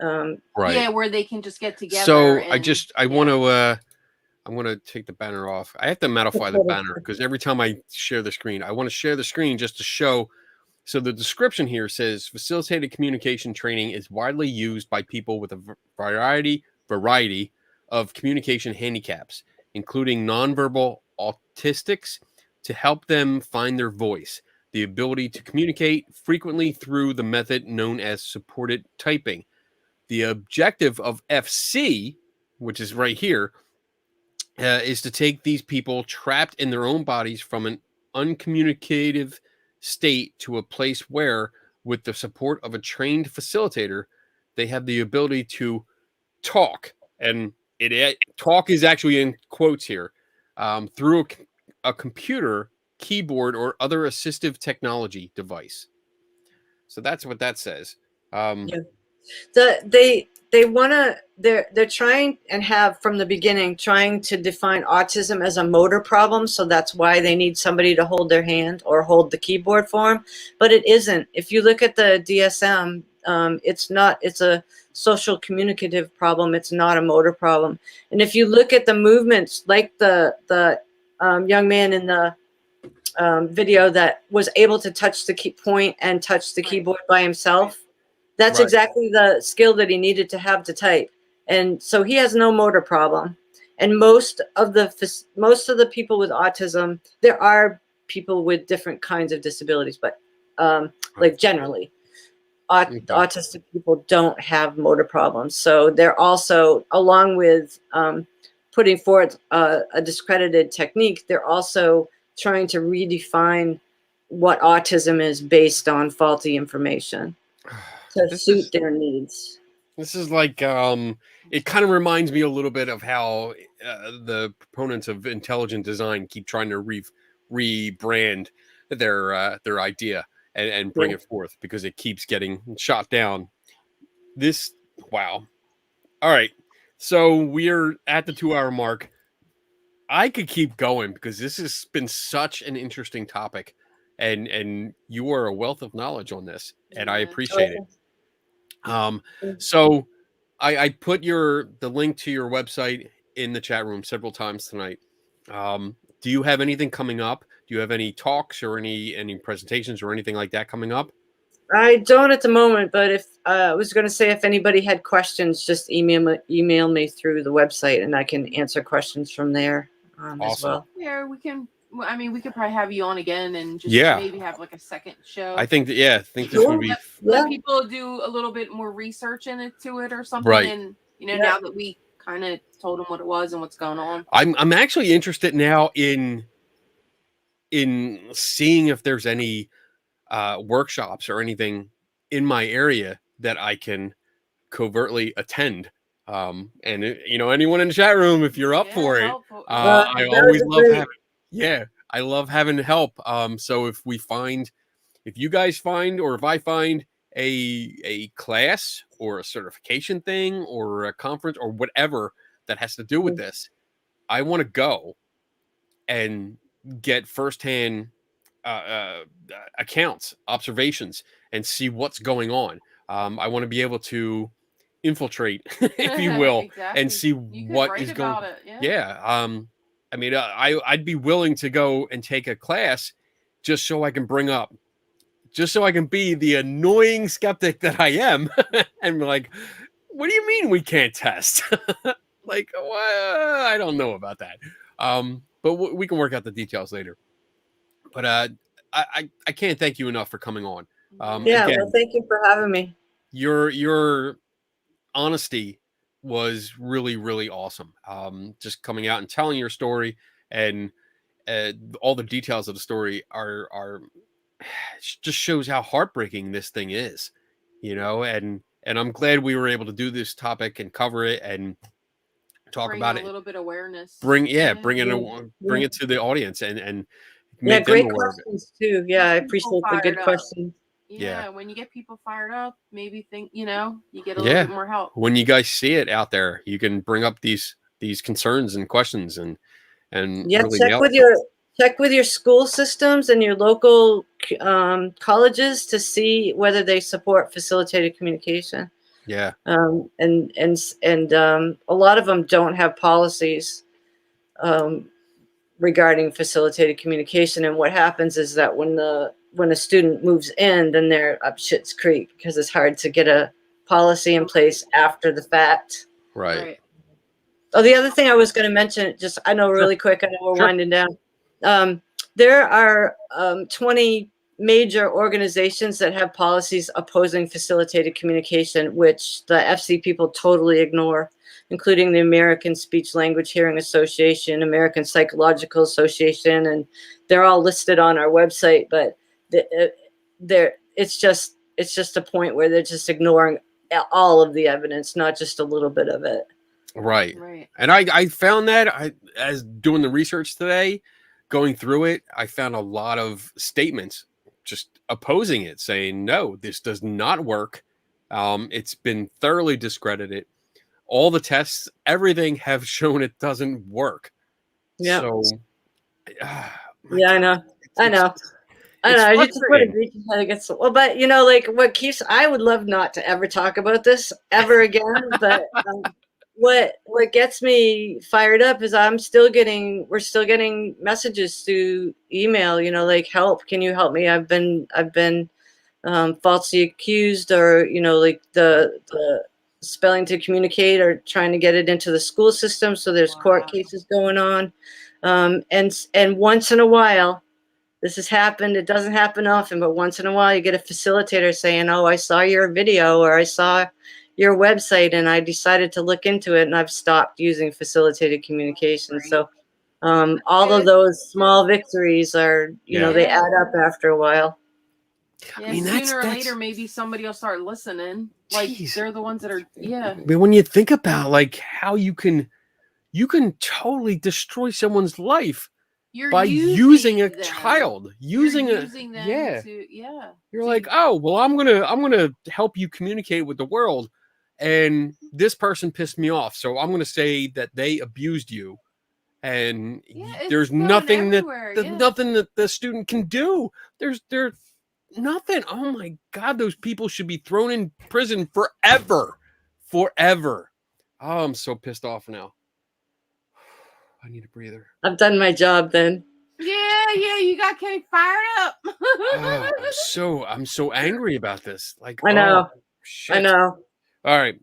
[SPEAKER 1] right.
[SPEAKER 2] Yeah, where they can just get together.
[SPEAKER 1] So
[SPEAKER 2] and,
[SPEAKER 1] I want to I'm going to take the banner off. I have to modify the banner because every time I share the screen, I want to share the screen just to show. So the description here says facilitated communication training is widely used by people with a variety of communication handicaps, including nonverbal autistics, to help them find their voice, the ability to communicate frequently through the method known as supported typing. The objective of FC, which is right here, is to take these people trapped in their own bodies from an uncommunicative state to a place where, with the support of a trained facilitator, they have the ability to talk. And talk is actually in quotes here, through a computer, keyboard, or other assistive technology device. So that's what that says.
[SPEAKER 3] Yeah. They want to they're trying and have from the beginning trying to define autism as a motor problem, so that's why they need somebody to hold their hand or hold the keyboard for them, but it isn't. If you look at the DSM, it's a social communicative problem. It's not a motor problem. And if you look at the movements, like the young man in the video that was able to touch the point and touch the keyboard by himself, that's
[SPEAKER 1] Right.
[SPEAKER 3] exactly the skill that he needed to have to type. And so he has no motor problem. And most of the people with autism, there are people with different kinds of disabilities, but like generally, autistic people don't have motor problems. So they're also, along with putting forth a discredited technique, they're also trying to redefine what autism is based on faulty information to suit their needs.
[SPEAKER 1] This is like it kind of reminds me a little bit of how the proponents of intelligent design keep trying to rebrand their idea and bring it forth because it keeps getting shot down. Wow. All right. So we're at the 2-hour mark. I could keep going because this has been such an interesting topic, and you are a wealth of knowledge on this, and I appreciate it. So I put the link to your website in the chat room several times tonight. Do you have anything coming up? Do you have any talks or any presentations or anything like that coming up?
[SPEAKER 3] I don't at the moment, but if I was going to say if anybody had questions, just email me through the website, and I can answer questions from there as
[SPEAKER 1] Awesome.
[SPEAKER 3] well.
[SPEAKER 2] Yeah, we can. I mean, we could probably have you on again and just
[SPEAKER 1] Yeah.
[SPEAKER 2] maybe have like a second show.
[SPEAKER 1] I think this would be
[SPEAKER 2] let people do a little bit more research into it or something.
[SPEAKER 1] Right.
[SPEAKER 2] And now that we kind of told them what it was and what's going on,
[SPEAKER 1] I'm actually interested now in seeing if there's any workshops or anything in my area that I can covertly attend. And anyone in the chat room, if you're up for it, I always love having. I love having help. So if you guys find, or if I find a class or a certification thing or a conference or whatever that has to do with this, I want to go and get firsthand accounts, observations, and see what's going on. I want to be able to infiltrate, if you will,
[SPEAKER 2] exactly.
[SPEAKER 1] and see what is going on. I mean, I'd be willing to go and take a class just so I can be the annoying skeptic that I am and be like, what do you mean we can't test? Like, well, I don't know about that. But we can work out the details later. But I can't thank you enough for coming on.
[SPEAKER 3] Again, well, thank you for having me.
[SPEAKER 1] Your honesty was really, really awesome. Just coming out and telling your story, and all the details of the story are just shows how heartbreaking this thing is, and I'm glad we were able to do this topic and cover it and talk about it.
[SPEAKER 2] A little bit of awareness.
[SPEAKER 1] Bring it to the audience and
[SPEAKER 3] make great questions too. Yeah, I appreciate the good questions.
[SPEAKER 2] Yeah, when you get people fired up, maybe think you get a little bit more help.
[SPEAKER 1] When you guys see it out there, you can bring up these concerns and questions and really
[SPEAKER 3] check with your school systems and your local colleges to see whether they support facilitated communication.
[SPEAKER 1] Yeah.
[SPEAKER 3] And a lot of them don't have policies regarding facilitated communication. And what happens is that when a student moves in, then they're up shit's creek because it's hard to get a policy in place after the fact.
[SPEAKER 1] Right.
[SPEAKER 3] Oh, the other thing I was going to mention, I know really quick, I know we're winding down. There are 20 major organizations that have policies opposing facilitated communication, which the FC people totally ignore, including the American Speech Language Hearing Association, American Psychological Association, and they're all listed on our website. But it's just a point where they're just ignoring all of the evidence, not just a little bit of it.
[SPEAKER 1] Right. And I found that as doing the research today, going through it, I found a lot of statements just opposing it, saying, no, this does not work. It's been thoroughly discredited. All the tests, everything have shown it doesn't work.
[SPEAKER 3] Yeah.
[SPEAKER 1] So,
[SPEAKER 3] I know. I just want to reach out against well, but what keeps, I would love not to ever talk about this ever again, but what gets me fired up is we're still getting messages through email, like, help, can you help me? I've been falsely accused, or, like the spelling to communicate, or trying to get it into the school system. So there's court cases going on. And once in a while, this has happened. It doesn't happen often, but once in a while you get a facilitator saying, oh, I saw your video, or I saw your website and I decided to look into it, and I've stopped using facilitated communication. So all of those small victories are, they add up after a while.
[SPEAKER 2] Yeah, I mean, sooner or later, maybe somebody will start listening. Like, they're the ones that are,
[SPEAKER 1] But when you think about like how you can totally destroy someone's life by using a child, using them You're like, oh, well, I'm gonna help you communicate with the world, and this person pissed me off, so I'm gonna say that they abused you, and there's nothing nothing that the student can do. There's nothing. Oh my God, those people should be thrown in prison forever. Oh, I'm so pissed off now. I need a breather.
[SPEAKER 3] I've done my job then.
[SPEAKER 2] Yeah, yeah, you got Kenny fired up.
[SPEAKER 1] Oh, I'm so angry about this. Like,
[SPEAKER 3] I know.
[SPEAKER 1] oh,
[SPEAKER 3] I
[SPEAKER 1] shit.
[SPEAKER 3] know.
[SPEAKER 1] All right.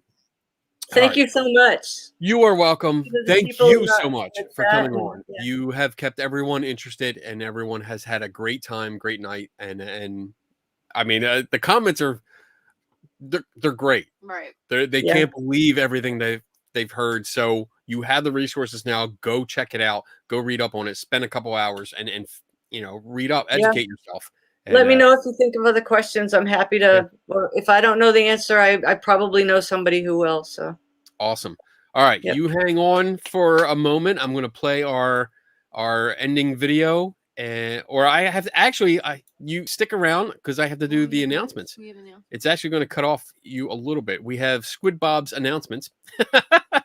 [SPEAKER 3] Thank you so much.
[SPEAKER 1] You are welcome.
[SPEAKER 3] To the
[SPEAKER 1] Thank
[SPEAKER 3] people
[SPEAKER 1] you
[SPEAKER 3] that-
[SPEAKER 1] so much
[SPEAKER 3] like
[SPEAKER 1] for
[SPEAKER 3] that,
[SPEAKER 1] coming
[SPEAKER 3] and-
[SPEAKER 1] on.
[SPEAKER 3] yeah.
[SPEAKER 1] You have kept everyone interested, and everyone has had a great time, great night, and I mean, the comments are they're great.
[SPEAKER 2] Right.
[SPEAKER 1] They
[SPEAKER 3] Yeah.
[SPEAKER 1] can't believe everything they've heard. So you have the resources now. Go check it out. Go read up on it. Spend a couple hours and read up,
[SPEAKER 3] Yeah.
[SPEAKER 1] educate yourself.
[SPEAKER 3] Let
[SPEAKER 1] And,
[SPEAKER 3] me know if you think of other questions. I'm happy to, or if I don't know the answer, I probably know somebody who will. So
[SPEAKER 1] awesome. All right,
[SPEAKER 3] Yep.
[SPEAKER 1] you hang on for a moment. I'm going to play our ending video, or I have to, actually, you stick around because I have to do the announcements.
[SPEAKER 2] We have announcements.
[SPEAKER 1] It's actually going to cut off you a little bit. We have Squid Bob's announcements.
[SPEAKER 2] Can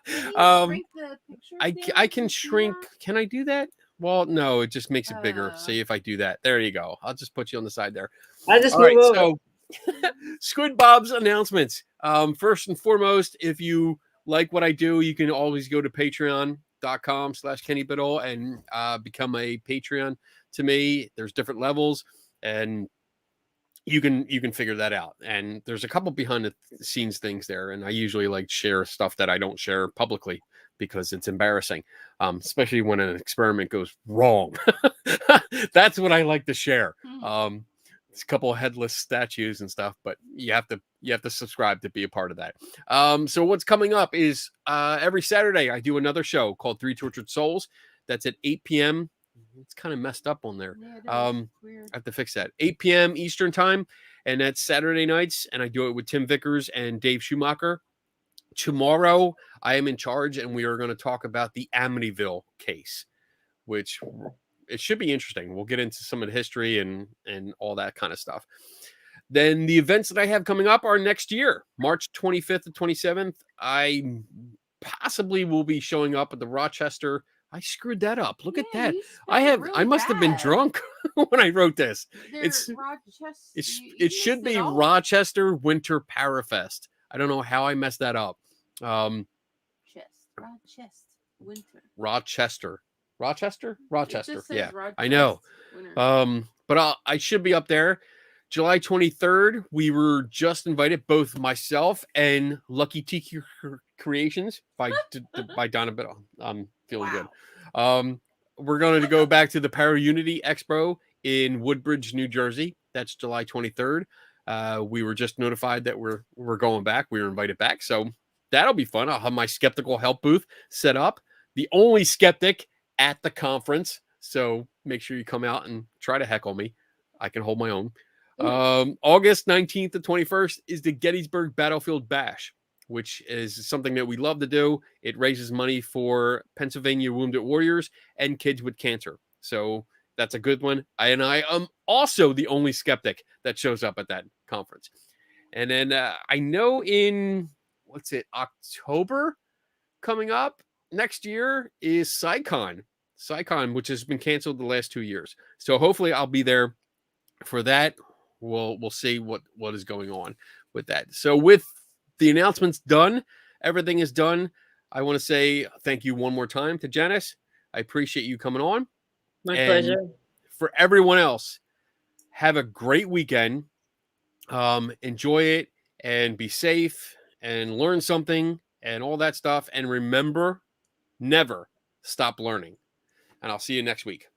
[SPEAKER 2] you shrink the pictures
[SPEAKER 1] I
[SPEAKER 2] down
[SPEAKER 1] can
[SPEAKER 2] to see
[SPEAKER 1] shrink.
[SPEAKER 2] that?
[SPEAKER 1] Can I do that? Well, no, it just makes it bigger.
[SPEAKER 2] Oh.
[SPEAKER 1] See if I do that. There you go. I'll just put you on the side there.
[SPEAKER 3] I just
[SPEAKER 1] All
[SPEAKER 3] move
[SPEAKER 1] right,
[SPEAKER 3] over.
[SPEAKER 1] so Squid Bob's announcements. First and foremost, if you like what I do, you can always go to patreon.com/KennyBiddle and become a Patreon to me. There's different levels, and you can figure that out. And there's a couple behind the scenes things there, and I usually like share stuff that I don't share publicly because it's embarrassing, especially when an experiment goes wrong. That's what I like to share. It's a couple of headless statues and stuff, but you have to subscribe to be a part of that. So what's coming up is every Saturday I do another show called Three Tortured Souls. That's at 8 p.m. It's kind of messed up on there.
[SPEAKER 2] Yeah, it is. Weird.
[SPEAKER 1] I have to fix that. 8 p.m. Eastern time, and that's Saturday nights, and I do it with Tim Vickers and Dave Schumacher. Tomorrow, I am in charge, and we are going to talk about the Amityville case, which it should be interesting. We'll get into some of the history and all that kind of stuff. Then the events that I have coming up are next year, March 25th to 27th. I possibly will be showing up at the Rochester. I screwed that up. Look at
[SPEAKER 2] Yeah,
[SPEAKER 1] that.
[SPEAKER 2] you spelled it
[SPEAKER 1] I
[SPEAKER 2] really
[SPEAKER 1] must have been
[SPEAKER 2] bad.
[SPEAKER 1] drunk when I wrote this. It's
[SPEAKER 2] Rochester.
[SPEAKER 1] it should be Rochester Winter Parafest. I don't know how I messed that up. Rochester. Yeah, I know. But I should be up there. July 23rd, we were just invited, both myself and Lucky TQ Creations by Donna Biddle. I'm feeling good. We're going to go back to the Para Unity Expo in Woodbridge, New Jersey. That's July 23rd. We were just notified that we're going back. We were invited back, so that'll be fun. I'll have my Skeptical Help booth set up. The only skeptic at the conference, so make sure you come out and try to heckle me. I can hold my own. August 19th to 21st is the Gettysburg Battlefield Bash, which is something that we love to do. It raises money for Pennsylvania Wounded Warriors and kids with cancer. So that's a good one. I am also the only skeptic that shows up at that conference. And then I know in, October coming up next year is SciCon, which has been canceled the last 2 years. So hopefully I'll be there for that. We'll see what is going on with that. So with the announcements done, everything is done. I want to say thank you one more time to Janyce. I appreciate you coming on.
[SPEAKER 3] My pleasure.
[SPEAKER 1] For everyone else, have a great weekend. Enjoy it and be safe and learn something and all that stuff. And remember, never stop learning. And I'll see you next week.